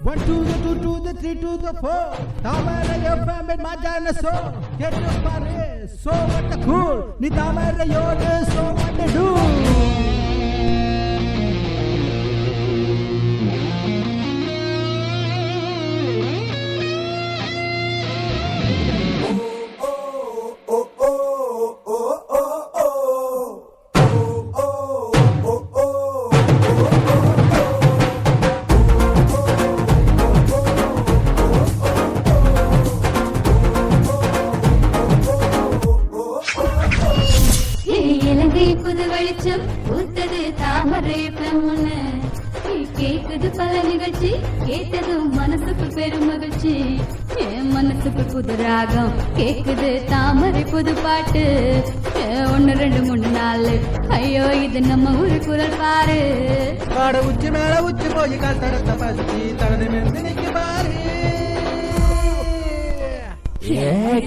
1 to the 2 to the 3 to the 4. Tamara FM in my dinosaur. Get your party, so what the cool. Ni Tamara yode, so what they do. கேக்குது பல நிகழ்ச்சி கேட்டதும் மனசுக்கு பெரும் மகிழ்ச்சி என் மனசுக்கு புது ராகம் கேக்குது தாமரை புது பாட்டு 1 2 3 4 ஐயோ இது நம்ம ஊரு குரல் பாரு பாட உச்சி மேல உச்சி போய் கால் தடத்த பசி தடது மெந்தினிக்கு பாரு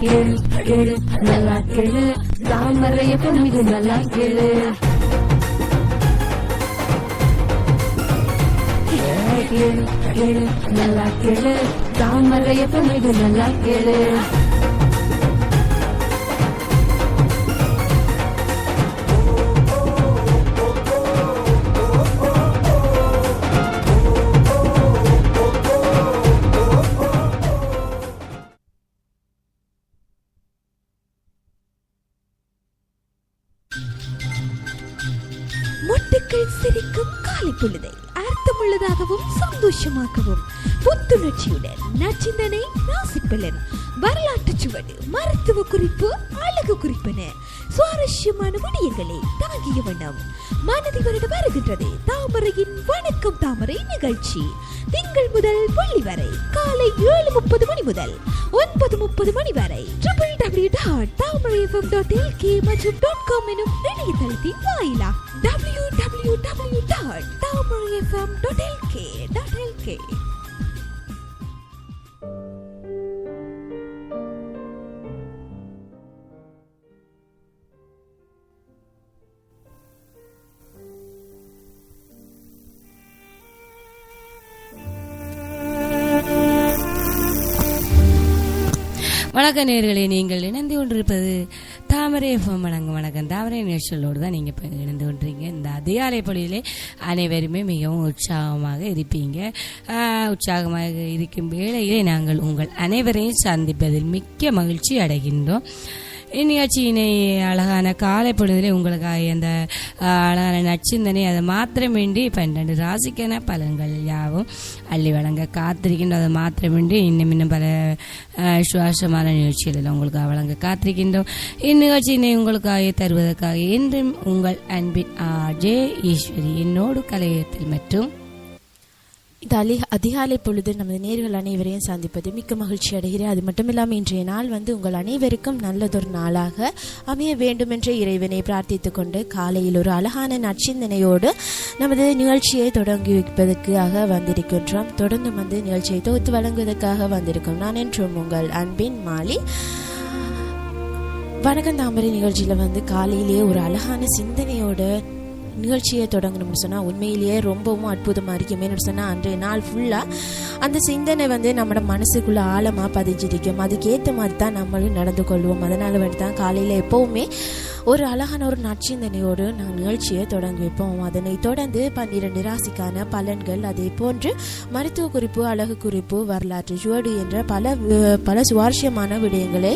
கேளு கேளு நல்லா கேளு தாமரைய பொண்ணுக்கு நல்லா கேளு கேளு கேளு நல்லா கேளு தாமரைய பொண்ணுக்கு நல்லா கேளு மொட்டுக்கள் சிரிக்கும் காலை பொழுதை அர்த்தமுள்ளதாகவும் சந்தோஷமாகவும் புத்துணர்ச்சியுடன் நச்சிந்தனை நாசிப்பலன் வரலாற்று சுவடு மருத்துவ குறிப்பு அழகு குறிப்பென சுவாரஸ்யமான விடயங்களை தாங்கிய வண்ணம் மனதி வருகின்றது தாமரையின் வணக்கம் தாமரை நிகழ்ச்சி திங்கள் முதல் வெள்ளி வரை காலை 7:30 மணி முதல் 9:30 மணி வரை www.tamarayfm.lk மற்றும் .com எனும் இணையதளத்தின் வாயிலாக www.tamarayfm.lk. வணக்க நேயர்களே, நீங்கள் இணைந்து கொண்டிருப்பது தாமரை எஃப்எம். வணக்கம் தாமரை நிகழ்ச்சிகளோடு தான் நீங்கள் இப்போ இணைந்து கொண்டிருக்கீங்க. இந்த அதிகாலை பொழுதிலே அனைவருமே மிகவும் உற்சாகமாக இருப்பீங்க. உற்சாகமாக இருக்கும் வேளையிலே நாங்கள் உங்கள் அனைவரையும் சந்திப்பதில் மிக்க மகிழ்ச்சி அடைகின்றோம். இந்நிகழ்ச்சியினை அழகான காலை பொழுதிலே உங்களுக்காக அந்த அழகான நச்சிந்தனை அதை மாத்திரமின்றி 12 ராசிக்கான பலன்கள் யாவும் அள்ளி வழங்க காத்திருக்கின்றோம். அதை மாத்திரமின்றி இன்னும் பல சுவாசமான நிகழ்ச்சிகளில் உங்களுக்கு வழங்க காத்திருக்கின்றோம். இந்நிகழ்ச்சியினை உங்களுக்காக தருவதற்காக என்றும் உங்கள் அன்பின் ஆர்ஜே ஈஸ்வரி என்னோடு கலையத்தில் மற்றும் இந்த அதிகாலை பொழுது நமது நேர்கள் அனைவரையும் சந்திப்பது மிக்க மகிழ்ச்சி அடைகிறேன். அது மட்டும் இல்லாமல் இன்றைய நாள் உங்கள் அனைவருக்கும் நல்லதொரு நாளாக அமைய வேண்டும் என்ற இறைவனை பிரார்த்தித்து கொண்டு காலையில் ஒரு அழகான நற்சிந்தனையோடு நமது நிகழ்ச்சியை தொடங்கி வைப்பதற்காக வந்திருக்கின்றோம். தொடர்ந்து நிகழ்ச்சியை தொகுத்து வழங்குவதற்காக வந்திருக்கோம். நான் என்றும் உங்கள் அன்பின் மாலி. வணக்கம் தாமரை நிகழ்ச்சியில் காலையிலேயே ஒரு அழகான சிந்தனையோடு நிகழ்ச்சியை தொடங்கணும்னு சொன்னால் உண்மையிலேயே ரொம்பவும் அற்புதமாக இருக்குமே சொன்னால் அன்றைய நாள் ஃபுல்லாக அந்த சிந்தனை நம்மளோட மனசுக்குள்ளே ஆழமாக பதிஞ்சிருக்கும். அதுக்கேற்ற மாதிரி தான் நம்மளும் நடந்து கொள்வோம். அதனால் தான் காலையில் எப்போவுமே ஒரு அழகான ஒரு நற்சிந்தனையோடு நாங்கள் நிகழ்ச்சியை தொடங்கி வைப்போம். அதனை தொடர்ந்து 12 ராசிக்கான பலன்கள், அதே போன்று மருத்துவ குறிப்பு, அழகு குறிப்பு, வரலாற்று சுவடு என்ற பல சுவாரஸ்யமான விடயங்களை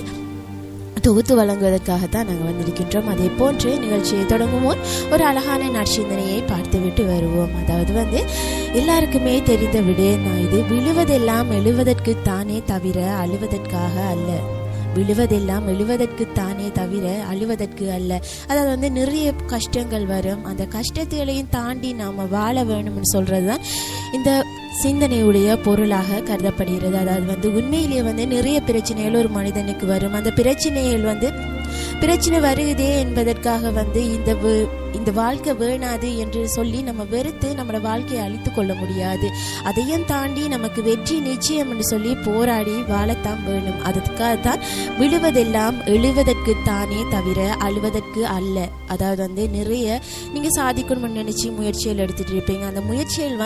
தொகுத்து வழங்குவதற்காகத்தான் நாங்கள் வந்திருக்கின்றோம். அதே போன்று நிகழ்ச்சியை தொடங்கும் முன் ஒரு அழகான நற்சிந்தனையை பார்த்துவிட்டு வருவோம். அதாவது எல்லாருக்குமே தெரிந்த விடயம் தான் இது. விழுவதெல்லாம் எழுவதற்கு தானே தவிர அழுவதற்காக அல்ல. விழுவதெல்லாம் எழுவதற்கு தானே தவிர அழுவதற்கு அல்ல. அதாவது நிறைய கஷ்டங்கள் வரும். அந்த கஷ்டங்களையும் தாண்டி நாம் வாழ வேணும்னு சொல்றது தான் இந்த சிந்தனையுடைய பொருளாக கருதப்படுகிறது. அதாவது உண்மையிலேயே நிறைய பிரச்சனைகள் ஒரு மனிதனுக்கு வரும். அந்த பிரச்சனை வருகிறதே என்பதற்காக இந்த வாழ்க்கை வேணாது என்று சொல்லி நம்ம வெறுத்து நம்மளோட வாழ்க்கையை அழித்து கொள்ள முடியாது. அதையும் தாண்டி நமக்கு வெற்றி நிச்சயம் என்று சொல்லி போராடி வாழத்தான் வேணும். அதுக்காகத்தான் விழுவதெல்லாம் எழுவதற்கு தானே தவிர அழுவதற்கு அல்ல. அதாவது நிறைய நீங்க சாதிக்கணும்னு நினைச்சு முயற்சிகள் எடுத்துட்டு இருப்பீங்க. அந்த முயற்சிகள்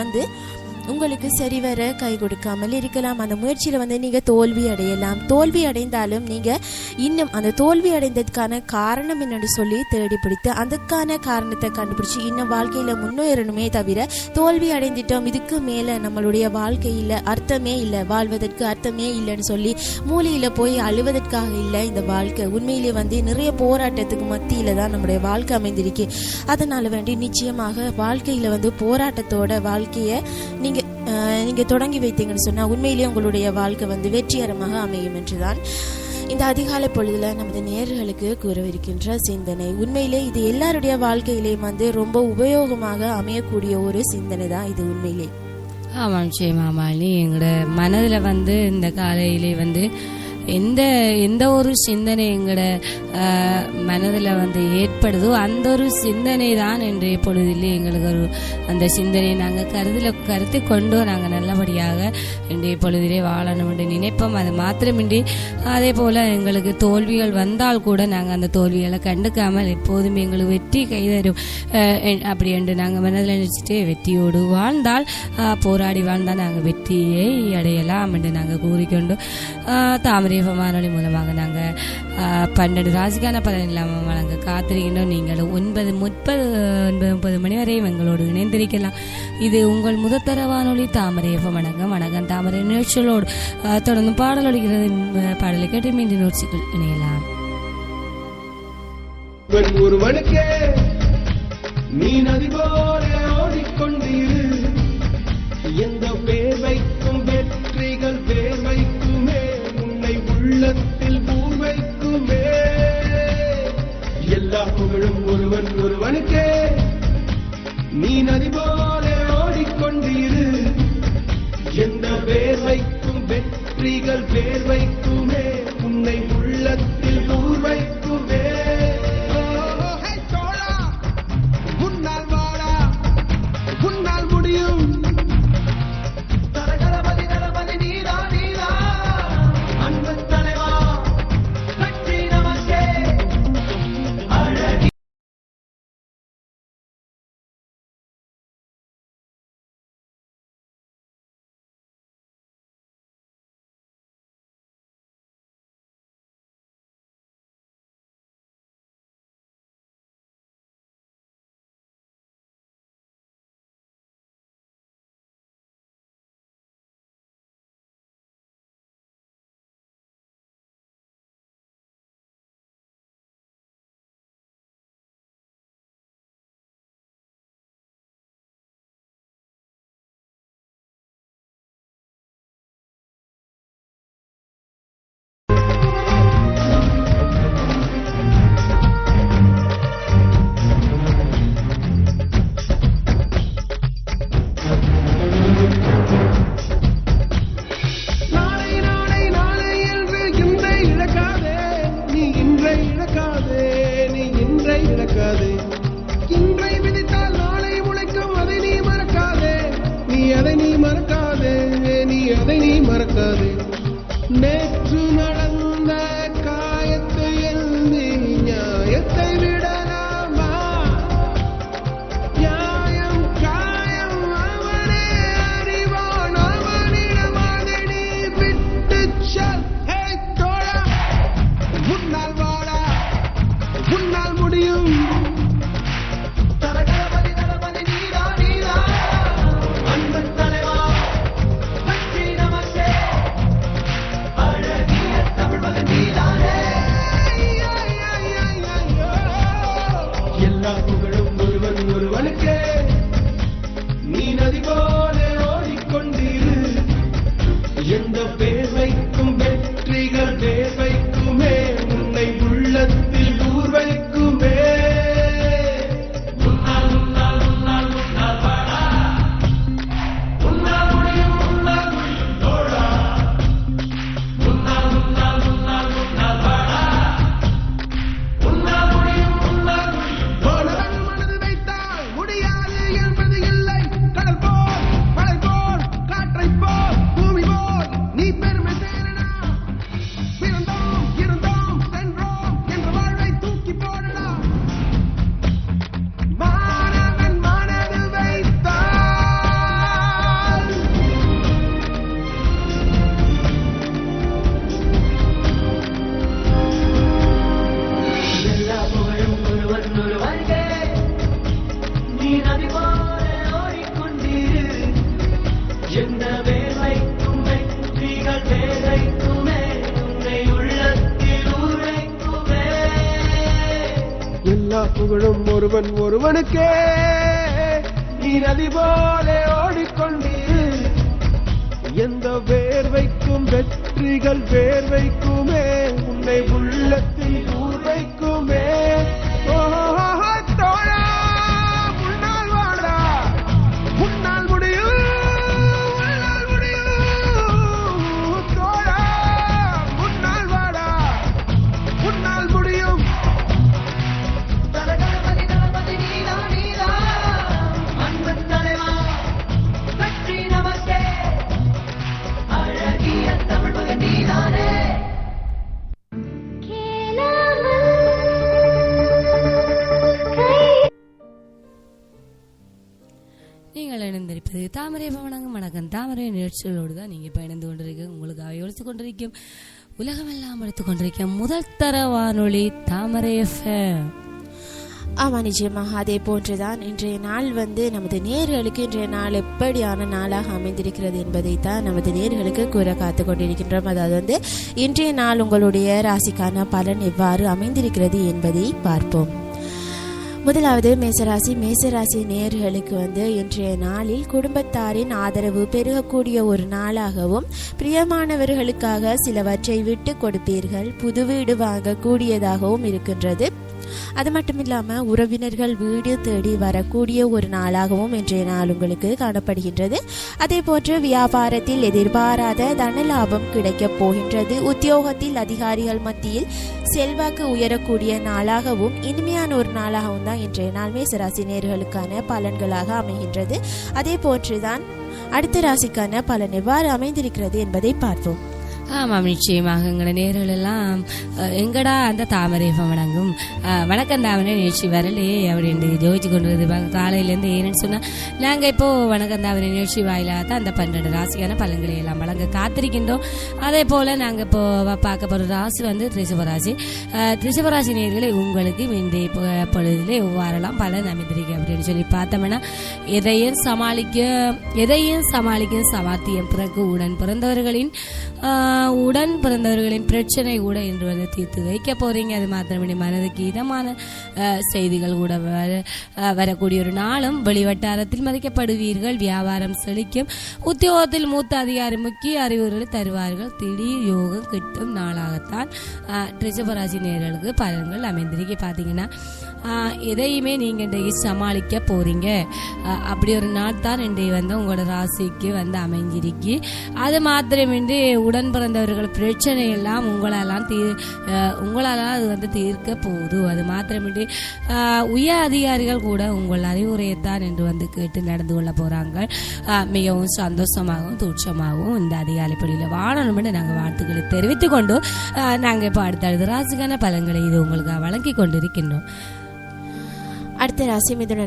உங்களுக்கு சரிவர கை கொடுக்காமல் இருக்கலாம். அந்த முயற்சியில் வந்து நீங்கள் தோல்வி அடையலாம். தோல்வி அடைந்தாலும் நீங்கள் இன்னும் அந்த தோல்வி அடைந்ததுக்கான காரணம் என்னன்னு சொல்லி தேடி பிடித்து அதுக்கான காரணத்தை கண்டுபிடிச்சி இன்னும் வாழ்க்கையில் முன்னேறணுமே தவிர தோல்வி அடைந்துட்டோம் இதுக்கு மேலே நம்மளுடைய வாழ்க்கையில் அர்த்தமே இல்லை, வாழ்வதற்கு அர்த்தமே இல்லைன்னு சொல்லி மூலையில் போய் அழுவதற்காக இல்லை இந்த வாழ்க்கை. உண்மையிலே வந்து நிறைய போராட்டத்துக்கு மத்தியில் தான் நம்முடைய வாழ்க்கை அமைந்திருக்கு. அதனால வேண்டி நிச்சயமாக வாழ்க்கையில் வந்து போராட்டத்தோட வாழ்க்கையை நீங்கள் தொடங்கி வைத்தீங்கன்னு சொன்னால் உண்மையிலேயே உங்களுடைய வாழ்க்கை வந்து வெற்றிகரமாக அமையும் என்றுதான் இந்த அதிகாலை பொழுதுல நமது நேயர்களுக்கு கூறவிருக்கின்ற சிந்தனை. உண்மையிலே இது எல்லாருடைய வாழ்க்கையிலேயும் வந்து ரொம்ப உபயோகமாக அமையக்கூடிய ஒரு சிந்தனை தான் இது உண்மையிலே. ஆமாம் நிச்சயமாமாளி, எங்களோட மனதில் வந்து இந்த காலையிலே வந்து எந்த ஒரு சிந்தனை எங்களோட மனதில் வந்து ஏற்படுதோ அந்த ஒரு சிந்தனை தான் இன்றைய பொழுதிலே எங்களுக்கு ஒரு அந்த சிந்தனையை நாங்கள் கருத்து கொண்டோ நாங்கள் நல்லபடியாக இன்றைய பொழுதிலே வாழணும் என்று நினைப்போம். அது மாத்திரமின்றி அதே போல் எங்களுக்கு தோல்விகள் வந்தால் கூட நாங்கள் அந்த தோல்விகளை கண்டுக்காமல் எப்போதுமே எங்களுக்கு வெற்றி கைதரும் அப்படி என்று நாங்கள் மனதில் நினைச்சிட்டு வெற்றியோடு வாழ்ந்தால் போராடி வாழ்ந்தால் நாங்கள் வெற்றியை அடையலாம் என்று நாங்கள் கூறிக்கொண்டு தாமரை வானொலி மூலமாக நாங்கள் 12 ராசிக்கான பலன் இல்லாமல் வழங்க காத்திருக்கின்றோம். நீங்கள் 9:30 மணி வரையும் எங்களோடு இணைந்திருக்கலாம். இது உங்கள் முதத்தர வானொலி தாமரை வணக்கம் வணக்கம் தாமரை நிகழ்ச்சிகளோடு தொடர்ந்து பாடல் ஒழிக்கிறது. பாடலை கேட்டு மீண்டும் நிகழ்ச்சிகள் இணையலாம். ஒருவனுக்கே நீ நதி போல ஓடிக்கொண்டீரு, எந்த வேர்வைக்கும் வெற்றிகள் வேர்வைக்குமே உன்னை உள்ளத்தில் பூர்வைக்குமே. எல்லா புகழும் ஒருவனுக்கே நீ நதி போல ஓடிக்கொண்டீரு, எந்த வேர்வைக்கும் வெற்றிகள் வேர்வைக்குமே உன்னை உள்ளத்தில் பூர்வைக்குமே. புகழும் ஒருவன் ஒருவனுக்கே நீ நதி போல ஓடிக்கொண்டிரு எந்த வேர்வைக்கும் வெற்றிகள் வேர்வைக்குமே உன்னை உள்ளத்தில் ஊர் வைக்குமே தோழா முன்னால் வாடா முன்னால் முடியும் முன்னால் முடியும் தோழா முன்னால் வாடா முன்னால் முடியும் தலகணபதி தளபதி நீலா நீலா அன்பன் தலைவா வெற்றி நமக்கே அழகிய தமிழ் மகன் நீதானே நீங்கள் இணைந்திருப்பது தாமரை பவனங்க வணக்கம் தாமரை நிகழ்ச்சிகளோடு தான் நீங்கள் இப்போ இணைந்து கொண்டிருக்க உங்களுக்காக ஒழித்து கொண்டிருக்கும் உலகமெல்லாம் எடுத்துக் கொண்டிருக்கும் முதல் தர வானொலி தாமரை FM. ஆமாம், நிச்சயமாக அதே போன்றுதான் இன்றைய நாள் நமது நேர்களுக்கு இன்றைய நாள் எப்படியான நாளாக அமைந்திருக்கிறது என்பதை தான் நமது நேர்களுக்கு கூற காத்து கொண்டிருக்கின்றோம். அதாவது இன்றைய நாள் உங்களுடைய ராசிக்கான பலன் எவ்வாறு அமைந்திருக்கிறது என்பதை பார்ப்போம். முதலாவது மேசராசி நேயர்களுக்கு இன்றைய நாளில் குடும்பத்தாரின் ஆதரவு பெருகக்கூடிய ஒரு நாளாகவும் பிரியமானவர்களுக்காக சிலவற்றை விட்டு கொடுப்பீர்கள். புது வீடு வாங்கக்கூடியதாகவும் இருக்கின்றது. அது மட்டும் இல்லாமல் உறவினர்கள் வீடு தேடி வரக்கூடிய ஒரு நாளாகவும் இன்றைய நாள் உங்களுக்கு காணப்படுகின்றது. அதே போன்று வியாபாரத்தில் எதிர்பாராத தன லாபம் கிடைக்கப் போகின்றது. உத்தியோகத்தில் அதிகாரிகள் மத்தியில் செல்வாக்கு உயரக்கூடிய நாளாகவும் இனிமையான ஒரு நாளாகவும் தான் இன்றைய நாள் மேசராசி நேயர்களுக்கான பலன்களாக அமைகின்றது. அதே போன்றுதான் அடுத்த ராசிக்கான பலன் எவ்வாறு அமைந்திருக்கிறது என்பதை பார்ப்போம். ஆமாம், நிச்சயமாக எங்களை நேர்கள் எல்லாம் எங்கடா அந்த தாமரை வணங்கும் வணக்கம் தாமரை நிகழ்ச்சி வரலையே அப்படின்னு ஜோதிச்சு கொண்டு வருவாங்க காலையிலேருந்து. ஏன்னு சொன்னால் நாங்கள் இப்போது வணக்கம் தாமரை நிகழ்ச்சி வாயிலாக தான் அந்த 12 ராசியான பலன்களை எல்லாம் வழங்க காத்திருக்கின்றோம். அதே போல் நாங்கள் இப்போ பார்க்க போகிற ராசி ரிஷபராசி. ரிஷபராசி நேர்களை உங்களுக்கு இன்றைய பொழுதில் எவ்வாறெல்லாம் பலன் அமைந்திருக்கு அப்படின்னு சொல்லி பார்த்தோம்னா எதையும் சமாளிக்கும் சமாத்தியம் பிறகு உடன் பிறந்தவர்களின் பிரச்சனை கூட இன்று தீர்த்து வைக்க போறீங்க. அது மாத்திரமே மனதுக்கு இதமான செய்திகள் கூட வரக்கூடிய ஒரு நாளும் வெளிவட்டாரத்தில் மதிக்கப்படுவீர்கள். வியாபாரம் செழிக்கும். உத்தியோகத்தில் மூத்த அதிகாரி முக்கிய அறிவுரைகளை தருவார்கள். திடீர் யோகம் கிட்டும் நாளாகத்தான் ரிஷபராசி நேயர்களுக்கு பலன்கள் அமைந்திருக்கு. பார்த்தீங்கன்னா எதையுமே நீங்க இன்றைக்கு சமாளிக்க போறீங்க. அப்படி ஒரு நாள் தான் இன்றைய உங்களோட ராசிக்கு அமைஞ்சிருக்கு. அது மாத்திரமின்றி உடன் பிறந்தவர்கள் பிரச்சனை எல்லாம் உங்களால் அது தீர்க்க போகுது. அது மாத்திரமின்றி உயர் அதிகாரிகள் கூட உங்கள் அறிவுரையைத்தான் என்று கேட்டு நடந்து கொள்ள போறாங்க. மிகவும் சந்தோஷமாகவும் தூட்சமாகவும் இந்த அதிகாலைப்படியில் வாழணும் என்று நாங்கள் வாழ்த்துக்களை தெரிவித்துக் கொண்டு நாங்கள் இப்போ அடுத்த ராசிக்கான பலன்களை இது உங்களுக்கு வழங்கி கொண்டிருக்கின்றோம். அடுத்த ராசி மிதுன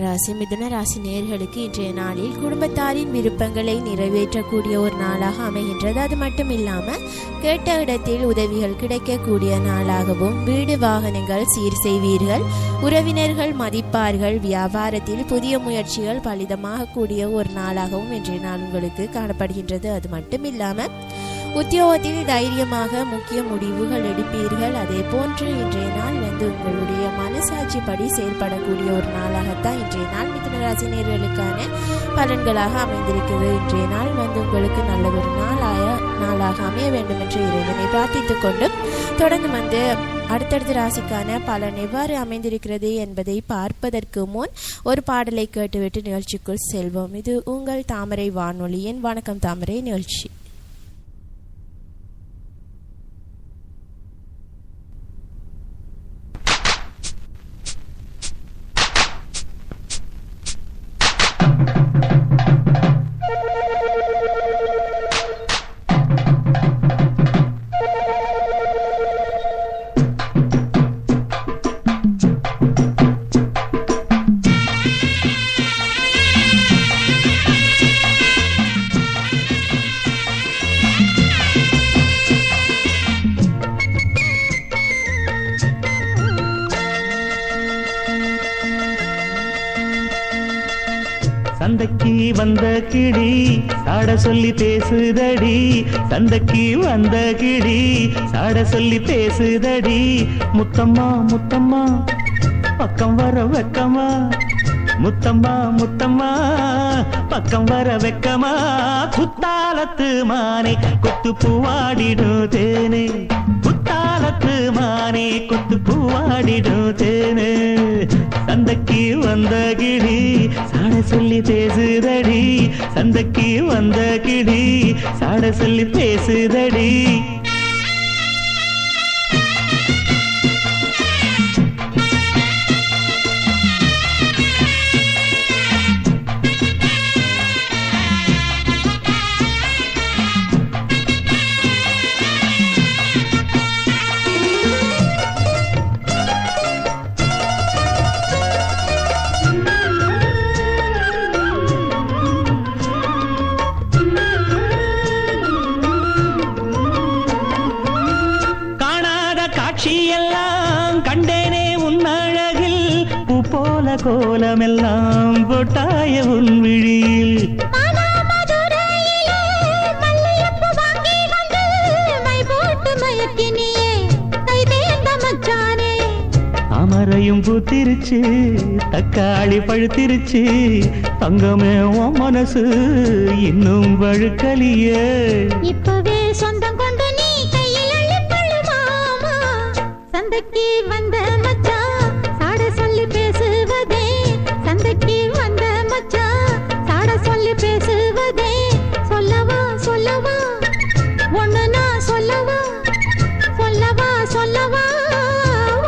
ராசி நேயர்களுக்கு இன்றைய நாளில் குடும்பத்தாரின் விருப்பங்களை நிறைவேற்றக்கூடிய ஒரு நாளாக அமைகின்றது. அது மட்டும் இல்லாமல் கேட்ட இடத்தில் உதவிகள் கிடைக்கக்கூடிய நாளாகவும் வீடு வாகனங்கள் சீர் செய்வீர்கள். உறவினர்கள் மதிப்பார்கள். வியாபாரத்தில் புதிய முயற்சிகள் பலிதமாக கூடிய ஒரு நாளாகவும் இன்றைய நாள் உங்களுக்கு காணப்படுகின்றது. அது மட்டும் இல்லாமல் உத்தியோகத்தில் தைரியமாக முக்கிய முடிவுகள் எடுப்பீர்கள். அதே போன்று இன்றைய நாள் உங்களுடைய மனசாட்சிப்படி செயல்படக்கூடிய ஒரு நாளாகத்தான் இன்றைய நாள் மிதுனராசி நேயர்களுக்கான பலன்களாக அமைந்திருக்கிறது. இன்றைய நாள் உங்களுக்கு நல்ல ஒரு நாளாக அமைய வேண்டும் என்று இறைவனை பிரார்த்தித்துக் கொண்டு தொடர்ந்து அடுத்தடுத்த ராசிக்கான பலன் எவ்வாறு அமைந்திருக்கிறது என்பதை பார்ப்பதற்கு முன் ஒரு பாடலை கேட்டுவிட்டு நிகழ்ச்சிக்குள் செல்வோம். இது உங்கள் தாமரை வானொலியின் வணக்கம் தாமரை நிகழ்ச்சி. சந்தைக்கு வந்த கிளி சாட சொல்லி பேசுதடி, சந்தைக்கு வந்த கிளி சாட சொல்லி பேசுதடி. முத்தம்மா முத்தம்மா பக்கம் வர வெக்கமா முத்தம்மா முத்தம்மா பக்கம் வர வெக்கமா குத்தாலத்து மானே கொத்து பூவாடிடும் தேனே குத்தாலத்து மானே கொத்து பூவாடிடும் தேனே சந்தைக்கு வந்த கிளி சாட சொல்லி பேசுதடி சந்தைக்கு வந்த கிளி சாட சொல்லி பேசுதடி காட்சியெல்லாம் கண்டேனே உன்னழகில் பூ போல கோலமெல்லாம் போட்டாய உன் விழியில் தாமரையும் பூத்திருச்சு தக்காளி பழுத்திருச்சு தங்கமே உன் மனசு இன்னும் வழுக்கலியே இப்பவே சொந்தம் கொண்டு நீ கையில் அள்ளிக்கொள்ளு மாமா சந்தைக்கு வந்த மச்சான் சாட சொல்லி பேசுவதே சந்தைக்கு வந்த மச்சான் சாட சொல்லி பேசுவதே சொல்லவா சொல்லவா ஒண்ணு நான் சொல்லவா சொல்லவா சொல்லவா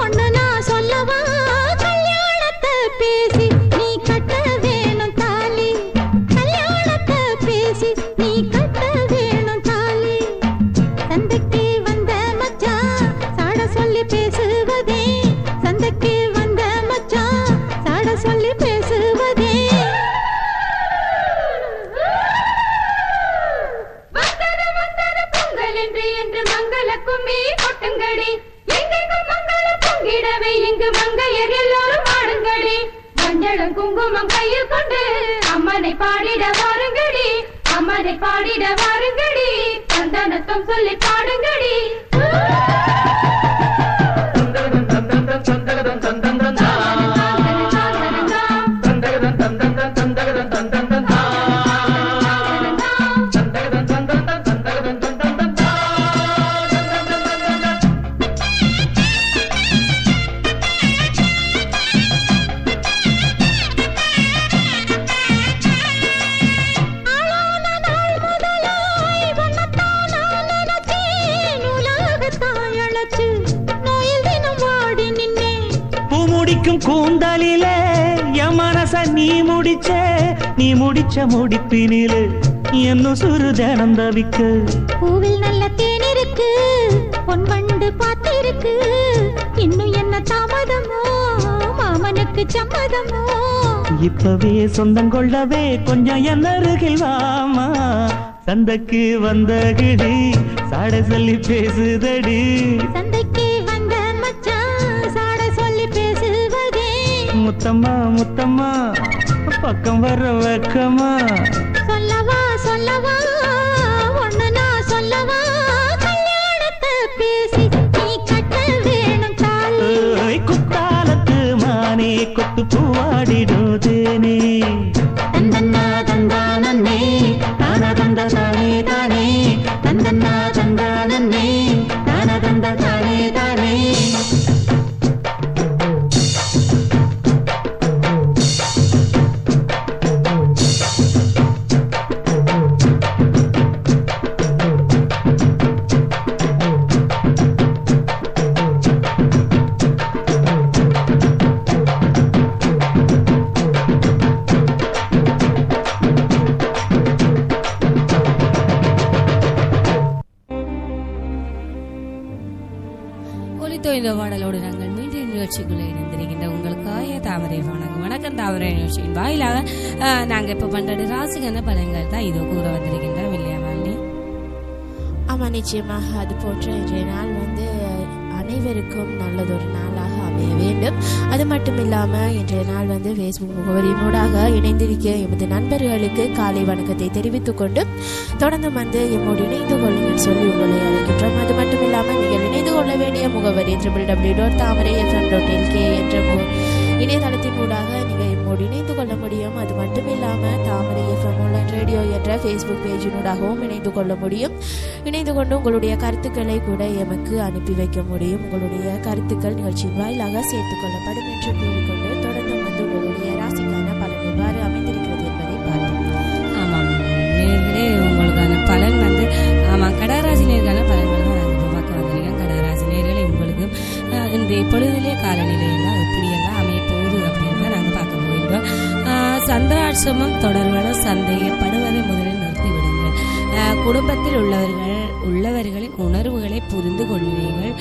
ஒண்ணு நான் சொல்லவா கல்யாணத்தை பேசி நீ கட்ட வேணும் தாலி கல்யாணத்தை பேசி நீ கட்ட வேணும் தாலி சந்தைக்கு வந்த மச்சான் சாட சொல்லி பேசுவதே சந்தைக்கு வந்த மச்சான் சாட சொல்லி பேசுவதே வந்தது வந்தது பொங்கல் என்று மங்கள கும்மி கொட்டுங்கடி எங்கெங்கும் மங்கள பொங்கிடவே இங்கு மங்கையர் எல்லோரும் ஆடுங்கடி மஞ்சளும் குங்குமம் கையில் கொண்டு அம்மனை பாடிட வாருங்கடி அம்மனை பாடிட வாருங்கடி சந்தனத்தம் சொல்லி பாடுங்கடி பூமுடிக்கும் கூந்தலிலே என் மனச நீ முடிச்ச முடிப்பினிலே என்ன சுரு தினம் தவிக்க பூவில் நல்ல தேன் இருக்கு பொன் வண்டு பார்த்திருக்கு இன்னும் என்ன தாமதமோ மாமனுக்கு சம்மதமோ இப்பவே சொந்தம் கொள்ளவே கொஞ்சம் என் அருகில் வாமா சந்தைக்கு வந்த கிடி சாட சொல்லி பேசுதடி சந்தைக்கு வந்த மச்சான் சாட சொல்லி பேசுவதே முத்தம்மா முத்தம்மா பக்கம் வர வெக்கமா சொல்லவா சொல்லவா ஒண்ணு நான் சொல்லவா கல்யாணத்தை பேசி நீ கட்ட வேணும் தாலி குத்தாலத்து மானே கொத்து பூவாடிடுதேனே தந்தன்னா தந்தானே தான தந்த தானே தானே தந்தன்னா தந்தானே தான தந்த தானே தானே இந்த பாடலோடு நாங்கள் மீண்டும் நிகழ்ச்சிக்குள்ளே இணைந்திருக்கின்ற உங்களுக்காக தாமரை வணக்கம் தாமரை நிகழ்ச்சியின் வாயிலாக நாங்கள் இப்போ பண்றது ராசிகந்த பலன்கள் தான் இதோ கூற வந்திருக்கின்றோம் இல்லையா மாலினி? ஆமாம், நிச்சயமாக. அது போன்ற இன்றைய நாள் அனைவருக்கும் நல்லதொரு நாளாக அமைய வேண்டும். அது மட்டும் இல்லாமல் இன்றைய நாள் ஃபேஸ்புக் முகவரியினூடாக இணைந்திருக்க எமது நண்பர்களுக்கு காலை வணக்கத்தை தெரிவித்துக் கொண்டு தொடர்ந்து எம்மோடு இணைந்து கொள்ளுங்கள் சொல்லி உங்களை அழைக்கின்றோம். அது மட்டும் இல்லாமல் நீங்கள் இணைந்து கொள்ள வேண்டிய முகவரி www.thamarayfm.lk என்ற இணையதளத்தின் ஊடாக நீங்கள் என்னோடு இணைந்து கொள்ள முடியும். அது மட்டும் இல்லாமல் தாமரை FM ஆன்லைன் ரேடியோ என்ற ஃபேஸ்புக் பேஜினூடாகவும் இணைந்து கொள்ள முடியும். இணைந்து கொண்டு உங்களுடைய கருத்துக்களை கூட எமக்கு அனுப்பி வைக்க முடியும். உங்களுடைய கருத்துக்கள் நிகழ்ச்சியின் வாயிலாக சேர்த்துக் கொள்ளப்படும் என்று கூறிக்கொண்டு தொடர்ந்து வந்து உங்களுடைய ராசிக்கான பலன் எவ்வாறு அமைந்திருக்கிறது என்பதை பார்ப்போம். ஆமாம் நேர்களே, உங்களுக்கான பலன் வந்து ஆமாம் கடகராசி நேர்கான பலன்கள் தான் நாங்கள் இப்போ பார்க்க வந்திருக்கோம். கடகராசி நேர்களை உங்களுக்கு இந்த பொழுதிலே காலநிலையெல்லாம் எப்படியெல்லாம் அமைப்போகுது அப்படின்னு தான் நாங்கள் பார்க்க போயிருக்கோம். சந்திராட்சமம் தொடர்பான சந்தேகப்படுவதை முதலில் நிறுத்திவிடுங்கள். குடும்பத்தில் உள்ளவர்களின் உணர்வுகளை புரிந்து கொள்வீர்கள்.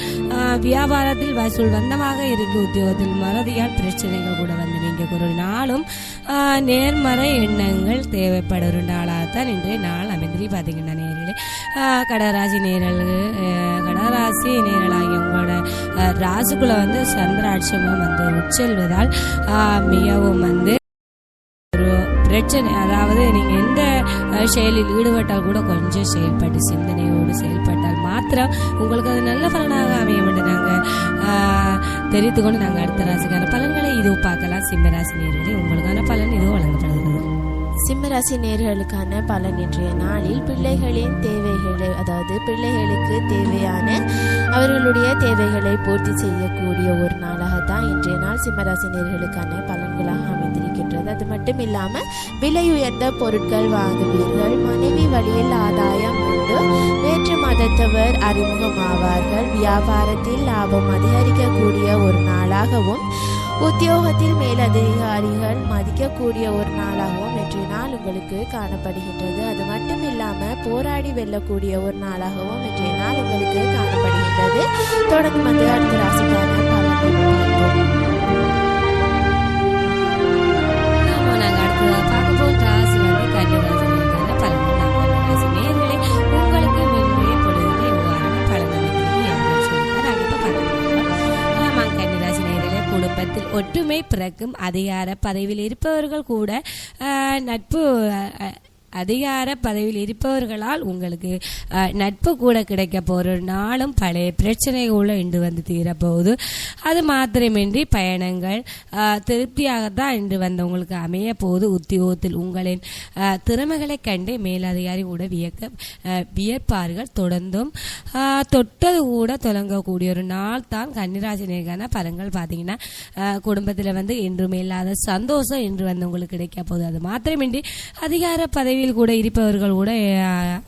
வியாபாரத்தில் வசூல் வந்தமாக இருக்கு. உத்தியோகத்தில் மறதியால் பிரச்சனைகள் கூட வந்து நீங்க ஒரு நாளும் நேர்மறை எண்ணங்கள் தேவைப்பட ஒரு நாளாகத்தான் இன்றைய நாள் அமைந்திரி பார்த்தீங்கன்னா நேரிலே கடகராசி நேரலாகி உங்களோட ராசிக்குள்ள வந்து சந்திராட்சமம் வந்து உட்செல்வதால் மிகவும் வந்து பிரச்சனை, அதாவது நீங்கள் எந்த செயலில் ஈடுபட்டால் கூட கொஞ்சம் செயல்பட்டு சிந்தனையோடு செயல்பட்டால் மாத்திரம் உங்களுக்கு அது நல்ல பலனாக அமைய வேண்டும். நாங்கள் தெரிந்து கொண்டு நாங்கள் அடுத்த ராசிக்கான பலன்களை இது பார்க்கலாம். சிம்மராசி நேர்களே, உங்களுக்கான பலன் இது வழங்கப்படுகிறது. சிம்மராசி நேர்களுக்கான பலன் இன்றைய நாளில் பிள்ளைகளின் தேவைகளை, அதாவது பிள்ளைகளுக்கு தேவையான அவர்களுடைய தேவைகளை பூர்த்தி செய்யக்கூடிய ஒரு நாளாகத்தான் இன்றைய நாள் சிம்மராசி நேர்களுக்கான பலன்களாக அமைந்திருக்கின்றது. அது மட்டும் இல்லாமல் விலை உயர்ந்த பொருட்கள் வாங்குவீர்கள். மனைவி வழியில் ஆதாயம் உண்டு. வேற்று மதத்தவர் அறிமுகமாவார்கள். வியாபாரத்தில் லாபம் அதிகரிக்கக்கூடிய ஒரு நாளாகவும் உத்தியோகத்தில் மேலதிகாரிகள் மதிக்கக்கூடிய ஒரு நாளாகவும் இன்றைய நாள் உங்களுக்கு காணப்படுகின்றது. அது மட்டும் இல்லாமல் போராடி வெல்லக்கூடிய ஒரு நாளாகவும் இன்றைய நாள் உங்களுக்கு காணப்படுகின்றது. தொடர்ந்து வந்து அடுத்த ராசிக்கான பலனை நாங்கள் அடுத்த பார்க்க போகிற ராசி வந்து கன்னிராசிக்கான பலன்கள். நேர்களை உங்களுக்கு இன்றைய பொழுதுல இவ்வாறான பலன் அமைக்கிறது சொல்லிட்டு நாங்கள் இப்போ பார்க்க கன்னிராசி நேரிலே குடும்பத்தில் ஒற்றுமை பிறக்கும். அதிகார பதவியில் இருப்பவர்கள் கூட நட்பு அதிகார பதவியில் இருப்பவர்களால் உங்களுக்கு நட்பு கூட கிடைக்க போகிற நாளும் பழைய பிரச்சனைகளை இன்று வந்து தீரப்போகுது. அது மாத்திரமின்றி பயணங்கள் திருப்தியாகத்தான் இன்று வந்து உங்களுக்கு அமைய போகுது. உத்தியோகத்தில் உங்களின் திறமைகளை கண்டு மேலதிகாரி கூட வியப்பார்கள். தொடர்ந்தும் தொட்டது கூட தொடங்கக்கூடிய ஒரு நாள் தான் கன்னிராசினருக்கான பலன்கள். பார்த்தீங்கன்னா குடும்பத்தில் வந்து என்றுமே இல்லாத சந்தோஷம் இன்று வந்து உங்களுக்கு கிடைக்க போகுது. அது மாத்திரமின்றி அதிகார பதவி கூட இருப்பவர்கள் கூட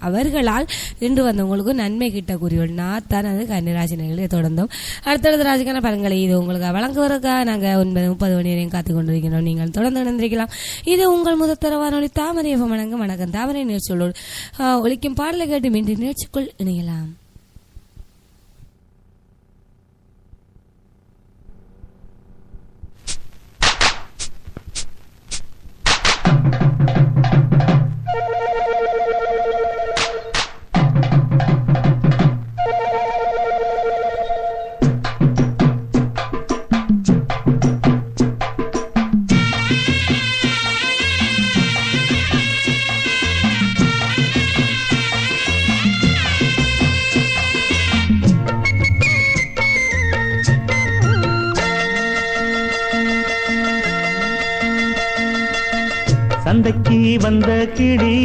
அவர்களால் இன்று வந்தவங்களுக்கு நன்மை கிட்டக்கூடிய ஒரு நாள் தான் அது கன்னிராசினர்களே. தொடர்ந்தும் அடுத்தடுத்த ராசிக்கான பலன்களை இது உங்களுக்கு வழங்குவதற்காக நாங்கள் 9:30 மணி வரையும் காத்துக் கொண்டிருக்கிறோம். நீங்கள் தொடர்ந்து இணைந்திருக்கலாம். இது உங்கள் முதல் வானொலி தாமரை FM. வணக்கம் தாமரை நிகழ்ச்சியோடு ஒலிக்கும் பாடலை கேட்டு மீண்டும் நிகழ்ச்சிக்குள் இணையலாம். சந்தைக்கு வந்த கிளி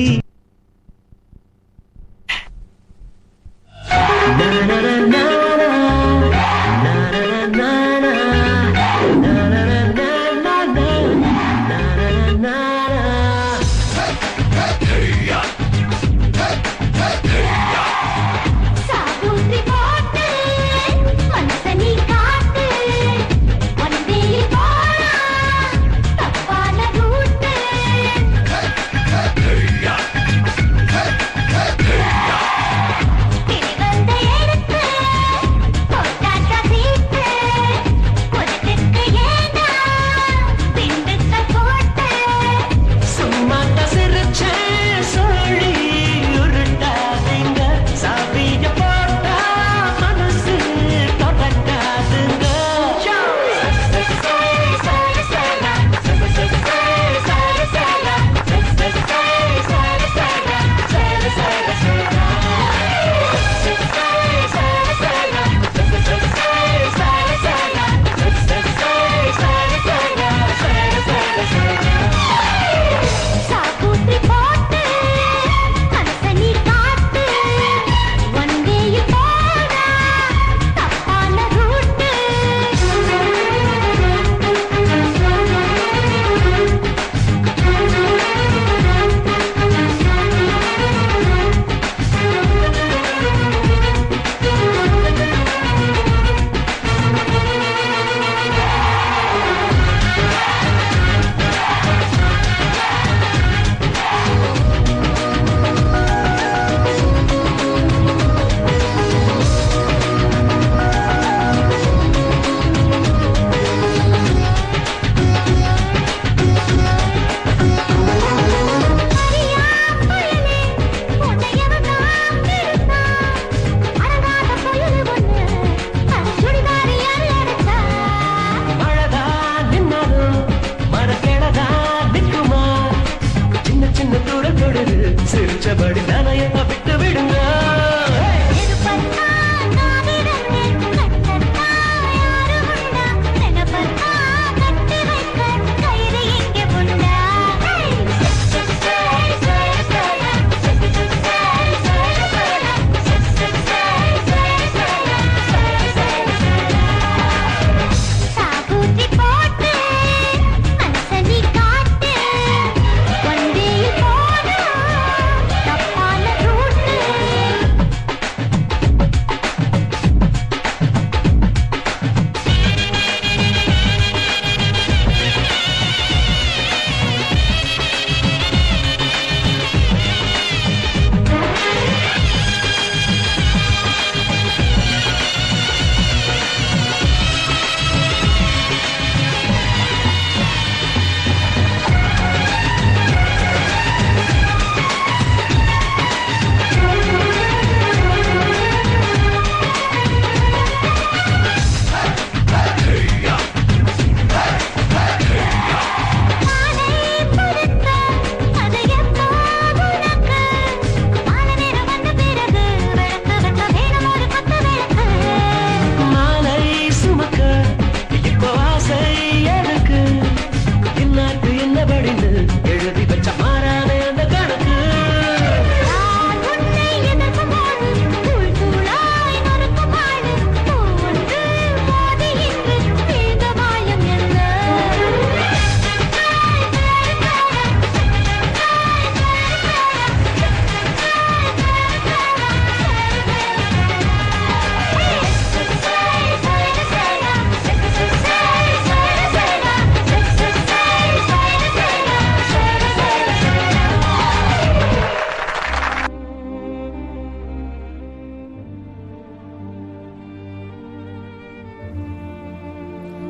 சிரிச்சபடி நனைய விட்டு விடுங்க.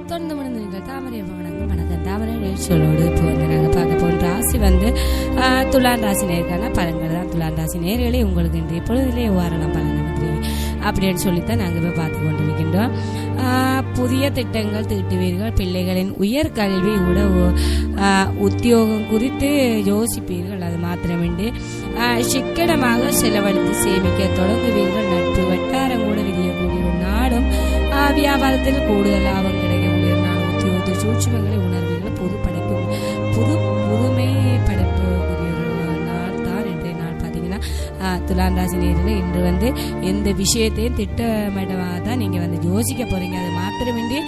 தொடர்ந்து முடிந்து நீங்கள் தாமரை வணக்கம் தாமரை நிகழ்ச்சிகளோடு இப்போ வந்து நாங்கள் பார்க்க போகிற ராசி வந்து துலாம் ராசி நேருக்கான பலன்கள் தான். துலாம் ராசி நேர்களே உங்களுக்கு இன்றைய பொழுதிலே வாரலாம் பலன் அப்படின்னு சொல்லித்தான் நாங்கள் இப்போ பார்த்து கொண்டிருக்கின்றோம். புதிய திட்டங்கள் தீட்டுவீர்கள், பிள்ளைகளின் உயர்கல்வி உத்தியோகம் குறித்து யோசிப்பீர்கள். அது மாத்திரமின்றி சிக்கனமாக செலவழித்து சேமிக்க தொடங்குவீர்கள். நட்பு வட்டாரம் கூட விதியக்கூடிய ஒரு நாடும் வியாபாரத்தில் கூடுதல் லாபம் கிடைக்கக்கூடிய நாள். உத்தியோக சூட்சுமங்களை உணர்வீர்கள். புதுமை படைப்புக்குரிய ஒரு நாள் தான் இன்றைய நாள். பார்த்தீங்கன்னா துலாம் ராசி நேரில் இன்று வந்து எந்த விஷயத்தையும் திட்டமிடமாக தான் நீங்கள் வந்து யோசிக்க போறீங்க. அது மாத்திரமின்றி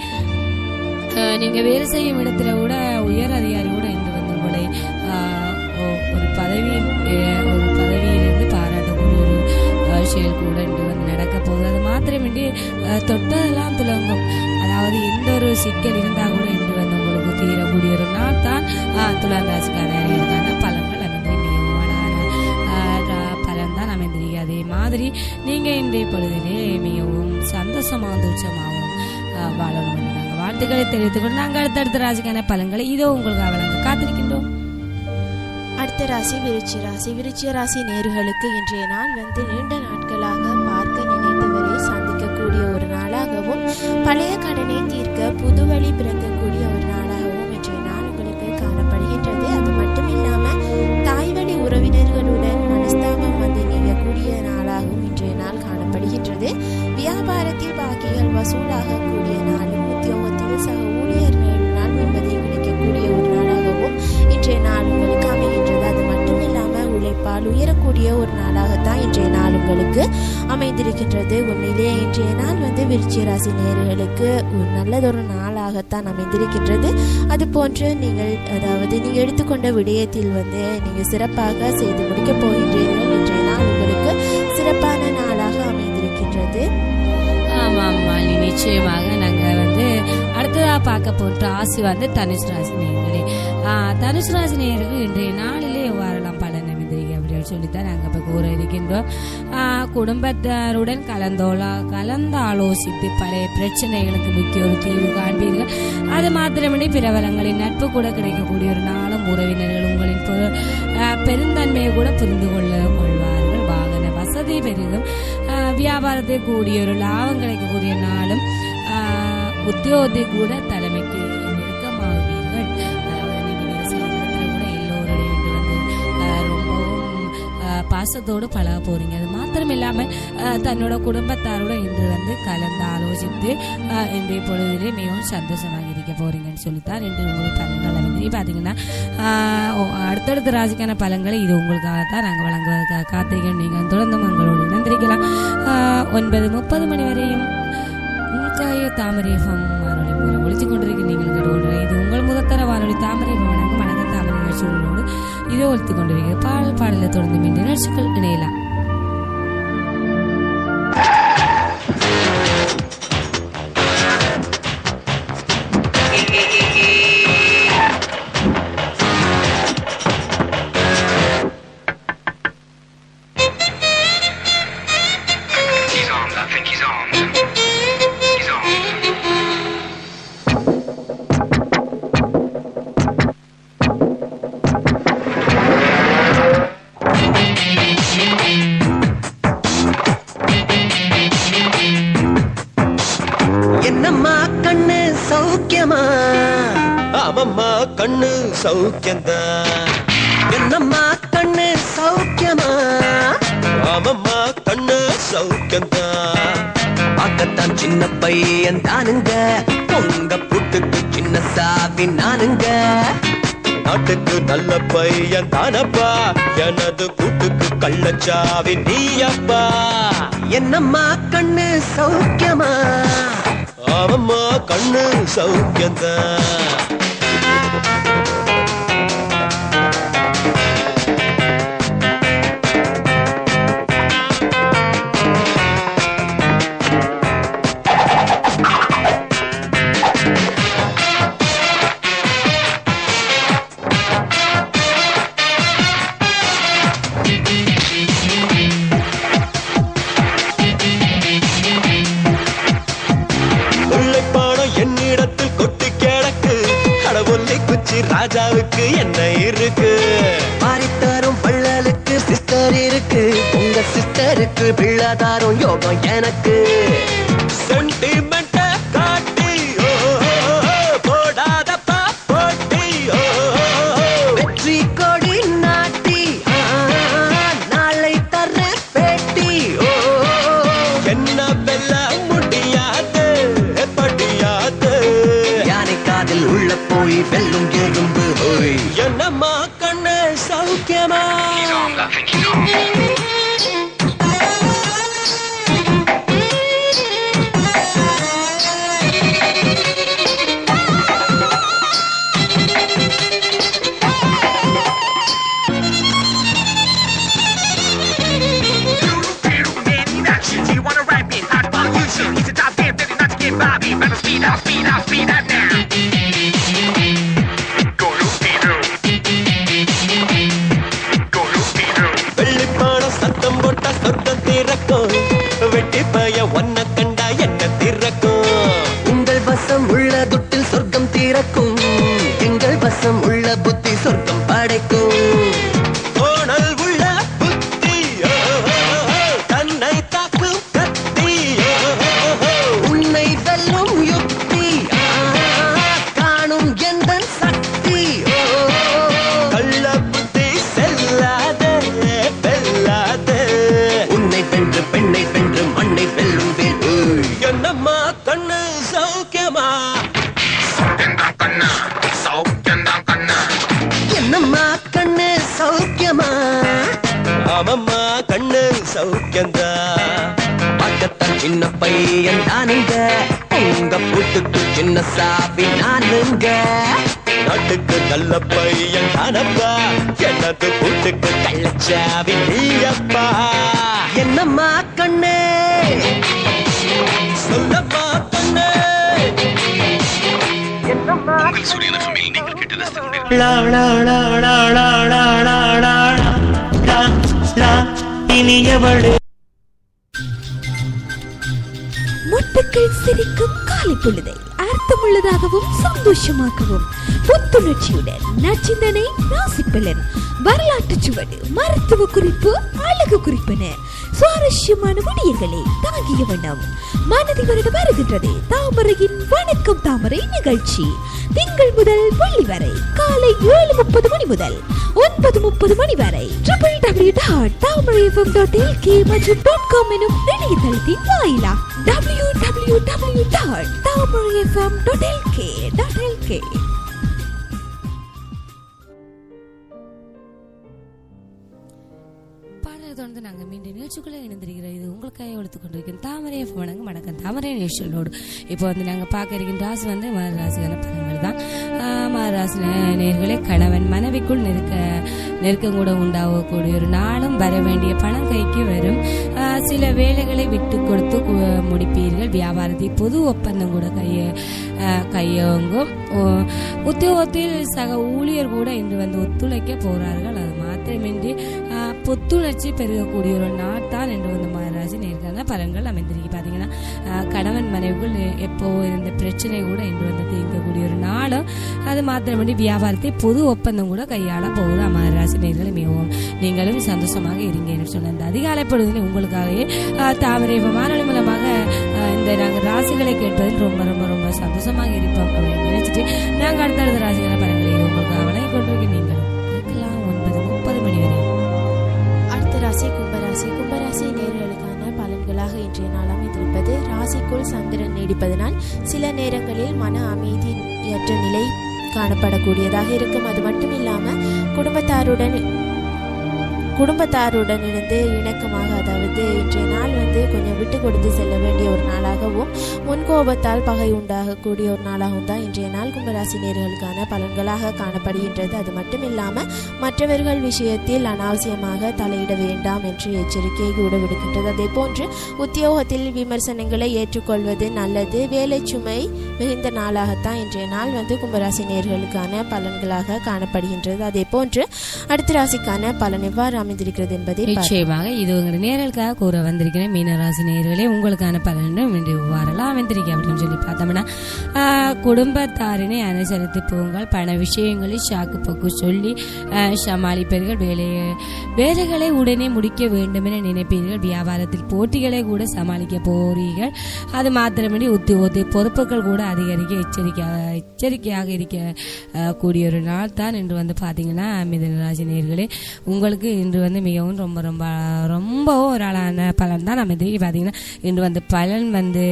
நீங்கள் வேலை செய்யும் இடத்துல கூட உயர் அதிகாரி கூட இன்று வந்து உங்களை ஒரு பதவியிலிருந்து பாராட்டக்கூடிய ஒரு செயல் கூட இன்று வந்து நடக்க போகுது. அது மாத்திரமின்றி தொட்டதெல்லாம் துலங்கும். அதாவது எந்த ஒரு சிக்கல் இருந்தால் கூட இன்று வந்து உங்களுக்கு தீரக்கூடிய ஒரு நாள் தான் துலாம் ராசிக்கான பலன்கள் அமைந்திருக்க பலன் தான் அமைந்திருக்கு. அதே மாதிரி நீங்கள் இன்றைய பொழுதிலே மிகவும் சந்தோஷமாகவும் துச்சமாகவும் வாழணும். நாங்கள் வாழ்த்துக்களை தெரிவித்துக் கொண்டு நாங்கள் அடுத்தடுத்த ராசிக்கான பலன்களை இதோ உங்களுக்கு வழங்க காத்திருக்கின்றோம். அடுத்த ராசி விருச்சிக ராசி. விருச்சிக ராசி நேயர்களுக்கு இன்றைய நாள் வந்து நீண்ட நாட்களாக பார்க்க நினைத்தவரை சந்திக்கக்கூடிய ஒரு நாளாகவும், பழைய கடனை தீர்க்க புது வழி பிறக்கக்கூடிய ஒரு நாளாகவும் இன்றைய நாள் உங்களுக்கு காணப்படுகின்றது. அது மட்டும் இல்லாமல் தாய் வழி உறவினர்களுடன் மனஸ்தாபம் வந்து நீங்கக்கூடிய நாளாகவும் இன்றைய நாள் காணப்படுகின்றது. வியாபாரத்தில் பாக்கிகள் வசூலாகக்கூடிய நாளும், உத்தியோகத்தில் சக ஊழியர்களினால் நிம்மதி கிடைக்கக்கூடிய ஒரு நாளாகவும் இன்றைய நாள் உங்களுக்கு அமைகின்றது. அது மட்டும் இல்லாமல் உழைப்பால் உயரக்கூடிய ஒரு நாளாகத்தான் இன்றைய நாள் உங்களுக்கு அமைந்திருக்கின்றது. உண்மையிலேயே இன்றைய நாள் வந்து விருச்சிக ராசி நேயர்களுக்கு ஒரு நல்லதொரு நாளாகத்தான் அமைந்திருக்கின்றது. அது போன்று நீங்கள் எடுத்துக்கொண்ட விடயத்தில் வந்து நீங்கள் சிறப்பாக செய்து முடிக்கப் போகின்றீர்கள். இன்றைய நாள் உங்களுக்கு சிறப்பான நாளாக அமைந்திருக்கின்றது. ஆமாம் மாலினி, நிச்சயமாக நாங்கள் வந்து அடுத்ததாக பார்க்க போன்ற ராசி வந்து தனுசு ராசி நேயர்களே. தனுசு ராசி நேயர்கள் இன்றைய நாளிலே எவ்வாறெல்லாம் பலன் அமைந்திருக்கு அப்படின்னு சொல்லித்தான் நாங்கள் இப்போ கூற இருக்கின்றோம். குடும்பத்தாருடன் கலந்து ஆலோசித்து பழைய பிரச்சனைகளுக்கு முக்கிய ஒரு தீர்வு காண்பீர்கள். அது மாத்திரமின்றி பிரபலங்களின் நட்பு கூட கிடைக்கக்கூடிய ஒரு நாளும், உறவினர்கள் உங்களின் பெருந்தன்மையை கூட புரிந்து கொள்வார்கள். வாகன வசதி பெரிதும், வியாபாரத்தை கூடிய ஒரு லாபம் கிடைக்கக்கூடிய நாளும், உத்தியோகத்தை கூட தலைமைக்கு நெருக்கமாகுவீர்கள். அதாவது நீங்கள் வேலை செய்கிற கூட எல்லோருடைய வந்து ரொம்பவும் பாசத்தோடு பழக போறீங்க. அது மாத்திரம் இல்லாமல் தன்னோட குடும்பத்தாரோட இன்று வந்து கலந்து ஆலோசித்து இன்றைய பொழுதிலே மிகவும் சந்தோஷமாக இருக்க போறீங்கன்னு சொல்லித்தான் இன்று உங்களுக்கு பலன்கள் வந்து பார்த்தீங்கன்னா அடுத்தடுத்த ராசிக்கான பலன்களை இது உங்களுக்காக தான் நாங்கள் வழங்குவதற்காக காத்திருக்கோம். நீங்கள் தொடர்ந்து உங்களோடு இணைந்திருக்கலாம். 9:30 மணி வரையும் உங்களுக்காக தாமரை வானொலி மூலம் ஒழிச்சு கொண்டிருக்க நீங்கள் கேட்டு இது உங்கள் முதற்தர வானொலி தாமரை வணக்கம் தாமரை நிகழ்ச்சிகளோடு இதோ ஒழித்து கொண்டிருக்கிறது. பாடலை தொடர்ந்து மீண்டும் நிகழ்ச்சிகள் இணையலாம். என்னம்மா கண்ணு சௌக்கியமா? ஆமம்மா கண்ணு சௌக்கியந்தா. என்னம்மா கண்ணு சௌக்கியமா? ஆமம்மா கண்ணு சௌக்கியந்தா. பார்க்கத்தான் சின்ன பையன் தானுங்க, உங்க புட்டுக்கு சின்ன சாவி நானுங்க. நாட்டுக்கு நல்ல பையன் தானப்பா, எனது கூட்டுக்கு கள்ளச்சாவி நீயப்பா. என்னம்மா கண்ணு சௌக்கியமா? ஆமம்மா கண்ணு சௌக்கியந்தா. ராஜாவுக்கு என்ன இருக்கு? பாரித்தாரும் பள்ளலுக்கு சிஸ்டர் இருக்கு, உங்க சிஸ்டருக்கு பிள்ளாதாரும் யோகம் எனக்கு. சென்டிமெண்ட காட்டி போடாதப்பா போட்டி, வெற்றி கொடி நாட்டி நாளை தர பேட்டி. என்ன வெல்ல முடியாது படியாது, யானை காதில் உள்ள போய் வெல்லும் எறும்பு ஹோய். என்னம்மா கண்ணு சௌக்கியமா? வெட்டி பய ஒன்ன கண்டா என்ன திறக்கும்? உங்கள் வசம் உள்ள துட்டில் சொர்க்கம் திறக்கும், எங்கள் வசம் உள்ள புத்தி சொர்க்கம் படைக்கும். ஓணல் உள்ள புத்தி தன்னை தாக்கும் கத்தி, உன்னை வெல்லும் யுக்தி காணும் எந்த சக்தி. கள்ள புத்தி செல்லாதே வெல்லாதே, உன்னை வென்று பெண்ணை வென்று மண்ணை வெல்லும் வேறு. என்னம்மா கண்ணு சௌக்கியமா? என்னம்மா கண்ணு சௌக்கியமா? ஆமம்மா கண்ணு சௌக்கியந்தா. பார்க்கத்தான் சின்ன பையன் தானுங்க, உங்க பூட்டுக்கு சின்ன சாவி நானுங்க. நாட்டுக்கு நல்ல பையன் தானப்பா, எனது பூட்டுக்கு கள்ளச்சாவி நீயப்பா. என்னம்மா கண்ணே சொல்லம்மா கண்ணே. உங்கள் சூரியன் FM-இல் நீங்கள் கேட்டு ரசித்துக் கொண்டிருக்கிறீர்கள். மொட்டுக்கள் சிரிக்கும் காலை பொழுதை அர்த்தமுள்ளதாகவும் சந்தோஷமாகவும் புத்துணர்ச்சியுடன் நச்சிந்தனை ராசிப்பலன் வரலாற்று சுவடு மருத்துவ குறிப்பு அழகு அழகு குறிப்பன சுவாரஸ்யமான விடயங்களை தாங்கிய வண்ணம் மனதை வருகின்றது தாமரையின் வணக்கம் தாமரை நிகழ்ச்சி. திங்கள் முதல் வெள்ளி வரை காலை 7:30 மணி முதல் 9:30 மணி வரை www.tamarayfm.lk மற்றும் .com எனும் இணையதளத்தின் வாயிலாக www.tamarayfm.lk. தொடர்ந்து நாங்கள் மீண்டும் நிகழ்ச்சிக்குள்ளே இணைந்திருக்கிறோம். இது உங்களுக்காக எடுத்துக் கொண்டிருக்கோம் தாமரை வணக்கம் தாமரை நிகழ்ச்சிகளோடு. இப்போ வந்து நாங்கள் பார்க்க இருக்கின்ற ராசி வந்து மகராசியான பலன்கள் தான். மகராசி நேயர்களே, கணவன் மனைவிக்குள் நெருக்கம் கூட உண்டாகக்கூடிய ஒரு நாளும் வர வேண்டிய பணம் கைக்கு வரும். சில வேலைகளை விட்டு கொடுத்து முடிப்பீர்கள். வியாபாரத்தை பொது ஒப்பந்தம் கூட கையொங்கும். உத்தியோகத்தில் சக ஊழியர் கூட இன்று வந்து ஒத்துழைக்க போறார்கள். அது மாத்திரமின்றி புத்துணர்ச்சி பெருகக்கூடிய ஒரு நாள் தான் என்று வந்து மகராசி நேர்காண பலன்கள் அமைந்திருக்கு. பார்த்தீங்கன்னா கணவன் மனைவிக்குள் எப்போ இருந்த பிரச்சனை கூட இன்று வந்து தீர்க்கக்கூடிய ஒரு நாளும், அது மாத்திரமின்றி வியாபாரத்தை பொது ஒப்பந்தம் கூட கையாள போகுது. மகராசி நேர்களை மிகவும் நீங்களும் சந்தோஷமாக இருங்க என்று சொன்ன அந்த அதிகாலை பொழுதுன்னு உங்களுக்காகவே தாமரை வானொலி மூலமாக இந்த நாங்கள் ராசிகளை கேட்பதில் ரொம்ப ரொம்ப ரொம்ப சந்தோஷமாக இருப்போம் அப்படின்னு நினைச்சிட்டு நாங்கள் அடுத்தடுத்த ராசிகளை பலன்களை உங்களுக்காக வழங்கி கொண்டிருக்கேன். நீங்களும் கேட்கலாம் 9:30 மணி வரை. அடுத்த ராசி கும்பராசி. கும்பராசி நேயர்களுக்கான பலன்களாக இன்றைய நாள் அமைந்திருப்பது, ராசிக்குள் சந்திரன் நீடிப்பதனால் சில நேரங்களில் மன அமைதியற்ற நிலை காணப்படக்கூடியதாக இருக்கும். அது மட்டும் இல்லாமல் குடும்பத்தாருடன் இருந்து இணக்கமாக, அதாவது இன்றைய நாள் வந்து கொஞ்சம் விட்டு கொடுத்து செல்ல வேண்டிய ஒரு நாளாகவும் முன்கோபத்தால் பகை உண்டாகக்கூடிய ஒரு நாளாகவும் தான் இன்றைய நாள் கும்பராசி நேயர்களுக்கான பலன்களாக காணப்படுகின்றது. அது மட்டும் இல்லாமல் மற்றவர்கள் விஷயத்தில் அனாவசியமாக தலையிட வேண்டாம் என்று எச்சரிக்கை கூட விடுக்கின்றது. அதே போன்று உத்தியோகத்தில் விமர்சனங்களை ஏற்றுக்கொள்வது நல்லது. வேலை சுமை மிகுந்த நாளாகத்தான் இன்றைய நாள் வந்து கும்பராசி நேயர்களுக்கான பலன்களாக காணப்படுகின்றது. அதே போன்று அடுத்த ராசிக்கான பலன் எவ்வாறு அமைந்திருக்கிறது என்பதை நிச்சயமாக இது உங்கள் நேயர்களுக்காக கூற வந்திருக்கிறேன். மீனராசி நேயர்களே, உங்களுக்கான பலனும் இன்று இவ்வாறெல்லாம் அமைந்திருக்கேன் அப்படின்னு சொல்லி பார்த்தோம்னா, குடும்பத்தாரினை அனுசரித்து போங்கள். பண விஷயங்களில் சாக்கு போக்கு சொல்லி சமாளிப்பீர்கள். வேலைகளை உடனே முடிக்க வேண்டும் என நினைப்பீர்கள். வியாபாரத்தில் போட்டிகளை கூட சமாளிக்க போறீர்கள். அது மாத்திரமின்றி உத்தியோகத்தை பொறுப்புகள் கூட அதிகரிக்க எச்சரிக்கையாக இருக்க கூடிய ஒரு நாள் தான் என்று வந்து பார்த்தீங்கன்னா மிதுனராசி நேயர்களே, உங்களுக்கு இன்று வந்து மிகவும் ரொம்ப ரொம்ப ரொம்ப ஒரு ஆளான பலன் தான் நம்ம திரும்பி பார்த்தீங்கன்னா இன்று வந்து பலன் வந்து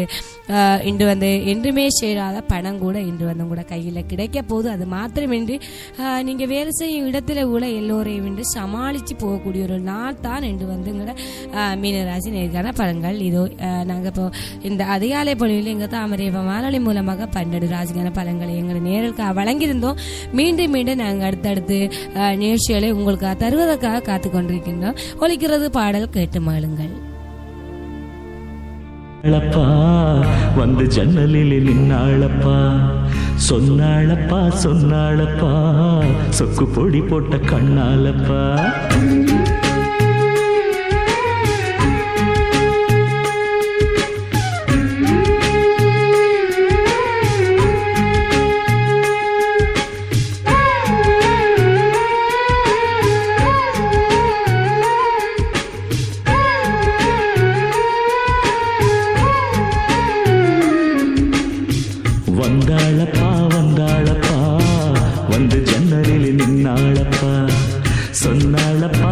இன்று வந்து என்றுமே சேராத பணம் கூட இன்று வந்து கூட கையில் கிடைக்க போகுது. அது மாத்திரமின்றி நீங்கள் வேலை செய்யும் இடத்துல கூட எல்லோரையும் இன்று சமாளித்து போகக்கூடிய ஒரு நாள் தான் என்று வந்து எங்களோட மீனராசி நேர்காண பலன்கள். இதோ நாங்கள் இப்போ இந்த அதிகாலை பொழுதில் எங்கள் தாமரை வானொலி மூலமாக 12 ராசிக்கான பலன்களை எங்களை நேரலுக்காக வழங்கியிருந்தோம். மீண்டும் மீண்டும் நாங்கள் அடுத்தடுத்து நிகழ்ச்சிகளை உங்களுக்கு தருவதற்காக காத்து கொண்டிருக்கின்றோம். ஒலிக்கிறது பாடல், கேட்டு மகிழுங்கள். வந்து ஜன்னலில் நின்னாளப்பா, சொன்னாளப்பா சொக்கு பொடி போட்ட கண்ணாலப்பா. வந்தாளப்பா வந்து ஜன்னலில் நின்னாளப்பா, சொன்னாளப்பா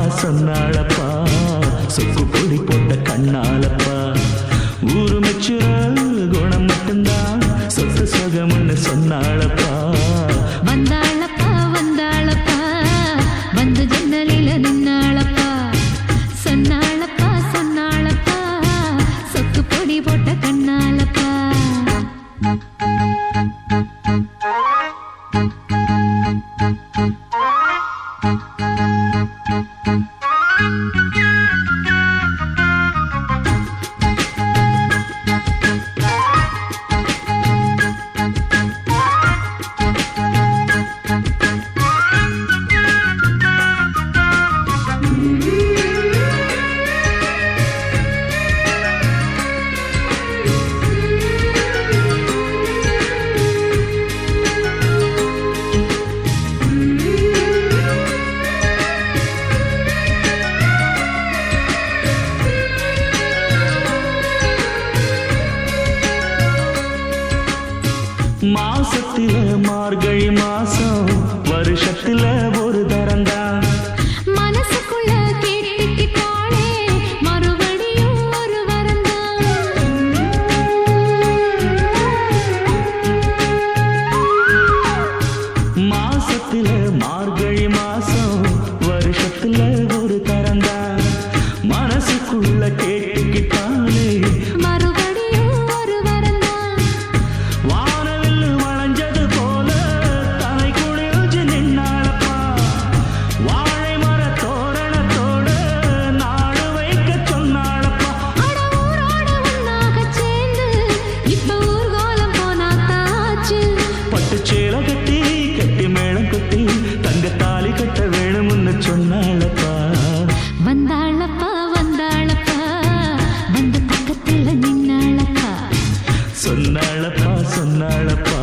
மனசுக்குள்ள கேட்டுக்கிட்டாலே மறுபடியும் ஒரு வரந்தான் வானவில் வளைஞ்சது போல தலை குளிர்ச்சி நின்னாளப்பா வாழை மர தோரணத்தோட நாடு வைக்க சொன்னாளப்பா அட ஊரோட ஒன்னாக சேர்ந்து இப்ப ஊர்கோலம் போனாத்தாச்சு பட்டு சேலை கட்டி கட்டி மேளம் கொட்டி தங்க தாலி கட்ட வேணும்னு சொன்னாளப்பா வந்தாளப்பா வந்தாளப்பா வந்து பக்கத்துல நின்னாளப்பா சொன்னாளப்பா சொன்னாளப்பா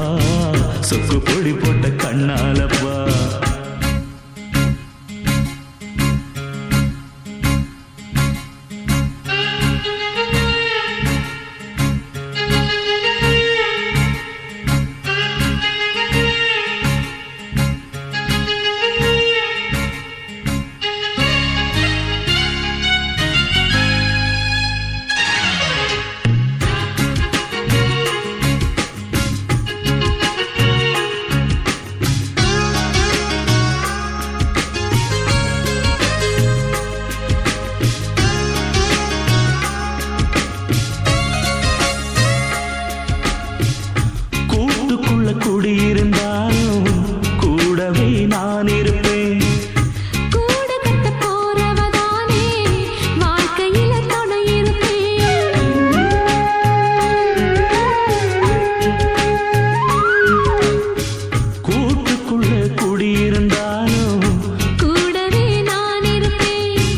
சொக்கு பொடி போட்ட கண்ணாலப்பா கூட்டுக்குள்ள குடியிருந்தாலும் கூடவே நான் இருப்பேன் கூடு கட்ட போறவதானே வாழ்க்கையில துணை இருப்பேன் கூட்டுக்குள்ள குடியிருந்தாலும் கூடவே நான் இருப்பேன்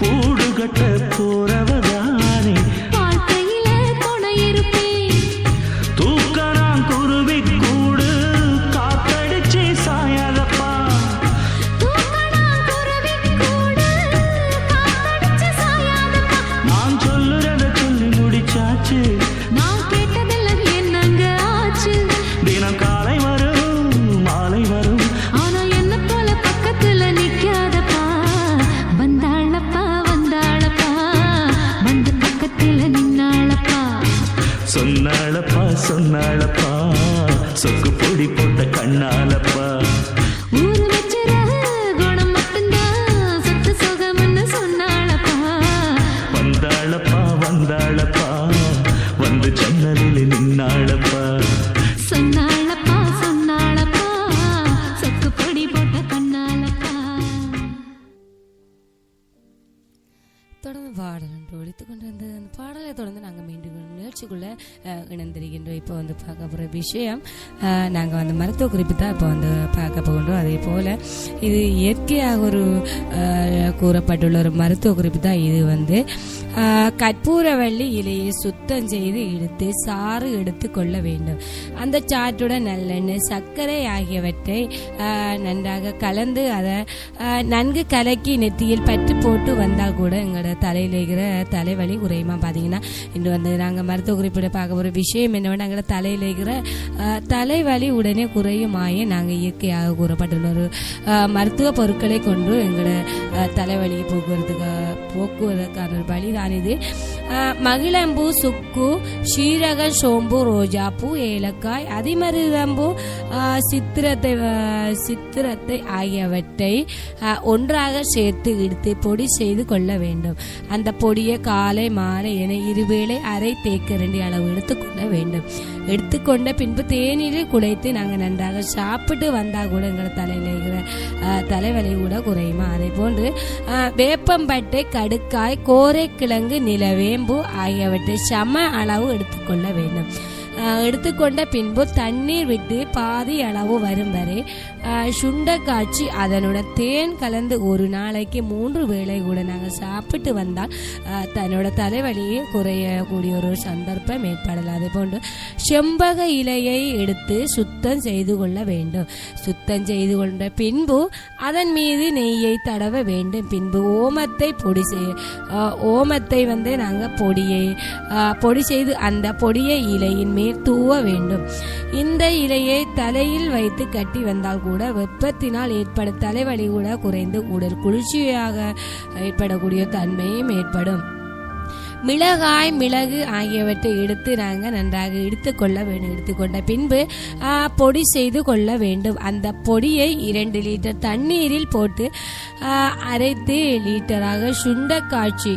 கூடு கட்ட போறவதானே வாழ்க்கையில துணை இருப்பேன் தூக்கணாம் குருவி கூடு காத்தடிச்சு சாயாதப்பா தூக்கணா குருவி கூடு காத்தடிச்சு சாயாதப்பா நான் சொல்லுறத சொல்லி முடிச்சாச்சு நான் கேட்டதெல்லாம் என்னங்க ஆச்சு தினம் காலை வரும் மாலை வரும் ஆனா என்ன போல பக்கத்துல நிக்காதப்பா வந்தாளப்பா வந்தாளப்பா வந்து பக்கத்துல நின்னாளப்பா சொன்னாளப்பா சொன்னாளப்பா சொக்கு பொடி போட்ட கண்ணாலப்பா ஊரு வச்சிர குணம் மட்டும்தான் சொத்து சுகம்னு சொன்னாளப்பா வந்தாளப்பா வந்தாளப்பா வந்து ஜன்னலில் நின்னாளப்பா சொன்னாளப்பா சொன்னாளப்பா சொக்கு பொடி போட்ட கண்ணாலப்பா தொடர்ந்து பாடல் என்று ஒழித்து கொண்டிருந்த அந்த பாடலை தொடர்ந்து நாங்கள் மீண்டும் நிகழ்ச்சிக்குள்ளே இணைந்திருக்கின்றோம். இப்போ வந்து பார்க்க போகிற விஷயம் நாங்கள் வந்து மருத்துவ குறிப்பு தான் இப்போ வந்து பார்க்க போகின்றோம். அதே போல் இது இயற்கையாக ஒரு கூறப்பட்டுள்ள ஒரு மருத்துவ குறிப்பு தான். இது வந்து கற்பூரவள்ளி இலையை சுத்தம் செய்து எடுத்து சாறு எடுத்து கொள்ள வேண்டும். அந்த சாற்றுடன் நல்லெண்ணெய் சர்க்கரை ஆகியவற்றை நன்றாக கலந்து அதை நன்கு கலக்கி நெத்தியில் பற்று போட்டு வந்தால் கூட எங்களோட தலையில் இருக்கிற தலைவலி குறையுமா. பார்த்தீங்கன்னா இன்று வந்து நாங்கள் மருத்துவ குறிப்பிட பார்க்க ஒரு விஷயம் என்னவென்னா எங்களோட தலையில் இருக்கிற தலைவலி உடனே குறையுமாயே நாங்கள் இயற்கையாக கூறப்பட்டுள்ள ஒரு மருத்துவ பொருட்களை கொண்டு எங்களோட தலைவலியை போக்குவதற்கான ஒரு வழிதான் இது. மகிழம்பூ, சுக்கு, சீரகம், சோம்பு, ரோஜாப்பூ, ஏலக்காய், அதிமருதம்பூ, சித்திரத்தை ஆகியவற்றை ஒன்றாக சேர்த்து எடுத்து பொடி செய்து கொள்ள வேண்டும். அந்த பொடியை காலை மாலை என இருவேளை அரை தேக்கரண்டி அளவு எடுத்துக்கொள்ள வேண்டும். எடுத்துக்கொண்ட பின்பு தேநீரில் குடைத்து நாங்கள் நன்றாக சாப்பிட்டு வந்தால் கூட எங்களை தலையில் இருக்கிற தலைவலி கூட குறையுமா. அதே போன்று வேப்பம்பட்டை, கடுக்காய், கோரைக்கிழங்கு, நிலவேம்பு ஆகியவற்றை சம அளவு எடுத்துக்கொள்ள வேண்டும். எடுத்துக்கொண்ட பின்பு தண்ணீர் விட்டு பாதி அளவு வரும் வரை சுண்ட காய்ச்சி அதனுடன் தேன் கலந்து ஒரு நாளைக்கு 3 வேளை கூட நாங்கள் சாப்பிட்டு வந்தால் தன்னோட தலைவலியை குறையக்கூடிய ஒரு சந்தர்ப்பம் ஏற்படலாம். அதே போன்று செம்பக இலையை எடுத்து சுத்தம் செய்து கொள்ள வேண்டும். சுத்தம் செய்து கொண்ட பின்பு அதன் மீது நெய்யை தடவ வேண்டும். பின்பு ஓமத்தை வந்து நாங்கள் பொடி செய்து அந்த பொடியை இலையின் மேல் தூவ வேண்டும். இந்த இலையை தலையில் வைத்து கட்டி வந்தால் கூட வெப்பத்தினால் ஏற்படும் தலைவலி கூட குறைந்து உடல் குளிர்ச்சியாக ஏற்படக்கூடிய தன்மையும் ஏற்படும். மிளகாய், மிளகு ஆகியவற்றை எடுத்து நாங்கள் நன்றாக எடுத்துக்கொள்ள வேண்டும். எடுத்துக்கொண்ட பின்பு பொடி செய்து கொள்ள வேண்டும். அந்த பொடியை 2 லிட்டர் தண்ணீரில் போட்டு அரைத்து லிட்டராக சுண்ட காய்ச்சி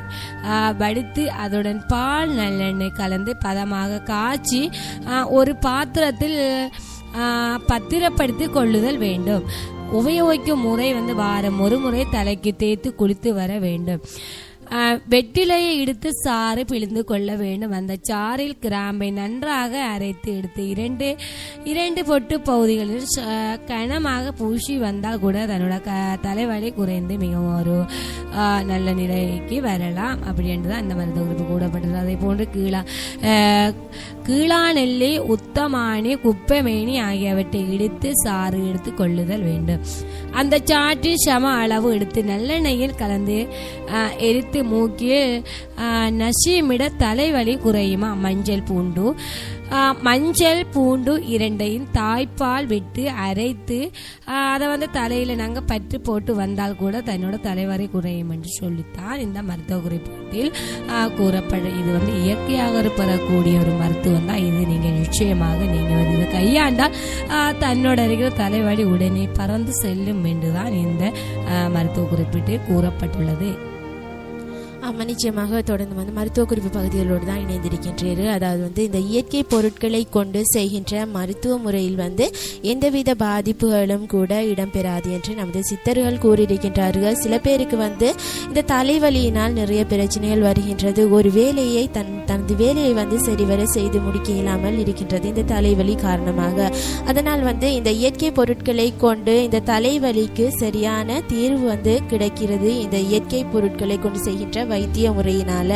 வடித்து அதனுடன் பால் நல்லெண்ணெய் கலந்து பதமாக காய்ச்சி ஒரு பாத்திரத்தில் பத்திரப்படுத்தி கொள்ளுதல் வேண்டும். உபயோகிக்கும் முறை வாரம் ஒரு முறை தலைக்கு தேய்த்து குளித்து வர வேண்டும். வெற்றிலையை எடுத்து சாறு பிழிந்து கொள்ள வேண்டும். அந்த சாறில் கிராம்பை நன்றாக அரைத்து எடுத்து 2 பொட்டு பகுதிகளில் கனமாக பூசி வந்தால் கூட தன்னோட தலைவலி குறைந்து மிகவும் ஒரு நல்ல நிலைக்கு வரலாம். அப்படி என்றுதான் இந்த மருத்துவ குறிப்பு கூடப்பட்டது. அதே போன்று கீழாநெல்லி, உத்தமானி, குப்பைமேனி ஆகியவற்றை இடித்து சாறு எடுத்து கொள்ளுதல் வேண்டும். அந்த சாற்றில் சம அளவு எடுத்து நல்லெண்ணெயில் கலந்து எரித்து மூக்கில் நசிமிட தலைவலி குறையுமா. மஞ்சள் பூண்டு 2ஐயும் தாய்ப்பால் விட்டு அரைத்து அதை தலையில நாங்கள் பற்று போட்டு வந்தால் கூட தன்னோட தலைவலி குறையும் என்று சொல்லித்தான் இந்த மருத்துவ குறிப்பில் கூறப்படும். இது இயற்கையாக பெறக்கூடிய ஒரு மருத்துவம் தான். இது நீங்கள் நிச்சயமாக நீங்கள் இதை கையாண்டால் தன்னோட இருக்கிற தலைவலி உடனே பறந்து செல்லும் என்றுதான் இந்த மருத்துவ குறிப்பிட்டு கூறப்பட்டுள்ளது. நிச்சயமாக தொடர்ந்து மருத்துவ குறிப்பு பகுதிகளோடு தான் இணைந்திருக்கின்றீர்கள். அதாவது இந்த இயற்கை பொருட்களை கொண்டு செய்கின்ற மருத்துவ முறையில் எந்தவித பாதிப்புகளும் கூட இடம்பெறாது என்று நமது சித்தர்கள் கூறியிருக்கின்றார்கள். சில பேருக்கு இந்த தலைவலியினால் நிறைய பிரச்சனைகள் வருகின்றது. ஒரு வேலையை தனது வேலையை சரிவர செய்து முடிக்க இல்லாமல் இருக்கின்றது இந்த தலைவலி காரணமாக. அதனால் இந்த இயற்கை பொருட்களை கொண்டு இந்த தலைவலிக்கு சரியான தீர்வு கிடைக்கிறது இந்த இயற்கை பொருட்களை கொண்டு செய்கின்ற வைத்திய முறையினால.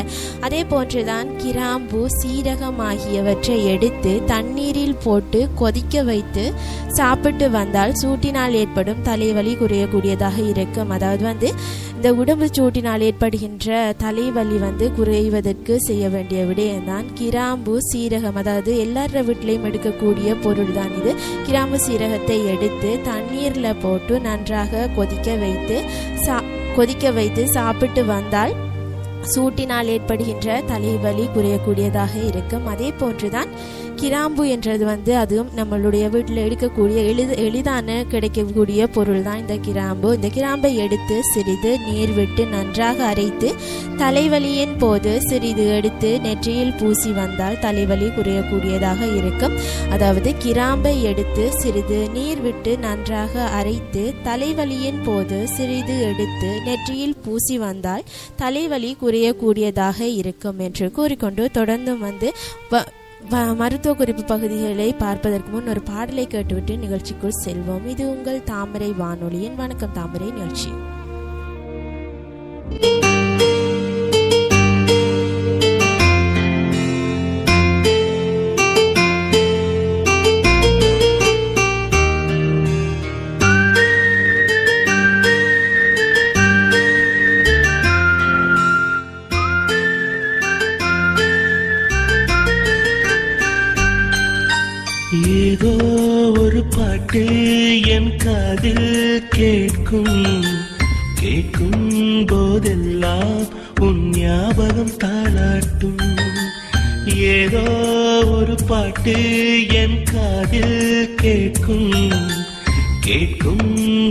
அதே போன்றுதான் கிராம்பு, சீரகம் ஆகியவற்றை எடுத்து தண்ணீரில் போட்டு கொதிக்க வைத்து சாப்பிட்டு வந்தால் சூட்டினால் ஏற்படும் தலைவலி குறையக்கூடியதாக இருக்கும். அதாவது இந்த உடம்பு சூட்டினால் ஏற்படுகின்ற தலைவலி குறைவதற்கு செய்ய வேண்டிய விடயம்தான் கிராம்பு, சீரகம். அதாவது எல்லார வீட்டிலையும் எடுக்கக்கூடிய பொருள் தான் இது. கிராம்பு, சீரகத்தை எடுத்து தண்ணீரில் போட்டு நன்றாக கொதிக்க வைத்து சாப்பிட்டு வந்தால் சூட்டினால் ஏற்படுகின்ற தலைவலி குறையக்கூடியதாக இருக்கும். அதே போன்றுதான் கிராம்பு என்றது அதுவும் நம்மளுடைய வீட்டில் எடுக்கக்கூடிய எளிதான கிடைக்கக்கூடிய பொருள் தான் இந்த கிராம்பு. இந்த கிராம்பை எடுத்து சிறிது நீர் விட்டு நன்றாக அரைத்து தலைவலியின் போது சிறிது எடுத்து நெற்றியில் பூசி வந்தால் தலைவலி குறையக்கூடியதாக இருக்கும். அதாவது கிராம்பை எடுத்து சிறிது நீர் விட்டு நன்றாக அரைத்து தலைவலியின் போது சிறிது எடுத்து நெற்றியில் பூசி வந்தால் தலைவலி குறையக்கூடியதாக இருக்கும் என்று கூறிக்கொண்டு தொடர்ந்து மருத்துவ குறிப்பு பகுதிகளை பார்ப்பதற்கு முன் ஒரு பாடலை கேட்டுவிட்டு நிகழ்ச்சிக்குள் செல்வோம். இது உங்கள் தாமரை வானொலியின் வணக்கம் தாமரை நிகழ்ச்சி. ஏதோ ஒரு பாட்டு என் காதில் கேட்கும் போதெல்லாம் உன் ஞாபகம் தாளாட்டும். ஏதோ ஒரு பாட்டு என் காதில் கேட்கும்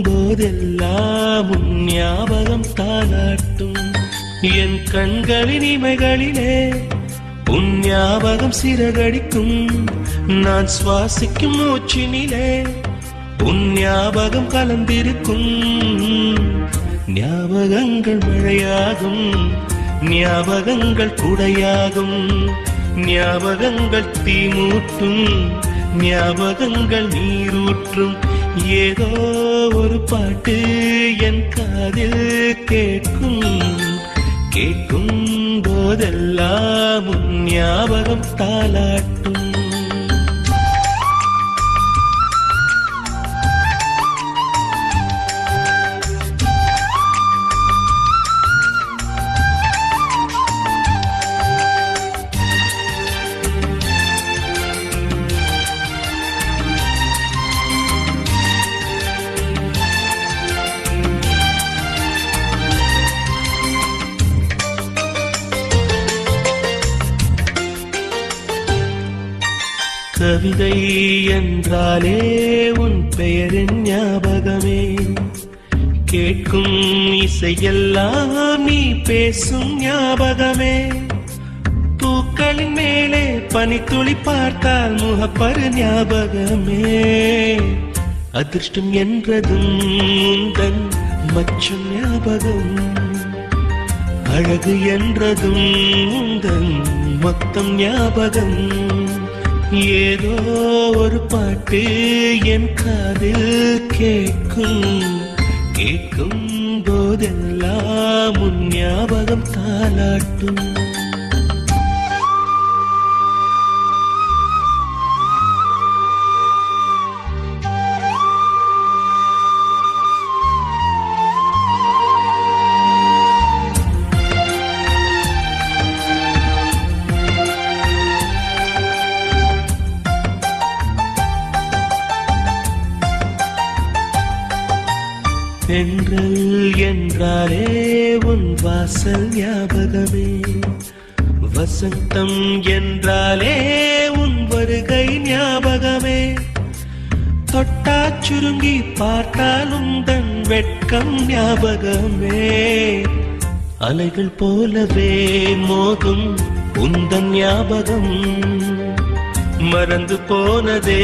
போதெல்லாம் உன் ஞாபகம் தாளாட்டும். என் கண்களின் இமைகளிலே உன் ஞாபகம் சிறகடிக்கும். நான் சுவாசிக்கும் மூச்சினிலே உன் ஞாபகம் கலந்திருக்கும். ஞாபகங்கள் மழையாகும், ஞாபகங்கள் குடையாகும், ஞாபகங்கள் தீமூட்டும், ஞாபகங்கள் நீரூற்றும். ஏதோ ஒரு பாட்டு என் காதில் கேட்கும் போதெல்லாம் உன் ஞாபகம் தாளாட்டும். கவிதை என்றாலே உன் பெயரின் ஞாபகமே, கேட்கும் இசையெல்லாம் நீ பேசும் ஞாபகமே, பூக்களின் மேலே பனித்துளி பார்த்தால் முகப்பரு ஞாபகமே, அதிர்ஷ்டம் என்றதும் உந்தன் மச்சும் ஞாபகம், அழகு என்றதும் உந்தன் மொத்தம் ஞாபகம், ஏதோ ஒரு பாட்டு என் காதில் கேட்கும், கேட்கும் போதெல்லாம் உன் ஞாபகம் தாலாட்டும். தென்றல் என்றாலே உன் வாசல் ஞாபகமே, வசந்தம் என்றாலே உன் வருகை ஞாபகமே, தொட்டா சுருங்கி பார்த்தால் உந்தன் வெட்கம் ஞாபகமே, அலைகள் போலவே மோதும் உந்தன் ஞாபகம், மறந்து போனதே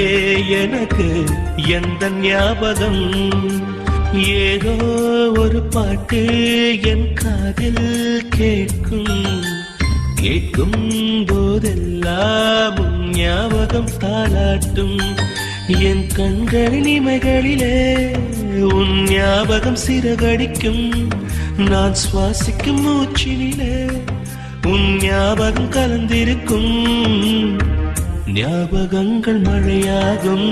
எனக்கு எந்த ஞாபகம், ஏதோ ஒரு பாட்டு என் காதில் கேட்கும், கேட்கும் போதெல்லாம் உன் ஞாபகம் தாலாட்டும், என் கண்களின் இமைகளிலே உன் ஞாபகம் சிறகடிக்கும், நான் சுவாசிக்கும் மூச்சினிலே உன் ஞாபகம் கலந்திருக்கும், ஞாபகங்கள் மழையாகும்,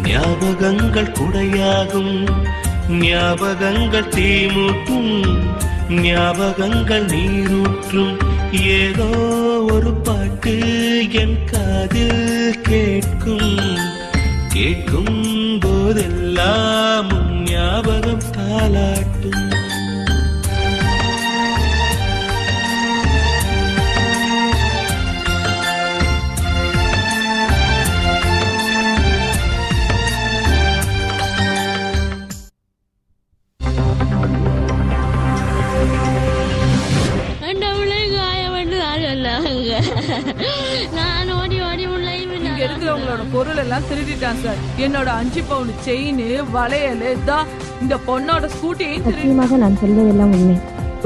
ஞாபகங்கள் குடையாகும், ஞாபகங்கள் தீமூட்டும், ஞாபகங்கள் நீரூற்றும், ஏதோ ஒரு பாட்டு என் காதில் கேட்கும், கேட்கும் போதெல்லாம் உன் ஞாபகம் தாலாட்டும். நான் ஓடி ஓடி இங்க இருக்கிறவங்களோட பொருள் எல்லாம் திருடிட்டான் சார். என்னோட 5 பவுன் செயின், வளையல் தான், இந்த பொண்ணோட ஸ்கூட்டியும். சத்தியமாக நான் சொல்வதெல்லாம் உண்மை,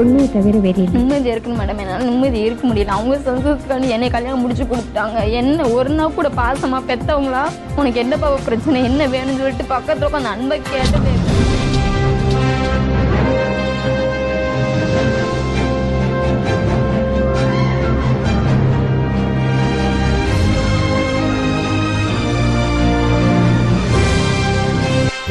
உண்மையை தவிர வேறு நிம்மதி இருக்கணும் மேடம். என்னால நிம்மதி இருக்க முடியல. அவங்க சந்தோஷத்துக்காண்டி என்னை கல்யாணம் முடிச்சு கொடுத்துட்டாங்க. என்ன ஒரு நாள் கூட பாசமா பெத்தவங்களா உனக்கு என்ன பாவ பிரச்சனை, என்ன வேணும்னு சொல்லிட்டு பக்கத்துல உட்காந்து அன்பை கேட்டதே.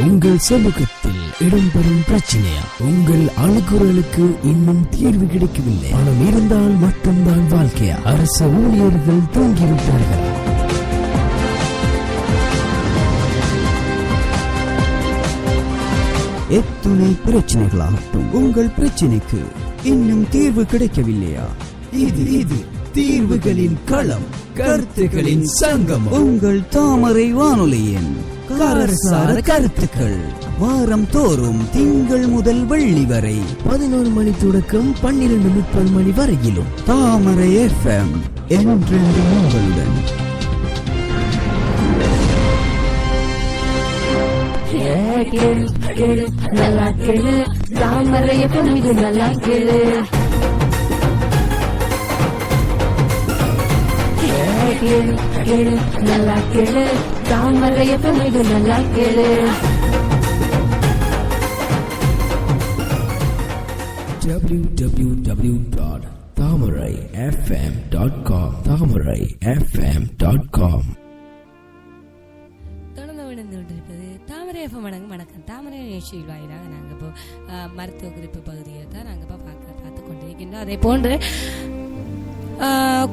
உங்கள் சமூகத்தில் இடம்பெறும் பிரச்சனையா? உங்கள் அணுகுறலுக்கு இன்னும் தீர்வு கிடைக்கவில்லை. பணம் இருந்தால் மட்டும்தான் வாழ்க்கையா? அரசு ஊழியர்கள் தூங்கிவிட்டார்கள். எத்துணை பிரச்சனைகளாகட்டும், உங்கள் பிரச்சனைக்கு இன்னும் தீர்வு கிடைக்கவில்லையா? இது தீர்வுகளின் களம், கருத்துகளின் சங்கம். உங்கள் தாமரை வானொலியின் காரசார கருத்துக்கள் வாரம் தோறும் திங்கள் முதல் வெள்ளி வரை 11 மணி தொடக்கம் 12:30 மணி வரையிலும் தாமரை FM என்றென்றும் உங்களுடன். நல்லா கேளு, தாமரை FM இது நல்லா கேளு. நல்லா கேளு, தாமரை FM இது நல்லா கேளு. www.thamarayfm.com thamarayfm.com. தொடர்ந்து விழுந்து கொண்டிருப்பது தாமரை FM. வணக்கம். தாமரை நிகழ்ச்சியில் வாயிலாக நாங்கள் இப்போ மருத்துவ குறிப்பு பகுதியை தான் நாங்கள் இப்போ பார்த்து கொண்டிருக்கின்றோம். அதே போன்று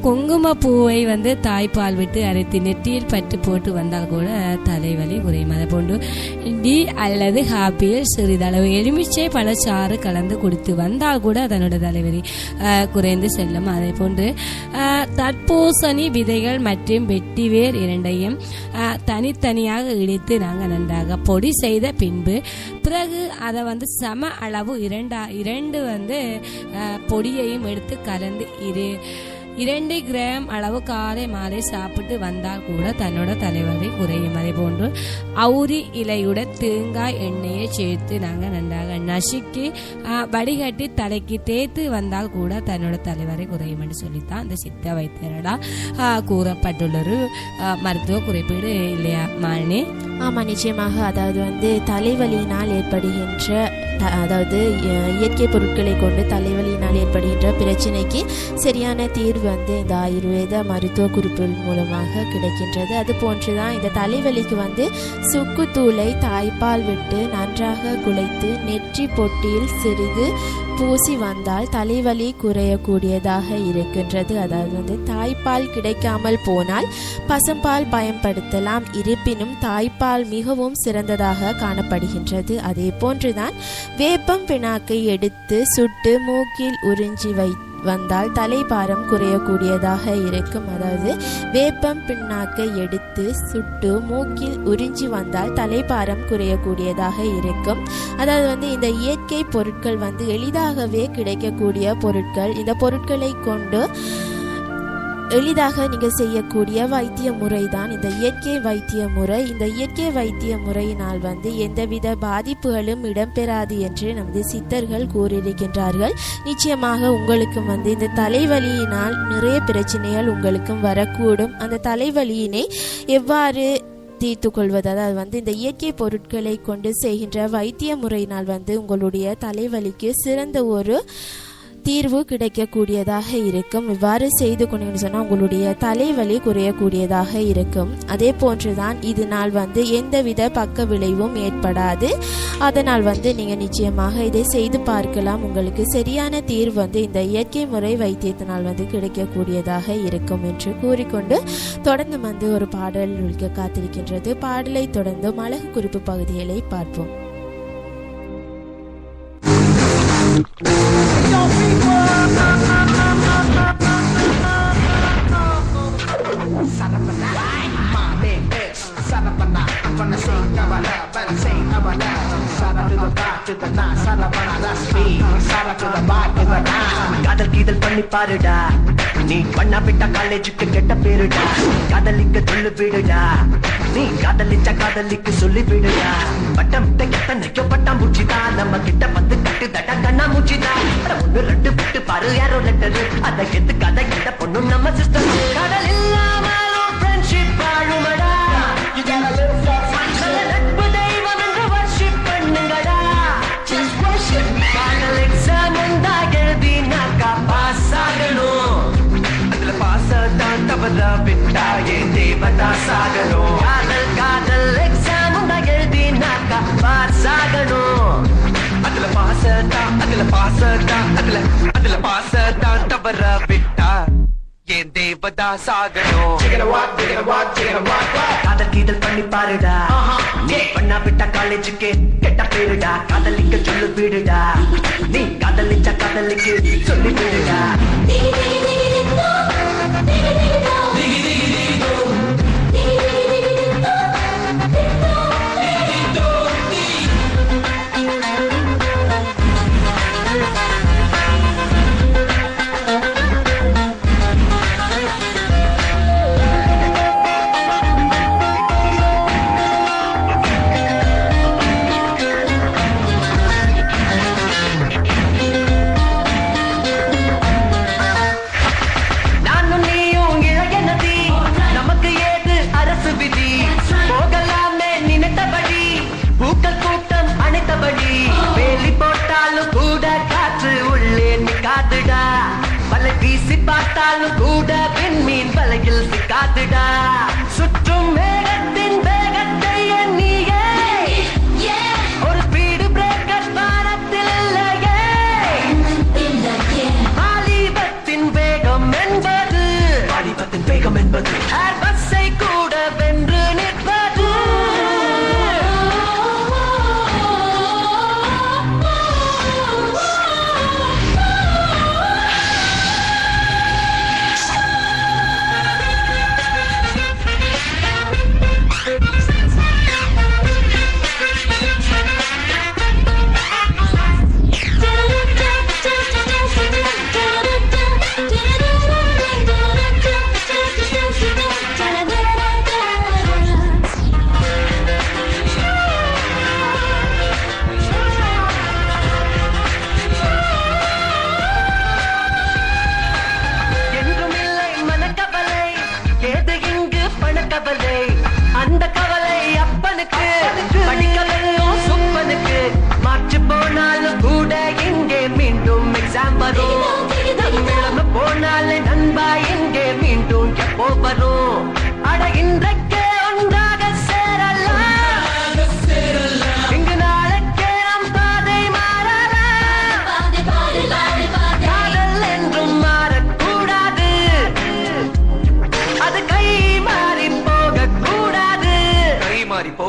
குங்குமப்பூவை வந்து தாய்ப்பால் விட்டு அரைத்து நெற்றியில் பட்டு போட்டு வந்தால் கூட தலைவலி குறையும். அதை போன்று டி அல்லது ஹாப்பியில் சிறிதளவு எலுமிச்சை பழச்சாறு கலந்து குடித்து வந்தால் கூட அதனோட தலைவலி குறைந்து செல்லும். அதே போன்று தர்பூசணி விதைகள் மற்றும் வெட்டிவேர் இரண்டையும் தனித்தனியாக இடித்து நாங்கள் நன்றாக பொடி செய்த பின்பு பிறகு அதை வந்து சம அளவு இரண்டு வந்து பொடியையும் எடுத்து கலந்து 2 கிராம் அளவு காலை மாலை சாப்பிட்டு வந்தால் கூட தன்னோட தலைவலி குறையும். அதே போன்று அவுரி இலையுடன் தேங்காய் எண்ணெயை சேர்த்து நாங்கள் நன்றாக நசுக்கி வடிகட்டி தலைக்கு தேய்த்து வந்தால் கூட தன்னோட தலைவலி குறையும் என்று சொல்லித்தான் இந்த சித்த வைத்தியரால் கூறப்பட்டுள்ள ஒரு மருத்துவ குறிப்பீடு இல்லையா மாலினி? ஆமாம், நிச்சயமாக. அதாவது வந்து தலைவலியினால் ஏற்படுகின்ற அதாவது இயற்கை பொருட்களை கொண்டு தலைவலியினால் ஏற்படுகின்ற பிரச்சனைக்கு சரியான தீர்வு வந்து இந்த ஆயுர்வேத மருத்துவ குறிப்புகள் மூலமாக கிடைக்கின்றது. அது போன்றுதான் இந்த தலைவலிக்கு வந்து சுக்குத்தூளை தாய்ப்பால் விட்டு நன்றாக குழைத்து நெற்றி பொட்டியில் சிறிது பூசி வந்தால் தலைவலி குறையக்கூடியதாக இருக்கின்றது. அதாவது வந்து தாய்ப்பால் கிடைக்காமல் போனால் பசும்பால் பயன்படுத்தலாம். இருப்பினும் தாய்ப்பால் மிகவும் சிறந்ததாக காணப்படுகின்றது. அதே போன்றுதான் வேப்பம் பிணாக்கை எடுத்து சுட்டு மூக்கில் உறிஞ்சி வந்தால் தலைபாரம் குறையக்கூடியதாக இருக்கும். அதாவது வேப்பம் பிண்ணாக்கை எடுத்து சுட்டு மூக்கில் உறிஞ்சி வந்தால் தலைபாரம் குறையக்கூடியதாக இருக்கும். அதாவது வந்து இந்த இயற்கை பொருட்கள் வந்து எளிதாகவே கிடைக்கக்கூடிய பொருட்கள். இந்த பொருட்களை கொண்டு எளிதாக நீங்கள் செய்யக்கூடிய வைத்திய முறை தான் இந்த இயற்கை வைத்திய முறை. இந்த இயற்கை வைத்திய முறையினால் வந்து எந்தவித பாதிப்புகளும் இடம்பெறாது என்று நமது சித்தர்கள் கூறியிருக்கின்றார்கள். நிச்சயமாக உங்களுக்கும் வந்து இந்த தலைவலியினால் நிறைய பிரச்சனைகள் உங்களுக்கும் வரக்கூடும். அந்த தலைவலியினை எவ்வாறு தீர்த்து கொள்வது, அதாவது வந்து இந்த இயற்கை பொருட்களை கொண்டு செய்கின்ற வைத்திய முறையினால் வந்து உங்களுடைய தலைவலிக்கு சிறந்த ஒரு தீர்வு கிடைக்கக்கூடியதாக இருக்கும். இவ்வாறு செய்து கொண்டு சொன்னால் உங்களுடைய தலைவலி குறையக்கூடியதாக இருக்கும். அதே போன்றுதான் இதனால் வந்து எந்தவித பக்க விளைவும் ஏற்படாது. அதனால் வந்து நீங்கள் நிச்சயமாக இதை செய்து பார்க்கலாம். உங்களுக்கு சரியான தீர்வு வந்து இந்த இயற்கை முறை வைத்தியத்தினால் வந்து கிடைக்கக்கூடியதாக இருக்கும் என்று கூறிக்கொண்டு தொடர்ந்து வந்து ஒரு பாடல் ஒழிக்க காத்திருக்கின்றது. பாடலை தொடர்ந்து அழகு குறிப்பு பகுதிகளை பார்ப்போம். காதல் கீதல் பண்ணி பாருடா, நீ பண்ணா விட்ட காலேஜுக்கு கெட்ட பேருடா. காதலிக்க சொல்லு விடுடா, நீ காதலிச்ச காதலிக்கு சொல்லி விடுடா. பட்டம் எத்தனைக்கோ பட்டம் பூச்சிதான் நம்ம கிட்ட வந்து கட்டு தட்டா கண்ணா மூச்சிதான். 1 2 விட்டு பாரு யாரோ லெட்டரு, அதை எது கதை கிட்ட பொண்ணு நம்ம சிஸ்டம். கடல் இல்லாமலும் ஃப்ரெண்ட்ஷிப் வாழுமடா, நட்பு தெய்வம் என்று வர்ஷிப் பண்ணுங்கடா. காதல் எக்ஸாம் வந்தா எழுதினாக்கா பாஸ் ஆகணும், அதுல பாஸ் தான் தவற விட்டாயே தேவதா சாகணும். காதல் காதல் எக்ஸாம் வந்தா எழுதினாக்கா பாஸ் ஆகணும், அதுல பாஸ் தான் தவற விட்டா ஏன் தேவதா சாகணும். காதல் கீதல் பண்ணி பாருடா, நீ பண்ணா விட்ட காலேஜுக்கு கெட்ட பேருடா. காதலிக்க சொல்லு விடுடா, நீ காதலிச்ச காதலிக்கு சொல்லி விடுடா. பார்த்தாலும் கூட பெண்மீன் வலையில் சிக்காதுடா. சுற்றும் மேகத்தின் வேகத்தை எண்ணியே ஒரு ஸ்பீடு பிரேக்கர் பாரத்தில் இல்லையே. வாலிபத்தின் வேகம் என்பது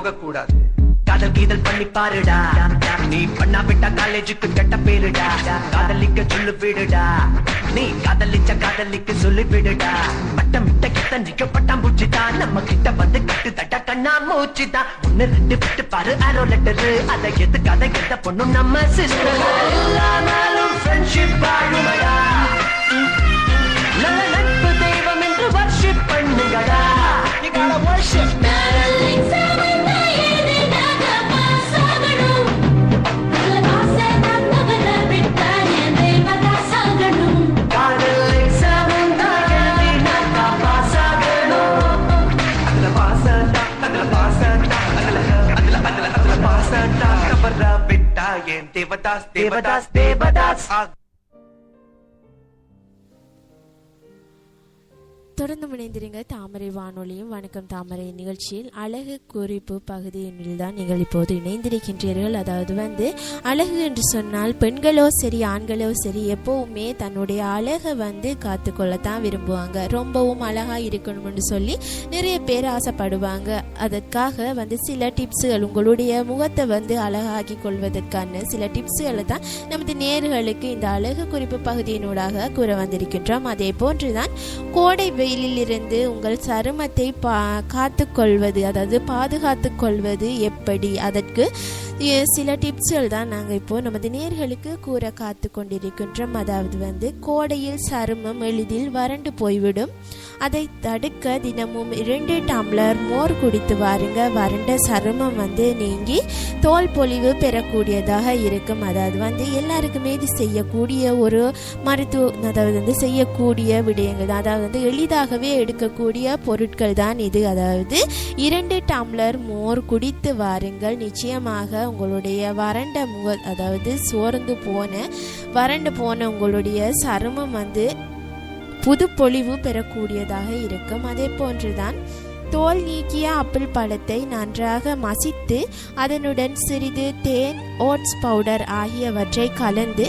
போக கூடாது. காதல் கீதல் பண்ணி பாருடா, நீ பண்ணா விட்டா காலேஜுக்கு கெட்ட பேருடா. காதலிக்க சொல்லு விடுடா, நீ காதலிச்ச காதலிக்கு சொல்லி விடுடா. பட்டம் விட்ட கிட்ட நிக்க பட்டாம் பூச்சிதான், நம்ம கிட்ட வந்து கட்டு தட்டா கண்ணா மூச்சுதான். 1 2 விட்டு பாரு ஆரோ லெட்டரு, அதை எதுக்காத எந்த பொண்ணும் நம்ம சிஸ்டர். எல்லாரும் ஃப்ரெண்ட்ஷிப் வாழுமடா, நல்ல நட்பு தெய்வம் என்று வர்ஷிப் பண்ணுங்கடா. You gotta worship Devadas Devadas Devadas. தொடர்ந்து இணைந்திருங்க தாமரை வானொலியும் வணக்கம் தாமரை நிகழ்ச்சியில் அழகு குறிப்பு பகுதியில் தான் நீங்கள் இப்போது இணைந்திருக்கின்றீர்கள். அதாவது வந்து அழகு என்று சொன்னால் பெண்களோ சரி ஆண்களோ சரி எப்பவுமே தன்னுடைய அழகை வந்து காத்துக்கொள்ளத்தான் விரும்புவாங்க. ரொம்பவும் அழகாக இருக்கணும்னு சொல்லி நிறைய பேர் ஆசைப்படுவாங்க. அதற்காக வந்து சில டிப்ஸுகள், உங்களுடைய முகத்தை வந்து அழகாக்கி கொள்வதற்கான சில டிப்ஸுகளை தான் நமது நேயர்களுக்கு இந்த அழகு குறிப்பு பகுதியினூடாக கூற வந்திருக்கின்றோம். அதே போன்றுதான் கோடை வெயிலிலிருந்து உங்கள் சருமத்தை காத்துக்கொள்வது, அதாவது பாதுகாத்து கொள்வது எப்படி, அதற்கு சில டிப்ஸ்கள் தான் நாங்கள் இப்போ நமது நேயர்களுக்கு கூற காத்து கொண்டிருக்கின்றோம். அதாவது வந்து கோடையில் சருமம் எளிதில் வறண்டு போய்விடும். அதை தடுக்க தினமும் 2 டம்ளர் மோர் குடித்து வாருங்க. வறண்ட சருமம் வந்து நீங்கி தோல் பொலிவு பெறக்கூடியதாக இருக்கும். அதாவது வந்து எல்லாருக்குமே இது செய்யக்கூடிய ஒரு அதாவது வந்து செய்யக்கூடிய விடயங்கள் தான். அதாவது வந்து எளிதாகவே எடுக்கக்கூடிய பொருட்கள் தான் இது. அதாவது 2 டம்ளர் மோர் குடித்து வாருங்கள். நிச்சயமாக உங்களுடைய வறண்ட அதாவது வறண்டு போன உங்களுடைய சருமம் வந்து புது பொலிவு பெறக்கூடியதாக இருக்கும். அதே போன்றுதான் தோல் நீக்கிய ஆப்பிள் பழத்தை நன்றாக மசித்து அதனுடன் சிறிது தேன், ஓட்ஸ் பவுடர் ஆகியவற்றை கலந்து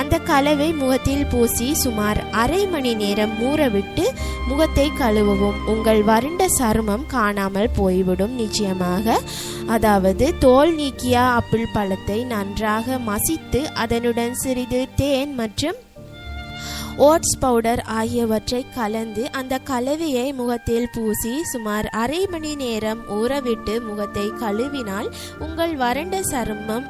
அந்த கலவை முகத்தில் பூசி சுமார் அரை மணி நேரம் ஊறவிட்டு முகத்தை கழுவவும். உங்கள் வறண்ட சருமம் காணாமல் போய்விடும் நிச்சயமாக. அதாவது தோல் நீக்கிய ஆப்பிள் பழத்தை நன்றாக மசித்து அதனுடன் சிறிது தேன் மற்றும் ஓட்ஸ் பவுடர் ஆகியவற்றை கலந்து அந்த கலவையை முகத்தில் பூசி சுமார் அரை மணி நேரம் ஊறவிட்டு முகத்தை கழுவினால் உங்கள் வறண்ட சருமம்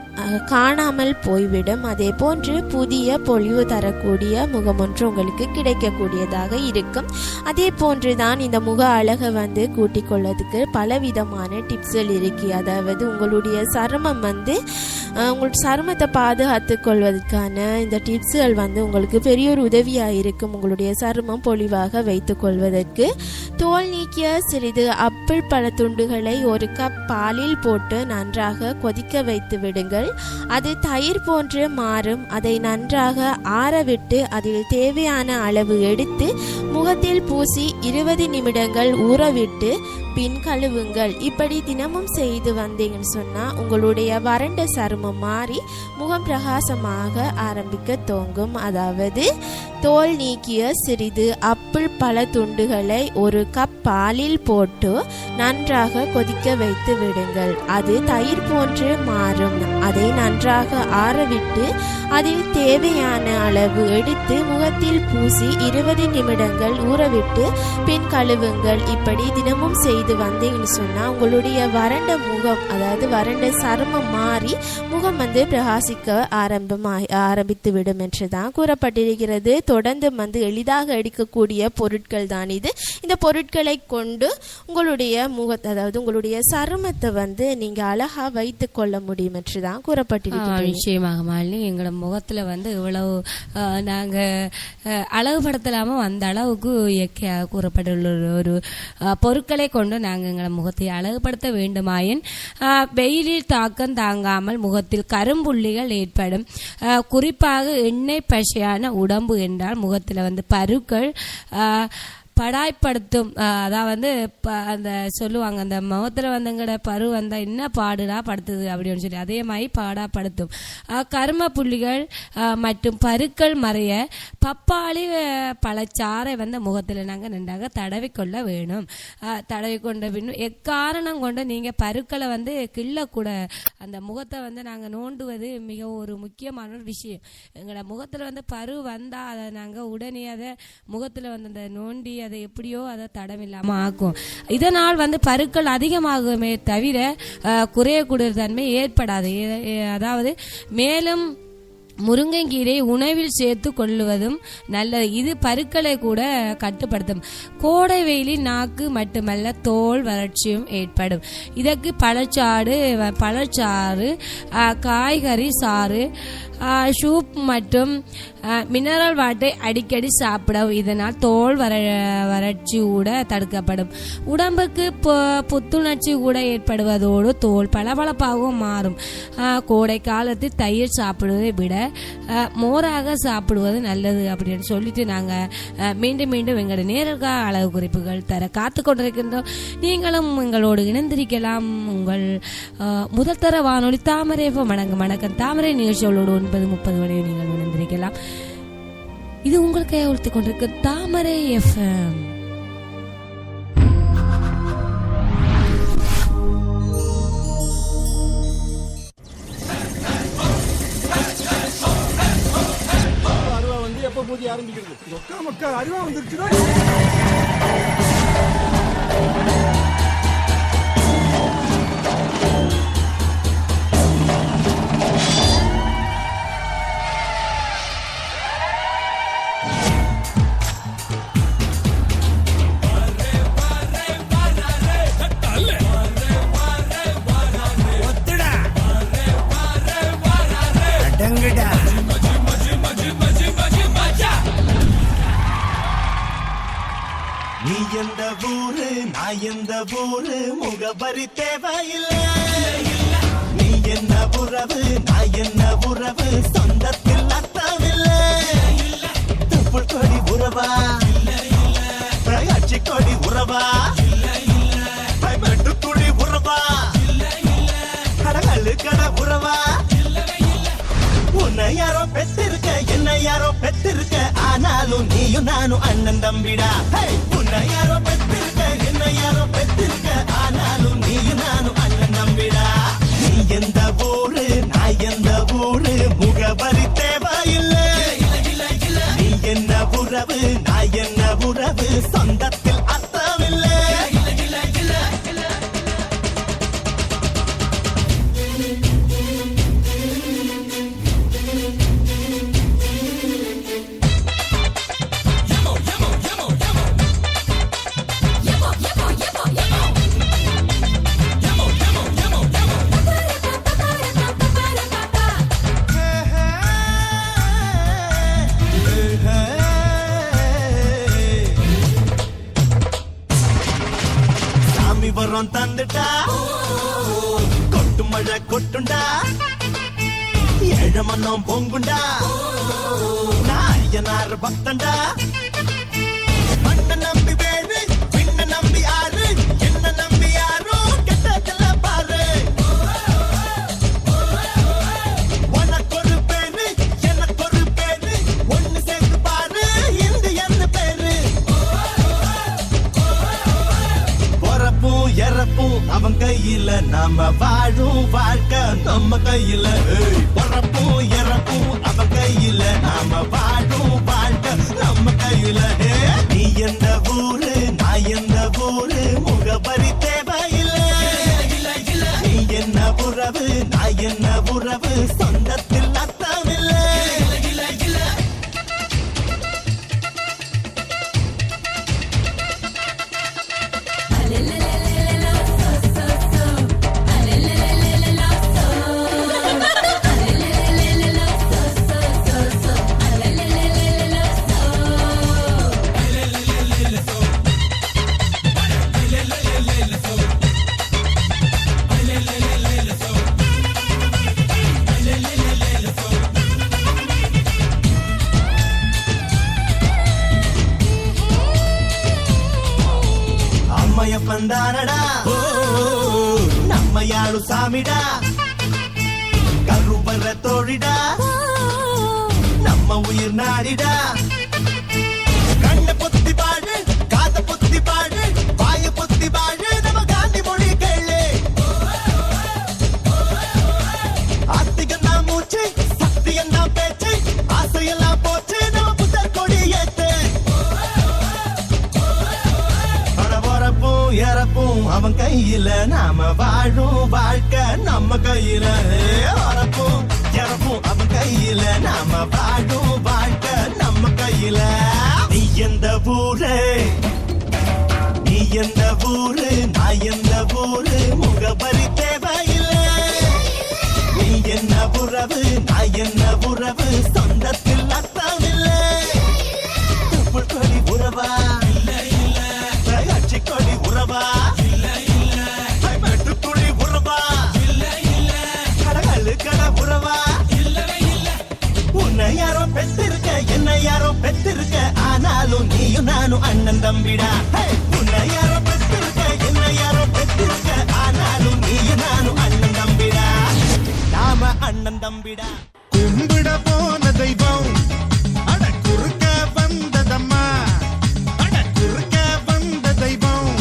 காணாமல் போய்விடும். அதே போன்று புதிய பொலிவு தரக்கூடிய முகம் ஒன்று உங்களுக்கு கிடைக்கக்கூடியதாக இருக்கும். அதே போன்றுதான் இந்த முக அழகை வந்து கூட்டிக் கொள்வதற்கு பலவிதமான டிப்ஸ்கள் இருக்கு. அதாவது உங்களுடைய சருமம் வந்து உங்கள் சருமத்தை பாதுகாத்து கொள்வதற்கான இந்த டிப்ஸ்கள் வந்து உங்களுக்கு பெரிய ஒரு உதவியாக இருக்கும். உங்களுடைய சருமம் பொலிவாக வைத்துக் கொள்வதற்கு தோல் நீக்கிய சிறிது ஆப்பிள் பழத்துண்டுகளை 1 கப் பாலில் போட்டு நன்றாக கொதிக்க வைத்து விடுங்கள். அது தயிர் போன்று மாறும். அதை நன்றாக ஆறவிட்டு அதில் தேவையான அளவு எடுத்து முகத்தில் பூசி 20 நிமிடங்கள் ஊறவிட்டு பின் கழுவுங்கள். இப்படி தினமும் செய்து வந்தீங்கன்னு சொன்னா உங்களுடைய வறண்ட சருமம் மாறி முகம் பிரகாசமாக ஆரம்பிக்க தோங்கும். அதாவது தோல் நீக்கிய சிறிது ஆப்பிள் பழ துண்டுகளை 1 கப் பாலில் போட்டு நன்றாக கொதிக்க வைத்து விடுங்கள். அது தயிர் போன்று மாறும். அதை நன்றாக ஆறவிட்டு அதில் தேவையான அளவு எடுத்து முகத்தில் பூசி 20 நிமிடங்கள் ஊறவிட்டு பின் கழுவுங்கள். இப்படி தினமும் செய்து வந்தீங்கன்னு சொன்னா உங்களுடைய வறண்ட முகம், அதாவது வறண்ட சருமம் மாறி முகம் வந்து பிரகாசிக்க ஆரம்பித்து விடும் என்றுதான் கூறப்பட்டிருக்கிறது. தொடர்ந்து வந்து எளிதாக எடுக்கக்கூடிய பொருட்கள் தான் இது. இந்த பொருட்களை கொண்டு உங்களுடைய முகத்தை, அதாவது உங்களுடைய சருமத்தை வந்து நீங்க அழகா வைத்துக் கொள்ள முடியும் என்றுதான் கூறப்பட்டிருக்கிறது. நிச்சயமாக மாலினி, எங்களோட முகத்துல வந்து இவ்வளவு நாங்க அழகுபடுத்தலாமோ அந்த அளவுக்கு இயற்கையாக கூறப்பட்டுள்ள ஒரு பொருட்களை கொண்டு நாங்கள் எங்களை முகத்தை அழகுபடுத்த வேண்டுமாயின் வெயிலில் தாக்கம் தாங்காமல் முகத்தில் கரும்புள்ளிகள் ஏற்படும். குறிப்பாக எண்ணெய் பசையான உடம்பு என்றால் முகத்தில் வந்து பருக்கள் படாய்ப்படுத்தும். அதாவது அந்த சொல்லுவாங்க, அந்த முகத்தில் வந்துங்கட பரு வந்தால் என்ன பாடுடா படுத்துது அப்படின்னு சொல்லி, அதே மாதிரி பாடாப்படுத்தும். கரும புள்ளிகள் மற்றும் பருக்கள் மறைய பப்பாளி பழச்சாறை வந்து முகத்தில் நாங்கள் நன்றாக தடவிக்கொள்ள வேணும். தடவி கொண்ட பின்னும் எக்காரணம் கொண்டு நீங்கள் பருக்களை வந்து கிள்ளக்கூட. அந்த முகத்தை வந்து நாங்கள் நோண்டுவது மிகவும் ஒரு முக்கியமான ஒரு விஷயம். எங்களோட முகத்தில் வந்து பரு வந்தால் அதை நாங்கள் உடனே அதை முகத்தில் வந்து அந்த நோண்டி அதை எப்படியோ அதை தடவில்லாமல் ஆக்கும். இதனால் வந்து பருக்கள் அதிகமாகுமே தவிர குறையக்கூடிய தன்மை ஏற்படாது. அதாவது மேலும் முருங்கைக்கீரை உணவில் சேர்த்து கொள்ளுவதும் நல்லது. இது பருக்களை கூட கட்டுப்படுத்தும். கோடை வெயிலில் நாக்கு மட்டுமல்ல தோல் வறட்சியும் ஏற்படும். இதற்கு பழச்சாறு, காய்கறி சாறு, சூப் மற்றும் மினரல் வாட்டரை அடிக்கடி சாப்பிடவும். இதனால் தோல் வறட்சி கூட தடுக்கப்படும். உடம்புக்கு புத்துணர்ச்சி கூட ஏற்படுவதோடு தோல் பளபளப்பாகவும் மாறும். கோடை காலத்தில் தயிர் சாப்பிடுவதை விட மோராக சாப்பிடுவது நல்லது அப்படின்னு சொல்லிட்டு நாங்கள் மீண்டும் எங்களோட நேரடியாக அளவு குறிப்புகள் தர காத்து கொண்டிருக்கின்றோம். நீங்களும் எங்களோடு இணைந்திருக்கலாம். உங்கள் முதல் தர வானொலி தாமரை வணக்கம் தாமரை நிகழ்ச்சிகளோடு 9:30 மணி நீங்கள் இணைந்திருக்கலாம். இது உங்களுக்கு ஒழித்துக் கொண்டிருக்க தாமரை FM. அருவா வந்து எப்ப பூஜை ஆரம்பிக்கிறது? மக்கள் அருவா வந்துருச்சுன்னா நீ எந்த ஊரு நான் எந்த ஊரு முகவரி தேவையில்லை. நீ என்ன உறவு நான் என்ன உறவு சொந்தத்தில் அர்த்தமில்லை. துப்புள் கொடி உறவா பிரகாட்சி கொடி உறவா மெட்டு துளி உறவா கடகல்லு கட உறவா. உன்னை யாரோ பெற்றிருக்க என்ன யாரோ பெற்றிருக்க ஆனாலும் நீயும் நானும் அண்ணன் தம்பிடா. உன்னை யாரோ பெற்றிருக்க என்ன யாரோ பெற்றிருக்க ஆனாலும் நீயும் நானும் அண்ணன் தம்பிடா. நீ எந்த ஊரு நான் எந்த ஊரு முகவரி தேவையில்லை. நீ என்ன உறவு நான் என்ன உறவு சொந்தத்தில் அர்த்தமில்லை. வரம் தந்துட்டா கொட்டு மழை கொட்டுண்டா ஏழமன்னம் பொங்குண்டா நாயனார் பக்தண்டா. மண்ண நம்பி வேறு பின்ன நம்பி ஆறு என்ன நம்பி யாரோ கெட்டதில்ல பாரு. உனக்கு ஒரு பேரு எனக்கு ஒரு பேரு ஒன்னு சேர்த்து பாரு இந்தியன்னு பேரு. பொறப்பும் இறப்பும் அவன் கையில நாம வாழும் வாழ்க்கை நம்ம கையில. பொறப்பும் இறப்பும் அவன் கையில நாம வாழும் வாழ்க்கை நம்ம கையில. நீ எந்த ஊரு நான் எந்த ஊரு முகவரி தேவையில்லை. நீ என்ன உறவு நான் என்ன உறவு சொந்தத்தில் அர்த்தமில்லை. நம்ம எப்பந்தானடா நம்ம யாழு சாமிடா கருவற தோழிடா நம்ம உயிர் நாடிடா கண்ண பொத்தி பாடு காத பொத்தி பாடு வாய பொத்தி பாடு நம்ம காந்தி மொழி கேளு ஆத்திகம் தான் மூச்சு சத்தியம் தான் பேச்சு ஆசையெல்லாம் போச்சு நம்ம புத்தர் கொடி ஏத்து படபரப்பும் இறப்பும் அவன் கையில நாம வாழும் வாழ்க்கை நம்ம கையில வரப்பும் இறப்பும் அவன் கையில நாம வாழும் வாழ்க்கை நம்ம கையில நீ எந்த ஊரு நீ எந்த ஊரு நான் எந்த ஊரு முகபரி தேவையில்லை நீ என்ன உறவு நான் என்ன உறவு சொந்தத்தில் அர்த்தம் இல்லை கொடி உறவா கட்சி கொடி உறவா மெட்டுக்குழி உறவா கடகழு கட உறவா உன்னை யாரோ பெற்றிருக்க என்ன யாரோ பெற்றிருக்க ஆனாலும் நீயும் நானும் அண்ணன் தம்பிடா உன்னை யாரோ பெற்றிருக்க என்ன யாரோ பெற்றிருக்க ஆனாலும் நீயும் நானும் அண்ணன் தம்பிடா நாம அண்ணன் தம்பிடா கும்பிட போன தெய்வம் அட குறுக்க வந்ததம்மா அட குறுக்க வந்த தெய்வம்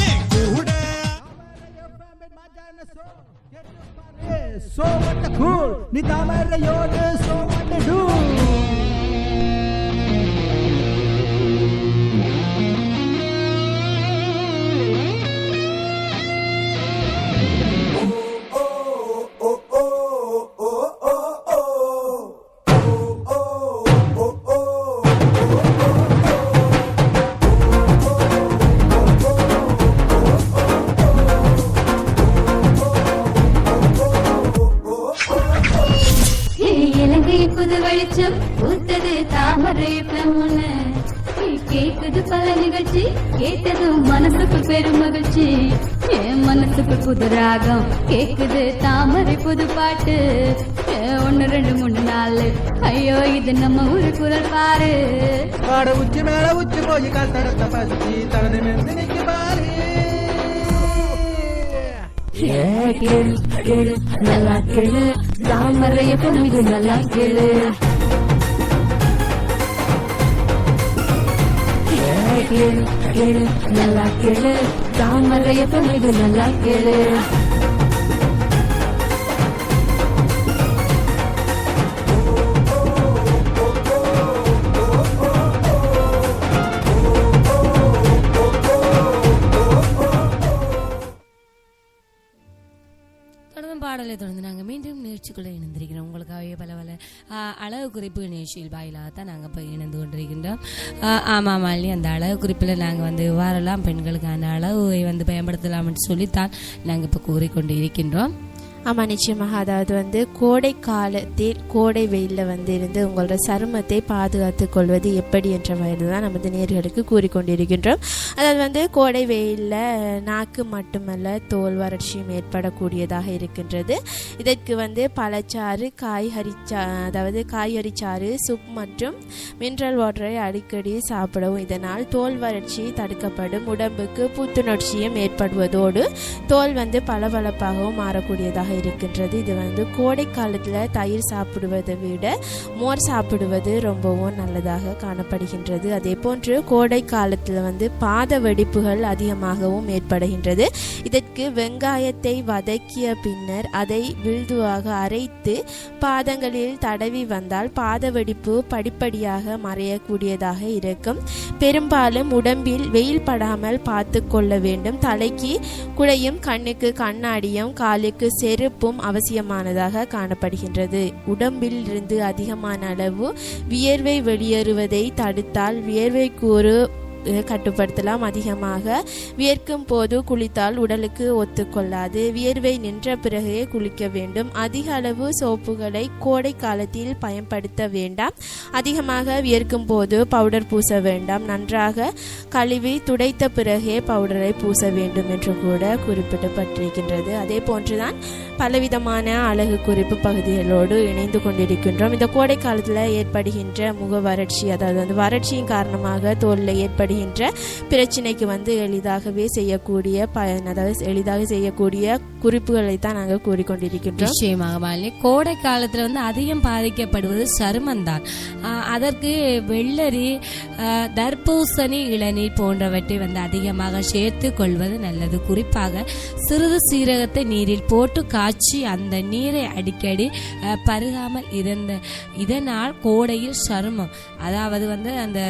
ஏன் கூட So what the cool ni tamara yod so what to do புது வெளிச்சம் பூத்தது தாமரை முன்னு கேக்குது பல நிகழ்ச்சி கேட்டதும் மனசுக்கு பெரும் மகிழ்ச்சி என் மனசுக்கு புது ராகம் கேக்குது தாமரை புது பாட்டு 1 2 3 4 ஐயோ இது நம்ம ஊரு குரல் பாரு காட உச்சி மேல உச்சி போய் கால் தடத்த பசி தடது நினைக்கு பாரு கேளு கேளு நல்லா கேளு தாமரைய பொண்ணு நல்லா கேளு கேளு கேளு நல்லா கேளு தாமரைய பொண்ணு நல்லா கேளு பாடலை தொடர்ந்து நாங்கள் மீண்டும் நிகழ்ச்சிக்குள்ளே இணைந்திருக்கிறோம். உங்களுக்காகவே பல பல அழகு குறிப்பு நிகழ்ச்சியில் வாயிலாக தான் நாங்கள் இப்போ இணைந்து கொண்டிருக்கின்றோம். ஆமாம் மாலினி, அந்த அழகு குறிப்பில் நாங்கள் வந்து வாரெல்லாம் பெண்களுக்கான அளவை வந்து பயன்படுத்தலாம்னு சொல்லித்தான் நாங்கள் இப்போ கூறிக்கொண்டு இருக்கின்றோம். ஆமாம், நிச்சயமாக. அதாவது வந்து கோடை காலத்தில் கோடை வெயிலில் வந்து இருந்து உங்களோட சருமத்தை பாதுகாத்து கொள்வது எப்படி என்ற வயது தான் நமது நேர்களுக்கு கூறிக்கொண்டிருக்கின்றோம். அதாவது வந்து கோடை வெயிலில் நாக்கு மட்டுமல்ல தோல் வறட்சியும் ஏற்படக்கூடியதாக இருக்கின்றது. இதற்கு வந்து பழச்சாறு, காய்கறி சாறு, சூப் மற்றும் மினரல் வாட்டரை அடிக்கடி சாப்பிடவும் இதனால் தோல் வறட்சி தடுக்கப்படும். உடம்புக்கு புத்துணர்ச்சியும் ஏற்படுவதோடு தோல் வந்து பளபளப்பாகவும் மாறக்கூடியதாக இருக்கின்றது. இது வந்து கோடை காலத்தில் தயிர் சாப்பிடுவதை விட மோர் சாப்பிடுவது ரொம்பவும் நல்லதாக காணப்படுகின்றது. அதே போன்று கோடை காலத்தில் வந்து பாத வெடிப்புகள் அதிகமாகவும் ஏற்படுகின்றது. இதற்கு வெங்காயத்தை வதக்கிய பின்னர் அதை விழுதுவாக அரைத்து பாதங்களில் தடவி வந்தால் பாத வெடிப்பு படிப்படியாக மறையக்கூடியதாக இருக்கும். பெரும்பாலும் உடம்பில் வெயில் படாமல் பார்த்து கொள்ள வேண்டும். தலைக்கு குடையும், கண்ணுக்கு கண்ணாடியும், காலுக்கு செருப்பும் அவசியமானதாக காணப்படுகின்றது. உடம்பில் இருந்து அதிகமான அளவு வியர்வை வெளியேறுவதை தடுத்தால் வியர்வை கூறு கட்டுப்படுத்தலாம். அதிகமாக வியர்க்கும் போது குளித்தால் உடலுக்கு ஒத்துக்கொள்ளாது. வியர்வை நின்ற பிறகே குளிக்க வேண்டும். அதிக அளவு சோப்புகளை கோடை காலத்தில் பயன்படுத்த வேண்டாம். அதிகமாக வியர்க்கும் போது பவுடர் பூச வேண்டாம். நன்றாக கழுவி துடைத்த பிறகே பவுடரை பூச வேண்டும் என்று கூட குறிப்பிடப்பட்டிருக்கின்றது. அதே போன்றுதான் பலவிதமான அழகு குறிப்பு பகுதிகளோடு இணைந்து கொண்டிருக்கின்றோம். இந்த கோடை காலத்தில் ஏற்படுகின்ற முக வறட்சி, அதாவது வந்து வறட்சியின் காரணமாக தோலில் ஏற்படுகின்ற ஏற்படுகின்ற பிரச்சனைக்கு வந்து எளிதாகவே செய்யக்கூடிய அதாவது எளிதாக செய்யக்கூடிய குறிப்புகளை தான் நாங்கள் கூறிக்கொண்டிருக்கின்றோம். நிச்சயமாக மாலினி, கோடை காலத்தில் வந்து அதிகம் பாதிக்கப்படுவது சருமந்தான். அதற்கு வெள்ளரி, தர்பூசணி, இளநீர் போன்றவற்றை வந்து அதிகமாக சேர்த்து கொள்வது நல்லது. குறிப்பாக சிறிது சீரகத்தை நீரில் போட்டு காய்ச்சி அந்த நீரை அடிக்கடி பருகாமல் இதனால் கோடையில் சருமம், அதாவது வந்து அந்த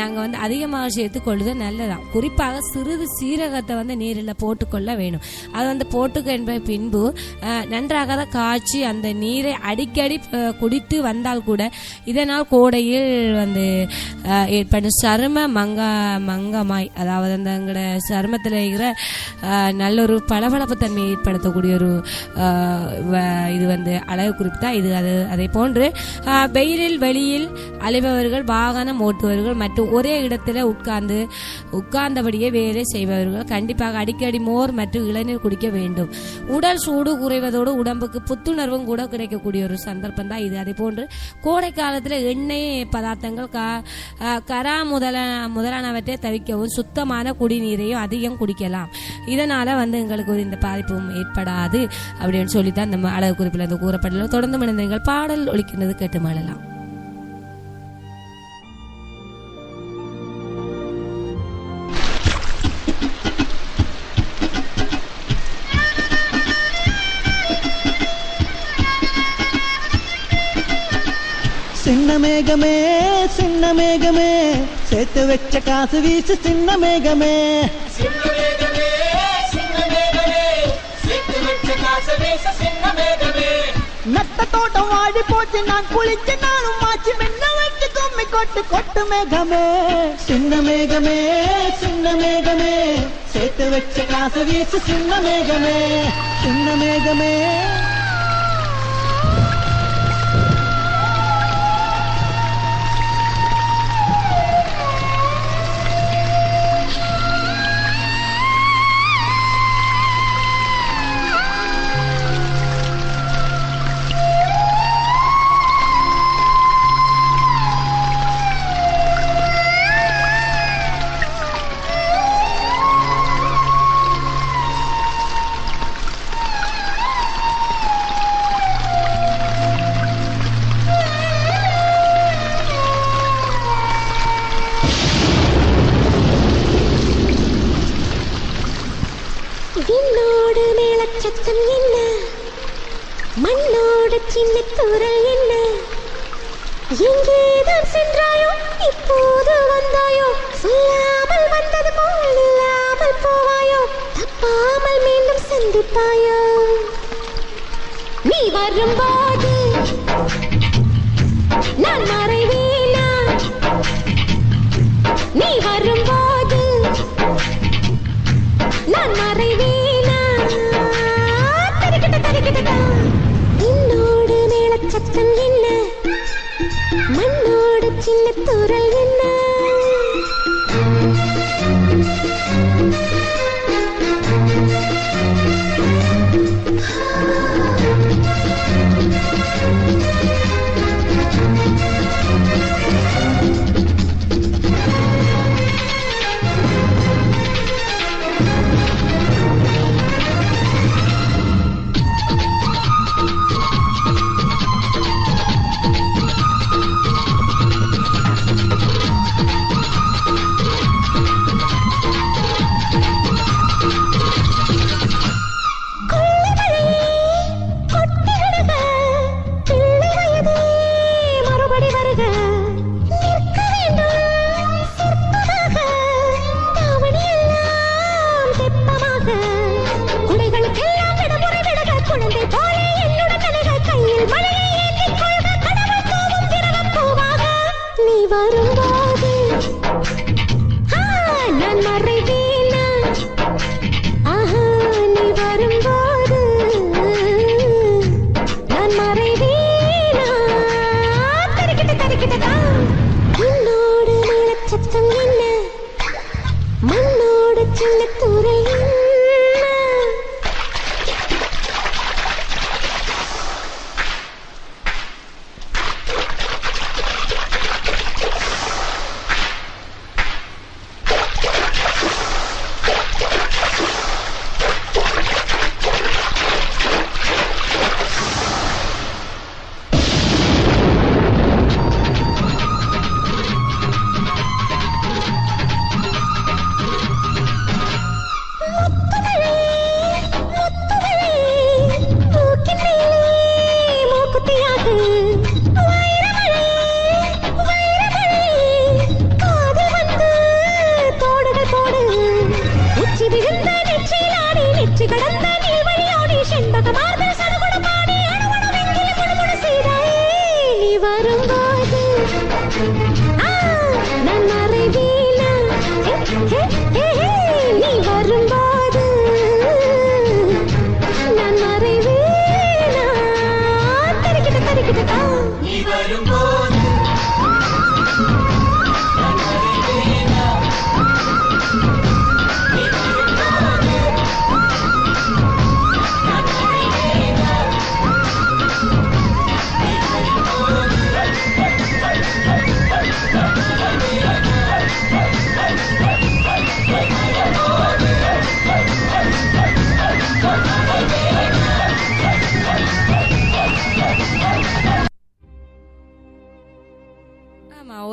நாங்கள் வந்து அதிகமாக சேர்த்து கொள்வது நல்லதான். குறிப்பாக சிறிது சீரகத்தை வந்து நீரில் போட்டுக்கொள்ள வேணும். அது வந்து போட்டுக்க பின்பு நன்றாக காய்ச்சி அந்த நீரை அடிக்கடி குடித்து வந்தால் கூட இதனால் கோடையில் வந்து ஏற்படும் சரும மங்கமாய், அதாவது அந்த எங்களோட சருமத்தில் இருக்கிற நல்ல ஒரு பளபளப்பு தன்மையை ஏற்படுத்தக்கூடிய ஒரு இது வந்து அழகு குறிப்பு தான் இது. அதை போன்று வெயிலில் வெளியில் அலைபவர்கள், வாகனம் ஓட்டுபவர்கள் மற்றும் ஒரே இடத்துல உட்கார்ந்தபடியே வேலை செய்பவர்கள் கண்டிப்பாக அடிக்கடி மோர் மற்றும் இளநீர் குடிக்க வேண்டும். உடல் சூடு குறைவதோடு உடம்புக்கு புத்துணர்வும் கூட கிடைக்கக்கூடிய ஒரு சந்தர்ப்பம் தான் இது. அதே போன்று கோடை காலத்தில் எண்ணெய் பதார்த்தங்கள், கரா முதலானவற்றை தவிர்க்கவும் சுத்தமான குடிநீரையும் அதிகம் குடிக்கலாம். இதனால வந்து எங்களுக்கு ஒரு இந்த பாதிப்பும் ஏற்படாது அப்படின்னு சொல்லித்தான் இந்த அழகு குறிப்பில் இருந்து கூறப்படலாம். தொடர்ந்து மனிதர்கள் பாடல் ஒலிக்கின்றது, கேட்டு மாளலாம். சின்ன மேகமே சின்ன மேகமே சேர்த்து வச்ச காசு வீசு சின்ன மேகமே, நட்ட தோட்டம் வாடி போச்சு நான் குளிச்சு நானும் மாச்சு மென்ன வச்சு கும்மி கொட்டு கொட்டு மேகமே, சின்ன மேகமே சின்ன மேகமே சேர்த்து வச்ச காசு வீசு சின்ன மேகமே, சின்ன மேகமே. விண்ணோடு மேலச்சத்தம் என்ன, மண்ணோடு சின்ன குரல் என்ன, எங்கேதான் சென்றாயோ இப்போது வந்தாயோ, சொல்லாமல் வந்தது போல் இல்லாமல் போவாயோ, தப்பாமல் மீண்டும் சந்திப்பாயோ, நீ வரும்போது நான் மறைவேனா, நீ வரும்போது நான் மறைவேனா, தரிக்கிட்ட தரிக்கிட்டதா. என்னோடு மேலச்சத்தம் என்ன, மண்ணோடு சின்ன துரல் என்ன, செஞ்சி கடந்த நீள்வழியோடி செண்பக மார்பில் சடுகுடுமாடி அணுவணுவெங்கில முணுமுணு செய்தாயே நீ வரும்போது நான் மறைவேனா நீ வரும்போது நான் மறைவேனா தரிக்கிட்ட தரிக்கிட்டா நீ வரும்போது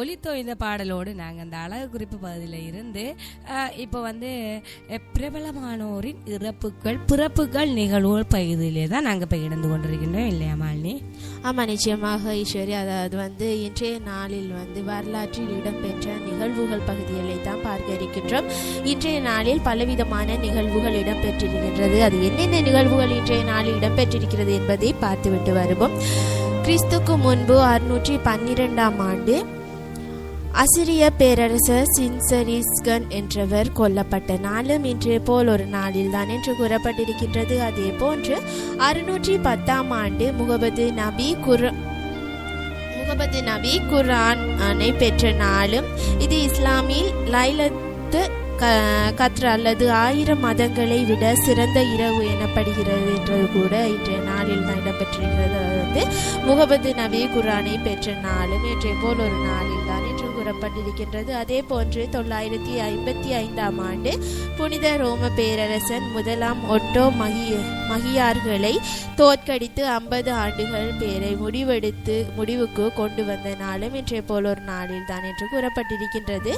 ஒலித்தோ இந்த பாடலோடு நாங்கள் அந்த அழகு குறிப்பு பகுதியில் இருந்து இப்போ வந்து பிரபலமானோரின் பிறப்புகள் நிகழ்வுகள் பகுதியிலே தான் நாங்கள் இப்போ இணைந்து கொண்டிருக்கின்றோம் இல்லையா மாலினி? ஆமாம், நிச்சயமாக ஈஸ்வரி. அதாவது வந்து இன்றைய நாளில் வந்து வரலாற்றில் இடம்பெற்ற நிகழ்வுகள் பகுதிகளை தான் பார்க்க இருக்கின்றோம். இன்றைய நாளில் பலவிதமான நிகழ்வுகள் இடம்பெற்றிருக்கின்றது. அது என்னென்ன நிகழ்வுகள் இன்றைய நாளில் இடம்பெற்றிருக்கிறது என்பதை பார்த்துவிட்டு வருவோம். கிறிஸ்துக்கு முன்பு 612ஆம் ஆண்டு அசிரிய பேரரசர் சின்சரிஸ்கன் என்றவர் கொல்லப்பட்ட நாளும் இன்றே போல் ஒரு நாளில் தான் என்று கூறப்பட்டிருக்கின்றது. அதே போன்று 610ஆம் ஆண்டு முகமது நபி குர்ஆனை பெற்ற நாளும் இது இஸ்லாமில் லைலத்து கத்ர் அல்லது 1000 மதங்களை விட சிறந்த இரவு எனப்படுகிறது என்றது கூட இன்றைய நாளில் தான் இடம்பெற்றிருக்கிறது. அதாவது முகமது நபி குர்ஆனை பெற்ற நாளும் இன்றைய போல் ஒரு நாளில் தான் என்று கூறப்பட்டிருக்கின்றது. அதே போன்று 955ஆம் ஆண்டு புனித ரோம பேரரசன் முதலாம் ஒட்டோ மகியார்களை தோற்கடித்து 50 ஆண்டுகள் பேரை முடிவுக்கு கொண்டு வந்த நாளும் இன்றைய போல் ஒரு நாளில் தான் என்று கூறப்பட்டிருக்கின்றது.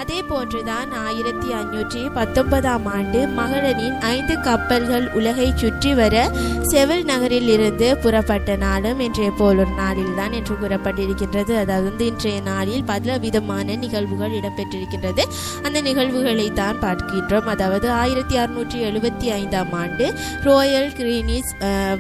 அதே போன்றுதான் 1519ஆம் ஆண்டு மகளனின் 5 கப்பல்கள் உலகை சுற்றி வர செவில் நகரில் இருந்து புறப்பட்ட நாளும் இன்றைய போல் ஒரு நாளில் தான் என்று கூறப்பட்டிருக்கின்றது. அதாவது இன்றைய நாளில் பல விதமான நிகழ்வுகள் இடம்பெற்றிருக்கின்றது. அந்த நிகழ்வுகளை தான் பார்க்கின்றோம். அதாவது 1675ஆம் ஆண்டு ரோயல் கிரீனிஸ்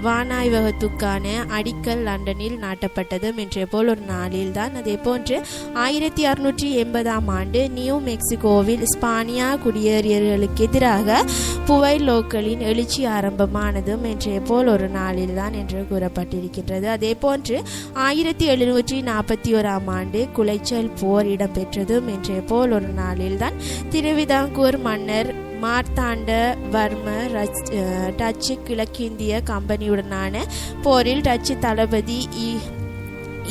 வானாய்வகத்துக்கான அடிக்கல் லண்டனில் நாட்டப்பட்டதும் இன்றைய போல் ஒரு நாளில் தான். அதே போன்று 1680ஆம் ஆண்டு நியூ மெக்சிகோவில் ஸ்பானியா குடியேறியர்களுக்கு எதிராக புவைலோக்களின் எழுச்சி ஆரம்பமானதும் இன்றைய போல் ஒரு நாளில் தான் என்று கூறப்பட்டிருக்கின்றது. அதே போன்று 1741ஆம் ஆண்டு குலைச்சல் போர் இடம்பெற்றதும் இன்றைய போல் ஒரு நாளில் தான். திருவிதாங்கூர் மன்னர் மார்த்தாண்ட வர்ம டச்சு கிழக்கிந்திய கம்பெனியுடனான போரில் டச்சு தளபதி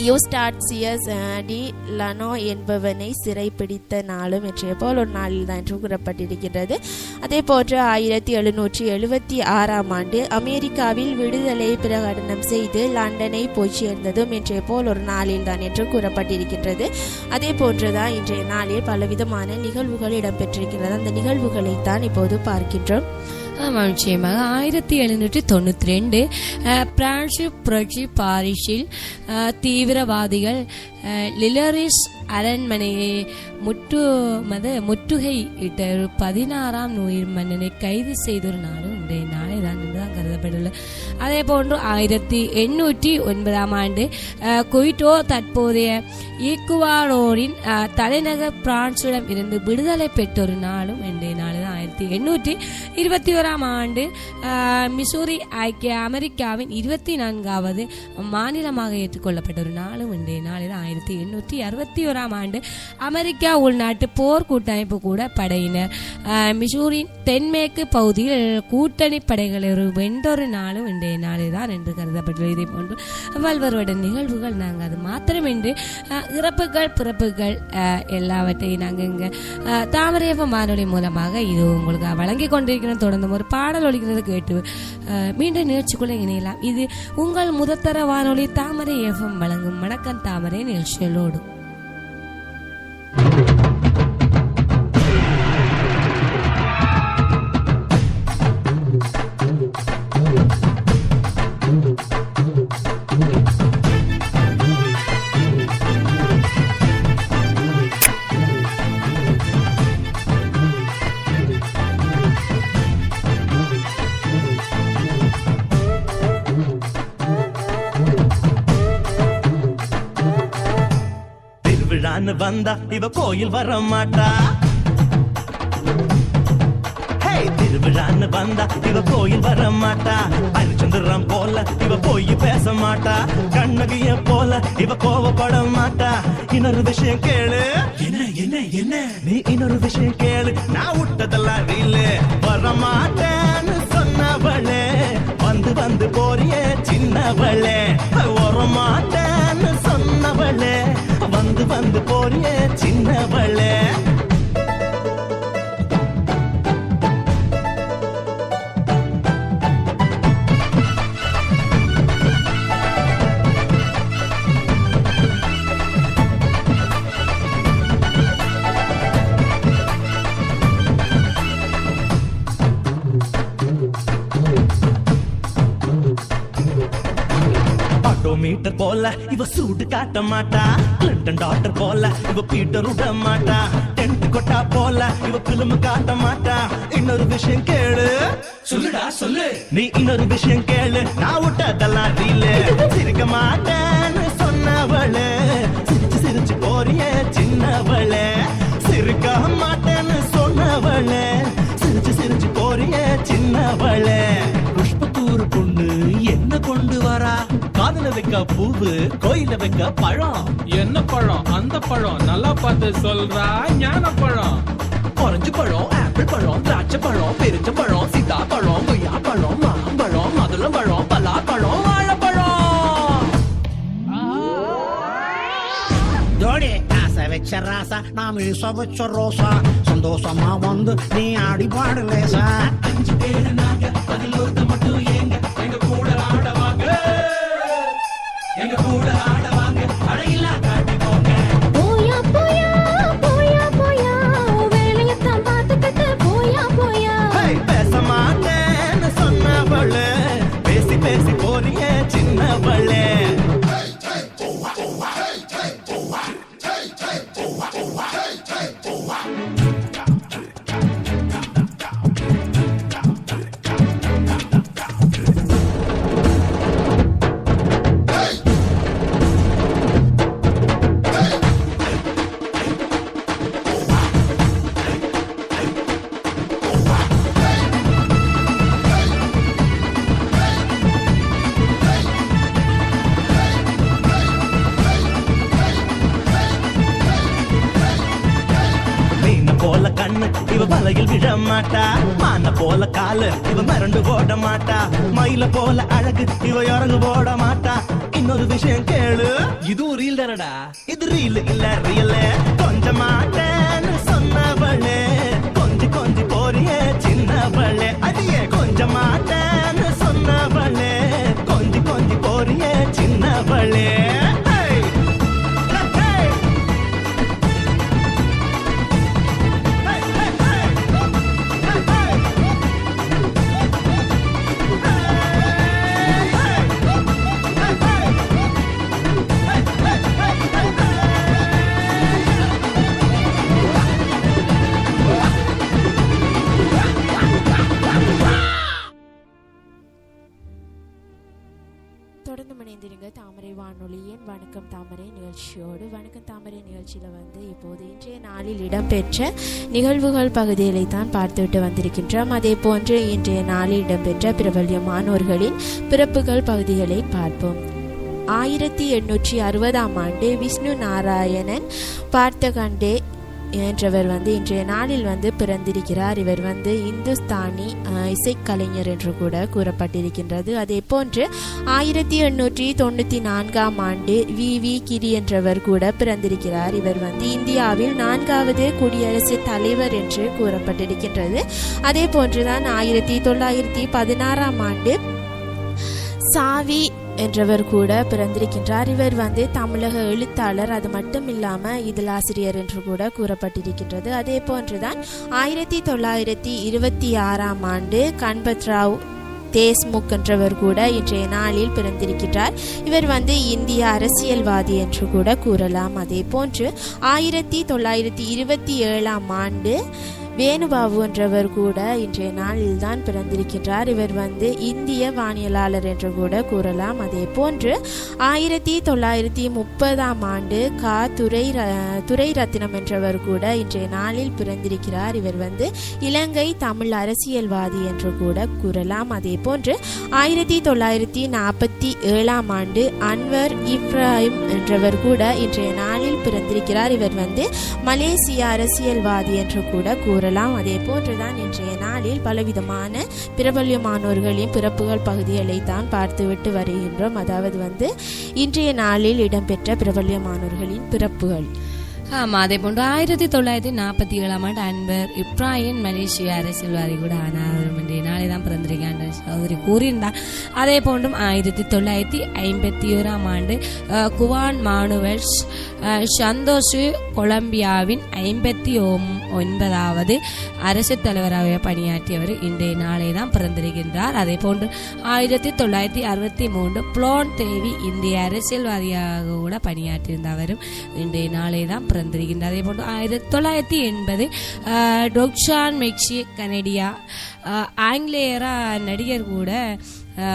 யூஸ்டாட்சியஸ் டி லனோ என்பவனை சிறைப்பிடித்த நாளும் இன்றைய போல் ஒரு நாளில் தான் என்று கூறப்பட்டிருக்கிறது. அதே போன்று 1776ஆம் ஆண்டு அமெரிக்காவில் விடுதலை பிரகடனம் செய்து லண்டனை போய் சேர்ந்ததும் இன்றைய போல் ஒரு நாளில் தான் என்று கூறப்பட்டிருக்கின்றது. அதே போன்றுதான் இன்றைய நாளில் பலவிதமான நிகழ்வுகள் இடம்பெற்றிருக்கிறது. அந்த நிகழ்வுகளை தான் இப்போது பார்க்கின்றோம். ஆமாம், நிச்சயமாக 1792 பிரான்சு புரட்சி பாரிஸில் தீவிரவாதிகள் லிலரிஸ் அரண்மனையை முற்றுகையிட்ட 16ஆம் நூறு மன்னனை கைது செய்தொரு நாளும் இன்றைய நாளை தான் என்றுதான் கருதப்பட்டுள்ளது. அதே போன்று 1809ஆம் ஆண்டு குயிட்டோ தற்போதைய ஈக்குவாடோரின் தலைநகர் பிரான்சிடம் இருந்து விடுதலை பெற்றொரு நாளும் இன்றைய நாளை தான். 1821ஆம் ஆண்டு மிசூரி ஐக்கிய அமெரிக்காவின் 24வது மாநிலமாக ஏற்றுக்கொள்ளப்பட்ட ஒரு நாளும் இன்றைய நாளை தான். 1861ஆம் ஆண்டு அமெரிக்கா உள்நாட்டு போர் கூட்டமைப்பு கூட படையினர் மிசூரின் தென்மேற்கு பகுதியில் கூட்டணி படைகளை வென்றொரு நாளும் இன்றைய நாளில் தான் என்று கருதப்பட்டுள்ளது. இதே போன்று பல்வேறு நிகழ்வுகள் நாங்கள் அது மாத்திரமின்றி இறப்புகள் பிறப்புகள் எல்லாவற்றையும் நாங்கள் இங்கே தாமரை FM வானொலி மூலமாக இது உங்களுக்கு வழங்கி கொண்டிருக்கிறோம். தொடர்ந்து ஒரு பாடல் ஒலிக்கிறது கேட்டு மீண்டும் நிகழ்ச்சிக்குள்ள இணையலாம். இது உங்கள் முதத்தர வானொலி தாமரை FM வழங்கும் வணக்கம் தாமரை நிகழ்ச்சிகளோடு. வந்தா இவ கோயில் வர மாட்டா. திருவிழான்னு வந்தா இவ கோயில் வர மாட்டா. அரிச்சந்திரம் போல இவ போய் பேச மாட்டா. கண்ணகிய போல இவ கோவப்பட மாட்டா. இன்னொரு விஷயம் கேளு. என்ன என்ன என்ன நீ இன்னொரு விஷயம் கேளு. நான் விட்டதெல்லாம் ரீலு. வர மாட்டேன்னு சொன்னவளே வந்து வந்து போறியே சின்னவளே. வர மாட்டேன்னு சொன்னவளே வந்து வந்து போறியே சின்னவளே. மீட்டர் போல இவ சூடு காட்ட மாட்டா. கிளின்டன் டாக்டர் போல இவ பீட்டர் விட மாட்டா. டென்ட் கொட்டா போல இவ பிலிம் காட்ட மாட்டா. இன்னொரு விஷயம் கேளு. சொல்லுடா சொல்லு. நீ இன்னொரு விஷயம் கேளு. நான் விட்டதெல்லாம் ரீலு. சிரிக்க மாட்டேன்னு சொன்னவளே சிரிச்சு சிரிச்சு போறியே சின்னவளே. சிரிக்க மாட்டேன்னு சொன்னவளே சிரிச்சு சிரிச்சு போறியே சின்னவளே. புஷ்பத்தூர் பொண்ணு என்ன கொண்டு வரா? காதுல வைக்க பூவு, கோயில வைக்க பழம். என்ன பழம்? அந்த பழம் நல்லா பார்த்து சொல்றா. ஞான பழம், ஆரஞ்சு பழம், ஆப்பிள் பழம், திராட்சை பழம், பெருச்ச பழம், சீதா பழம், கொய்யா பழம், மாம்பழம், மதுளம் பழம், பலா பழம், வாழைப்பழம். ஜோடி ஆசை வச்ச ராசா நாம் ஈச வச்ச ரோசா. சந்தோஷமா வந்து நீ ஆடி பாடு லேசா. 5 பேரு நாங்க, அதில் ஒருத்த மட்டும் ஏங்க. எங்க கூட ஆடவாங்க, எங்க கூட ஆடவாங்க. அழகில்லா காட்டி போங்க. போயா போயா போயா போயா வேலையத்தான் பார்த்துக்கிட்டு போயா போயா. பேச மாட்டேன்னு சொன்னவளே பேசி பேசி போறியே சின்னவளே. போல கண்ணு இவ வலையில் விழ மாட்டா. மான போல காலு இவ மறந்து ஓட மாட்டா. மயில போல அழகு இவ இறங்கு போட மாட்டா. இன்னொரு விஷயம் கேளு. இது ரீல் தானடா. இது ரீல் இல்ல ரியல். கொஞ்சம் மாட்டேன்னு சொன்னவளே கொஞ்சி கொஞ்சி போறியே சின்னவளே. அடியே கொஞ்சம் மாட்டேன்னு சொன்னவளே கொஞ்சி கொஞ்சி போறியே சின்னவளே. தொடர்ந்து இணைந்திருங்க தாமரை வானொலியின் வணக்கம் தாமரை நிகழ்ச்சியோடு. வணக்கம் தாமரை நிகழ்ச்சியில் வந்து இப்போது இன்றைய நாளில் இடம்பெற்ற நிகழ்வுகள் பகுதிகளை தான் பார்த்துவிட்டு வந்திருக்கின்றோம். அதே போன்று இன்றைய நாளில் இடம்பெற்ற பிரபல்யமானோர்களின் பிறப்புகள் பகுதிகளை பார்ப்போம். 1860ஆம் ஆண்டு விஷ்ணு நாராயணன் பார்த்தகண்டே என்றவர் வந்து இன்றைய நாளில் வந்து பிறந்திருக்கிறார். இவர் வந்து இந்துஸ்தானி இசைக்கலைஞர் என்று கூட கூறப்பட்டிருக்கின்றது. அதே போன்று 1894ஆம் ஆண்டு வி கிரி என்றவர் கூட பிறந்திருக்கிறார். இவர் வந்து இந்தியாவில் 4வது குடியரசுத் தலைவர் என்று கூறப்பட்டிருக்கின்றது. அதே போன்றுதான் 1916ஆம் ஆண்டு சாவி என்றவர் கூட பிறந்திருக்கின்றார். இவர் வந்து தமிழக எழுத்தாளர், அது மட்டும் இல்லாமல் இதழாசிரியர் என்று கூட கூறப்பட்டிருக்கின்றது. அதே போன்றுதான் 1926ஆம் ஆண்டு கண்பத்ராவ் தேஸ்முக் என்றவர் கூட இன்றைய நாளில் பிறந்திருக்கிறார். இவர் வந்து இந்திய அரசியல்வாதி என்று கூட கூறலாம். அதே போன்று 1927ஆம் ஆண்டு வேணுபாபு என்றவர் கூட இன்றைய நாளில் தான் பிறந்திருக்கின்றார். இவர் வந்து இந்திய வானியலாளர் என்று கூட கூறலாம். அதே போன்று 1930ஆம் ஆண்டு துரை ரத்தினம் என்றவர் கூட இன்றைய நாளில் பிறந்திருக்கிறார். இவர் வந்து இலங்கை தமிழ் அரசியல்வாதி என்று கூட கூறலாம். அதே போன்று 1947ஆம் ஆண்டு அன்வர் இப்ராஹிம் என்றவர் கூட இன்றைய நாளில் பிறந்திருக்கிறார். இவர் வந்து மலேசிய அரசியல்வாதி என்று கூட கூறலாம். அதே போன்றுதான் இன்றைய நாளில் பலவிதமான பிரபல்யமானோர்களின் பிறப்புகள் பகுதிகளை தான் பார்த்துவிட்டு வருகின்றோம். அதாவது வந்து இன்றைய நாளில் இடம்பெற்ற பிரபல்யமானோர்களின் பிறப்புகள். ஆமாம், அதே போன்று 1947ஆம் ஆண்டு அன்பர் இப்ராஹிம் மலேசிய அரசியல்வாதி கூட ஆனால் இன்றைய நாளை தான் பிறந்திருக்காங்க சகோதரி கூறியிருந்தார். அதே போன்றும் 1951ஆம் ஆண்டு குவான் மானுவல் சந்தோஷ் கொலம்பியாவின் 59வது அரசு தலைவராக பணியாற்றியவர் இன்றைய நாளை தான் பிறந்திருக்கின்றார். அதே போன்று 1963 புளோன் தேவி இந்திய அரசியல்வாதியாக கூட பணியாற்றியிருந்தவரும் இன்றைய நாளை தான் பிறந்திருக்கின்றார். அதே போன்று 1980 டொக்ஷான் மெக்சி கனடியா ஆங்கிலேயரா நடிகர் கூட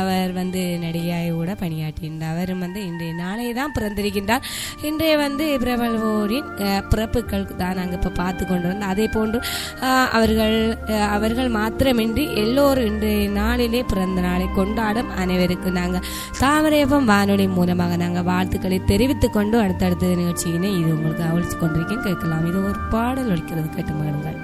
அவர் வந்து நடிகையாக கூட பணியாற்றினார். அவரும் வந்து இன்றைய நாளை தான் பிறந்திருக்கின்றார். இன்றைய வந்து பிரபலவோரின் பிறப்புகள் தான் நாங்கள் இப்போ பார்த்து கொண்டு வந்து அதே போன்று அவர்கள் மாத்திரமின்றி எல்லோரும் இன்றைய நாளிலே பிறந்த நாளை கொண்டாடும் அனைவருக்கும் நாங்கள் தாமரையப்பம் வானொலி மூலமாக நாங்கள் வாழ்த்துக்களை தெரிவித்துக் கொண்டு அடுத்தடுத்த நிகழ்ச்சியினை இது உங்களுக்கு அவளித்து கொண்டிருக்கேன் கேட்கலாம். இது ஒரு பாடல் ஒழிக்கிறது, கேட்டு மகிழுங்கள்.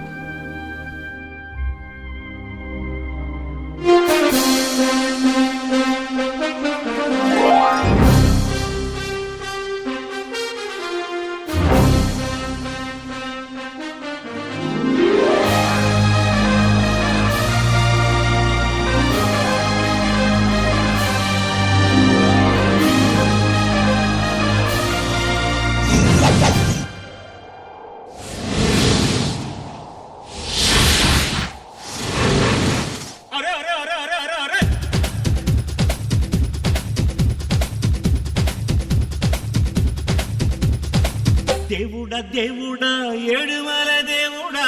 దేవుడా దేవుడా ఏడుమల దేవుడా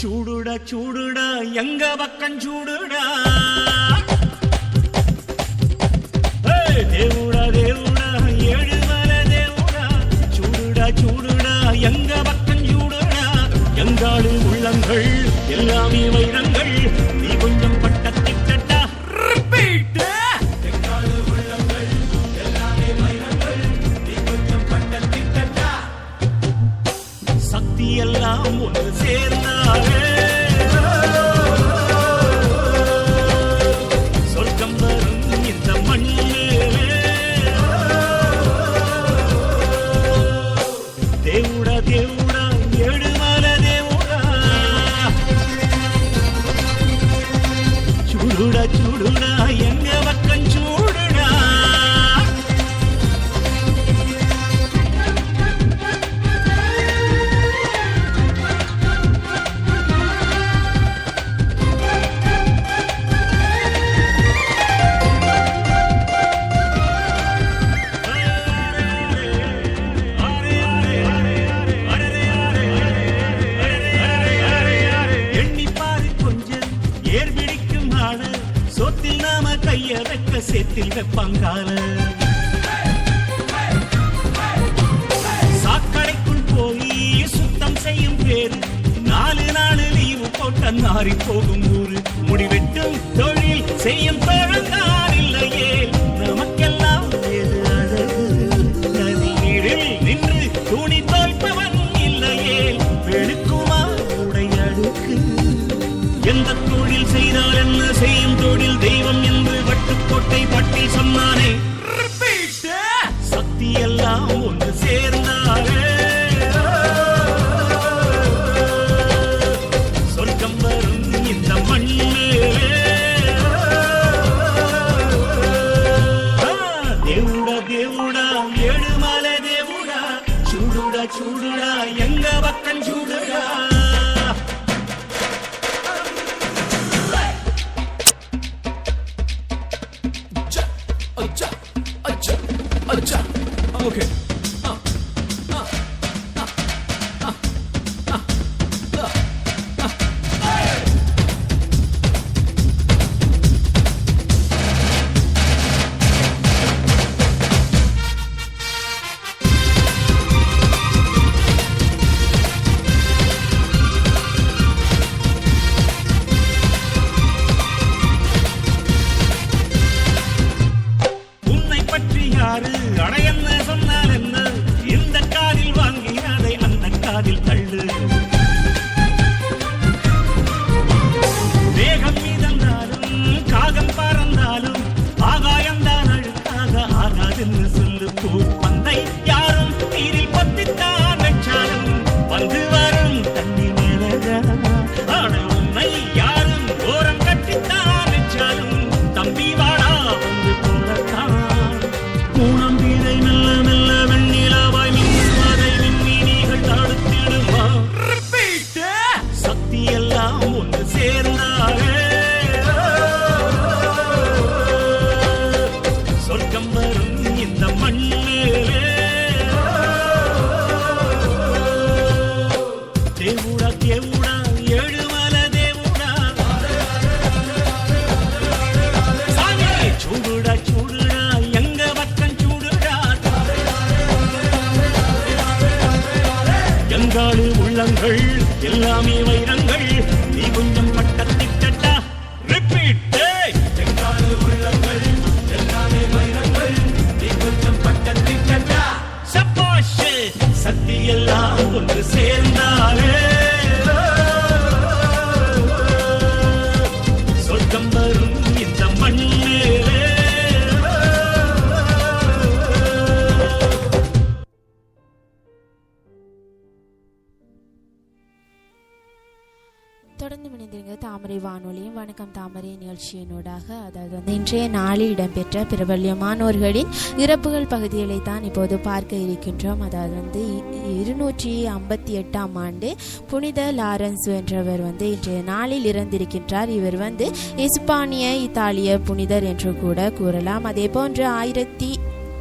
చూడుడా చూడుడా ఎంగ పక్కం చూడుడా దేవుడా దేవుడా ఏడుమల దేవుడా చూడుడా చూడుడా ఎంగ పక్కం చూడుడా எங்காடு உள்ளங்கள் எல்லாமே வைரங்கள் நீ கொஞ்சம் பட்டத்திட்டா ரிப்பீட் எல்லாம் ஒன்று சேர்ந்தாலே சொர்க்கம் வரும் இந்த மண்ணிலே தேவுடா தேவுடா ஏழுமல தேவுடா சூடுடா சூடுடா எங்க பக்கம் சூடுடா சேத்தில் வெப்பாங்கால சாக்கடைக்குள் போய் சுத்தம் செய்யும் பேரு 4 நாள் லீவு போட்ட நாரி போகும் ஊரு முடிவெட்டும் தொழில் செய்யும் பழங்கார் இல்லையே நமக்கெல்லாம் எது அழகு நதியில் நின்று துணி தோய்ப்பவன் இல்லையே வெளுக்குமா உடை அடுக்கு எந்த தொழில் செய்தால் என்ன செய்யும் தொழில் தெய்வம் என்று வட்டுக்கோட்டை பட்டி சொன்னானே சக்தி எல்லாம் ஒன்று சேர்ந்தாரே சொர்க்கம் வரும் இந்த மண்ணிலே தேவுடா தேவுடா ஏழுமலை தேவுடா சூடுடா சூடுடா எங்க பக்கம் சூடுடா Okay. செங்காடு உள்ளங்கள் எல்லாமே வைரங்கள் நீ கொஞ்சம் பட்டத்திட்டா ரிப்பீட் செங்காடு உள்ளங்கள் எல்லாமே வைரங்கள் நீ கொஞ்சம் பட்டத்திட்டா சப்பாஷ் சக்தி எல்லாம் ஒன்று சேர்ந்தாலே சொர்க்கம் வரும் இந்த மண்ணிலே. தொடர்ந்து இணைந்திருங்க தாமரை வானொலியும் வணக்கம் தாமரை நிகழ்ச்சியினூடாக. அதாவது வந்து இன்றைய நாளில் இடம்பெற்ற பிரபல்யமானோர்களின் இறப்புகள் பகுதிகளை தான் இப்போது பார்க்க இருக்கின்றோம். அதாவது வந்து 258ஆம் ஆண்டு புனித லாரன்ஸ் என்றவர் வந்து இன்றைய நாளில் இறந்திருக்கின்றார். இவர் வந்து எஸ்பானிய இத்தாலிய புனிதர் என்று கூட கூறலாம். அதே போன்று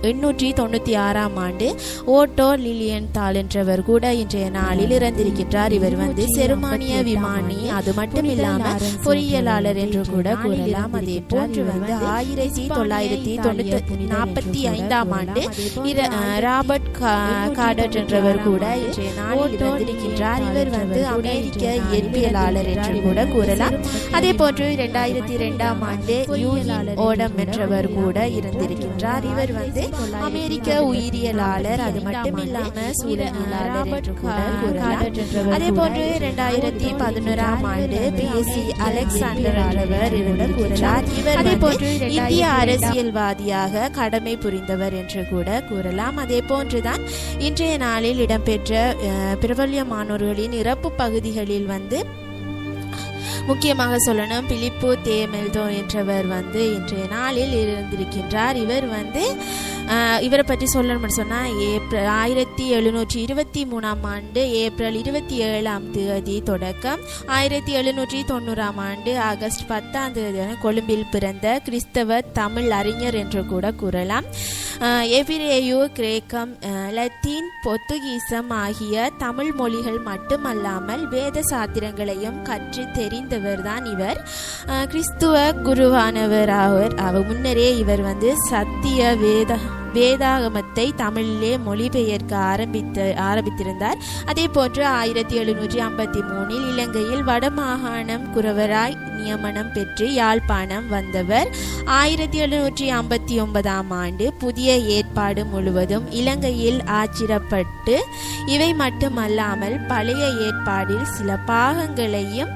1896ஆம் ஆண்டு ஓட்டோ லிலியன் தால் என்றவர் கூட இன்றைய நாளில் இறந்திருக்கின்றார். இவர் வந்து செருமானிய விமானி, அது மட்டும் இல்லாமல் பொறியியலாளர் என்று கூட கூறலாம். அதே போன்று வந்து 1945ஆம் ஆண்டு ராபர்ட் கார்டட் என்றவர் கூட இன்றைய நாளில் இறந்திருக்கின்றார். இவர் வந்து அமெரிக்க இயற்பியலாளர் என்று கூட கூறலாம். அதே போன்று 2002ஆம் ஆண்டு யூலின் ஓடம் என்றவர் கூட இருந்திருக்கின்றார். இவர் வந்து அமெரிக்க உயிரியலாளர், அது மட்டும் இல்லாம சூழலியலாளர் என்று கூட கூறலாம். அதே போன்று 2011ஆம் ஆண்டு பிஎஸ்சி அலெக்சாண்டர் என்றவர் என்று கூறலாம். அதே போன்று இந்திய அரசியல்வாதியாக கடமை புரிந்தவர் என்று கூட கூறலாம். அதே போன்றுதான் இன்றைய நாளில் இடம்பெற்ற பிரபல்யமானோர்களின் இறப்பு பகுதிகளில் வந்து முக்கியமாக சொல்லணும், பிலிப்பு தேமெல்டோ என்றவர் வந்து இன்றைய நாளில் இருந்திருக்கின்றார். இவர் வந்து இவரை பற்றி சொல்லணும்னு சொன்னால் 1723ஆம் ஆண்டு ஏப்ரல் 27ஆம் தேதி தொடக்கம் 1790ஆம் ஆண்டு ஆகஸ்ட் 10ஆம் தேதி கொழும்பில் பிறந்த கிறிஸ்தவ தமிழ் அறிஞர் என்று கூட கூறலாம். எபிரேயு, கிரேக்கம், லத்தீன், பொர்த்துகீசம் ஆகிய தமிழ் மொழிகள் மட்டுமல்லாமல் வேத சாத்திரங்களையும் கற்று தெரிந்தவர் தான் இவர். கிறிஸ்துவ குருவானவர் அவர் முன்னரே இவர் வந்து சத்திய வேதாகமத்தை தமிழிலே மொழிபெயர்க்க ஆரம்பித்திருந்தார். அதே போன்று 1753இல் இலங்கையில் வடமாகாணம் குரவராய் நியமனம் பெற்று யாழ்ப்பாணம் வந்தவர். 1759ஆம் ஆண்டு புதிய ஏற்பாடு முழுவதும் இலங்கையில் ஆச்சிரப்பட்டு இவை மட்டுமல்லாமல் பழைய ஏற்பாடில் சில பாகங்களையும்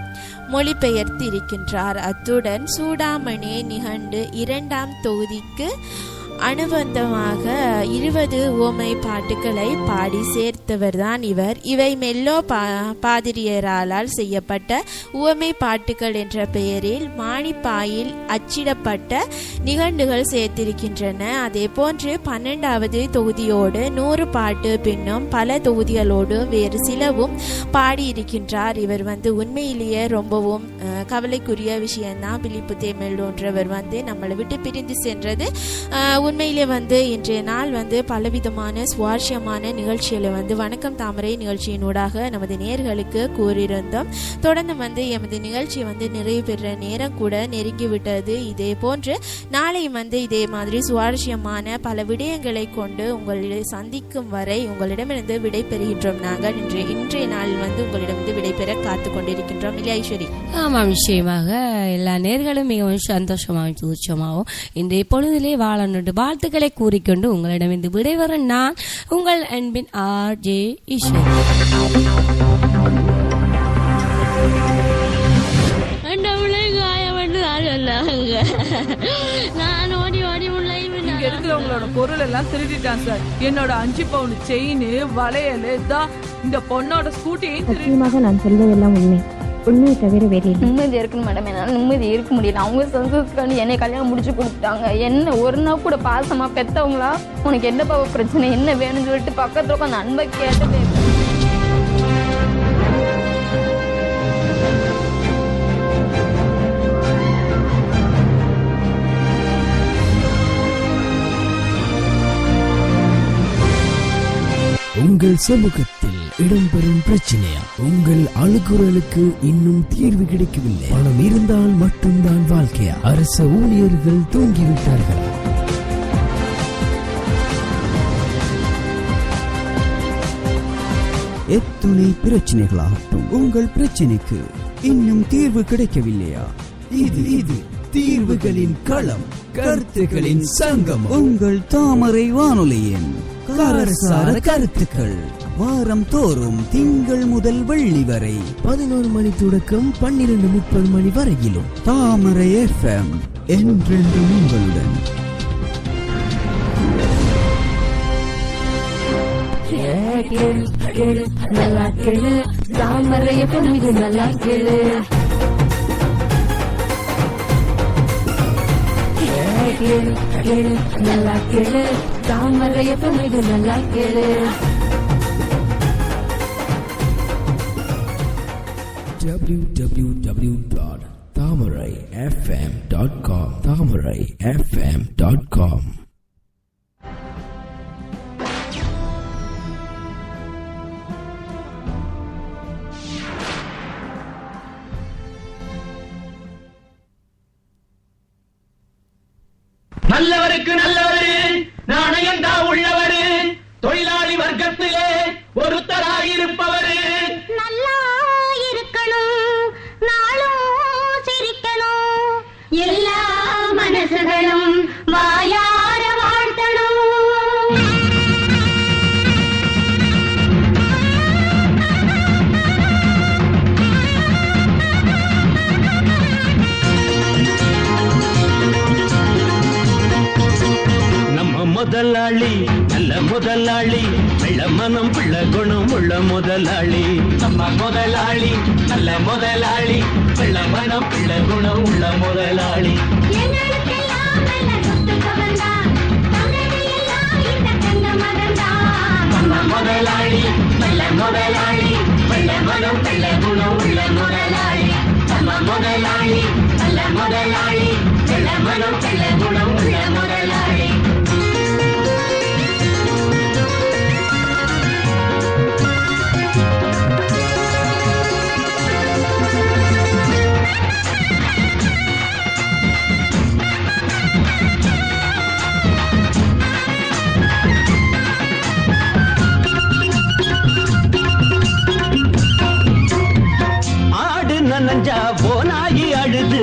மொழிபெயர்த்து இருக்கின்றார். அத்துடன் சூடாமணி நிகண்டு 2ஆம் தொகுதிக்கு அனுபந்தமாக 20 உவமை பாட்டுக்களை பாடி சேர்த்தவர் தான் இவர். இவை மெல்லோ பாதிரியரால் செய்யப்பட்ட உவமை பாட்டுக்கள் என்ற பெயரில் மானிப்பாயில் அச்சிடப்பட்ட நிகண்டுகள் சேர்த்திருக்கின்றன. அதே போன்று 12வது தொகுதியோடு 100 பாட்டு பின்னும் பல தொகுதிகளோடு வேறு சிலவும் பாடியிருக்கின்றார். இவர் வந்து உண்மையிலேயே ரொம்பவும் கவலைக்குரிய விஷயம்தான். பிலிப்பு தேமெல்டோன்றவர் வந்து நம்மளை விட்டு பிரிந்து சென்றது உண்மையிலே வந்து இன்றைய நாள் வந்து பலவிதமான சுவாரஸ்யமான நிகழ்ச்சிகளை வந்து வணக்கம் தாமரை நிகழ்ச்சியினூடாக நமது நேயர்களுக்கு கூறியிருந்தோம். தொடர்ந்து வந்து எமது நிகழ்ச்சி வந்து நிறைவு பெற்ற நேரம் கூட நெருங்கிவிட்டது. இதே போன்று நாளை வந்து இதே மாதிரி சுவாரஸ்யமான பல விடயங்களை கொண்டு உங்களை சந்திக்கும் வரை உங்களிடமிருந்து விடை பெறுகின்றோம். நாங்கள் இன்றைய நாளில் வந்து உங்களிடமிருந்து விடைபெற காத்து கொண்டிருக்கின்றோம். இல்லையா ஐஸ்வரி? ஆமாம், நிச்சயமாக எல்லா நேர்களும் மிகவும் சந்தோஷமாகவும் சூட்சமாகவும் இன்றைய பொழுதிலே வாழனுண்டு வாழ்த்துக்களை கூறிக்கொண்டு உங்களிடமிருந்து விடைபெற நான் உங்கள் அன்பின் RJ ஈஸ்வரி. நான் ஓடி ஓடி இங்க இருக்கிறவங்களோட பொருள் எல்லாம் திருடிட்டான் சார். என்னோட 5 பவுன் செயின், வளையல், தான் இந்த பொண்ணோட ஸ்கூட்டியும் சத்தியமாக நான் சொல்வதெல்லாம் உண்மை. உண்மையை தவிர வேறு நிம்மதி இருக்கணும் மேடம். என்னால் நிம்மதி இருக்க முடியல. அவங்க சந்தோஷத்துக்காண்டி என்னை கல்யாணம் முடிச்சு கொடுத்தாங்க. என்ன ஒரு நாள் கூட பாசமா பெத்தவங்களா உனக்கு என்ன பாவ பிரச்சனை, என்ன வேணும்னு சொல்லிட்டு பக்கத்துல உட்காந்து அன்பை கேட்டு உங்கள் சமூகத்தில் இடம்பெறும் பிரச்சனையா? உங்கள் அழுகுறலுக்கு இன்னும் தீர்வு கிடைக்கவில்லை? பணம் இருந்தால் மட்டும்தான் வாழ்க்கையா? அரச ஊழியர்கள் தூங்கிவிட்டார்களா? எத்துணை பிரச்சனைகளாகட்டும், உங்கள் பிரச்சனைக்கு இன்னும் தீர்வு கிடைக்கவில்லையா? இது தீர்வுகளின் களம், கருத்துகளின் சங்கம். உங்கள் தாமரை வானொலியின் காரசார கருத்துக்கள் வாரம் தோறும் திங்கள் முதல் வெள்ளி வரை 11 மணி தொடக்கம் 12:30 மணி வரையிலும் தாமரை FM என்றென்றும் உங்களுடன். நல்லா கேளு, தாமரை FM இது நல்லா கேளு. நல்லா கேளு, தாமரை FM இது நல்லா கேளு. www.thamarayfm.com thamarayfm.com. நல்லவருக்கு நல்லவரு, நாணயந்தா உள்ளவரு, தொழிலாளி வர்க்கத்திலே ஒருத்தராயிருப்பவரு. நல்லா இருக்கணும், நாளும் சிரிக்கணும், எல்லா மனசுகளும் வாயார வாழ்த்தணும். முதலாளி நல்ல முதலாளி, வெள்ள மனம் பிள்ள குணம் உள்ள முதலாளி. நம்ம முதலாளி நல்ல முதலாளி, வெள்ள மனம் பிள்ள குணம் உள்ள முதலாளி. நம்ம முதலாளி நல்ல முதலாளி, வெள்ள மனம் பிள்ள குணம் உள்ள முதலாளி. நம்ம முதலாளி நல்ல முதலாளி, வெள்ள மனம் பிள்ள குணம் உள்ள முதலாளி. நஞ்சா போனாயி அழுது,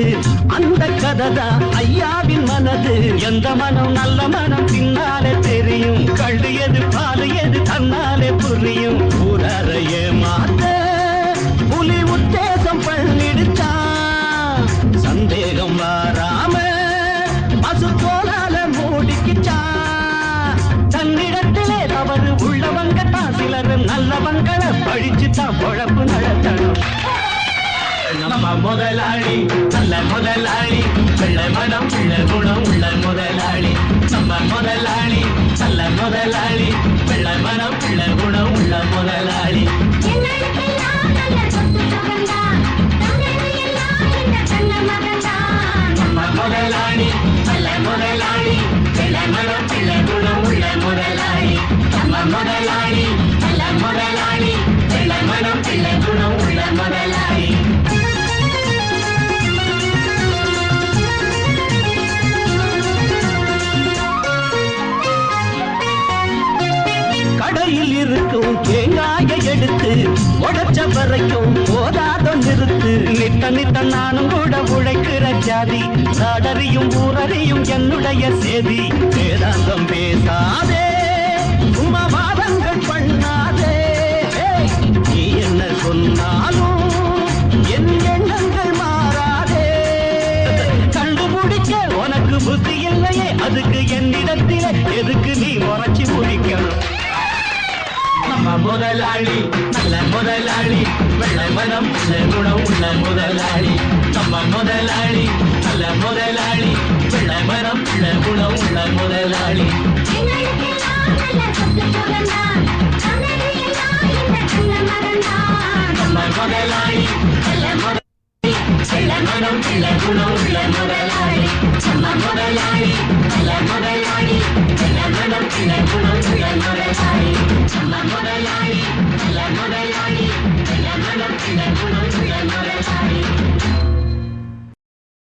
அந்த கதைதான் ஐயாவின் மனது. எந்த மனம் நல்ல மனம் பின்னாலே தெரியும், கள்ளு எது பாலு எது தன்னாலே புரியும். ஊராரைய மாத்த புலி உத்தேசம் பண்ணிடுச்சான், சந்தேகம் வாராம பசு தோலால மூடிக்கிச்சான். தன்னிடத்திலே தவறு உள்ளவங்க தான் சிலர் நல்லவங்களை பழிச்சுதான் பொழப்பு நடத்தணும். நம்ம முதலாளி நல்ல முதலாளி, வெள்ள மனம் பிள்ள குணம் உள்ள முதலாளி. நம்ம முதலாளி நல்ல முதலாளி, வெள்ள மனம் பிள்ள குணம் உள்ள முதலாளி. நம்ம முதலாளி நல்ல முதலாளி, வெள்ள மனம் பிள்ள குணம் உள்ள முதலாளி. நம்ம முதலாளி நல்ல முதலாளி, வெள்ள மனம் பிள்ள குணம் உள்ள முதலாளி. கடையில் இருக்கும் தேங்காய எடுத்து உடைச்ச வரைக்கும் போதாத நிறுத்து. நித்த நித்த நானும் கூட உழைக்கிற ஜாதி, நாடறியும் ஊரறியும் என்னுடைய சேதி. வேதாந்தம் பேசாதே, உமவாதங்கள் பண்ணாதே, நீ என்ன சொன்னாலும் என் எண்ணங்கள் மாறாதே. கண்டுபிடிக்க உனக்கு புத்தி இல்லையே, அதுக்கு என்னிடத்திலே எதுக்கு நீ உரைச்சி முடிக்கணும். நம்ம முதலாளி நல்ல முதலாளி, வெள்ள மனம் பிள்ள குணம் உள்ள முதலாளி. நம்ம முதலாளி நல்ல முதலாளி, வெள்ள மனம் பிள்ள குணம் உள்ள முதலாளி. நம்ம முதலாளி நல்ல முதலாளி, வெள்ள மனம் பிள்ள குணம் உள்ள முதலாளி. நம்ம முதலாளி நல்ல முதலாளி, வெள்ள மனம் பிள்ள குணம் உள்ள முதலாளி. நம்ம முதலாளி நல்ல முதலாளி, வெள்ள மனம் பிள்ள குணம் உள்ள முதலாளி.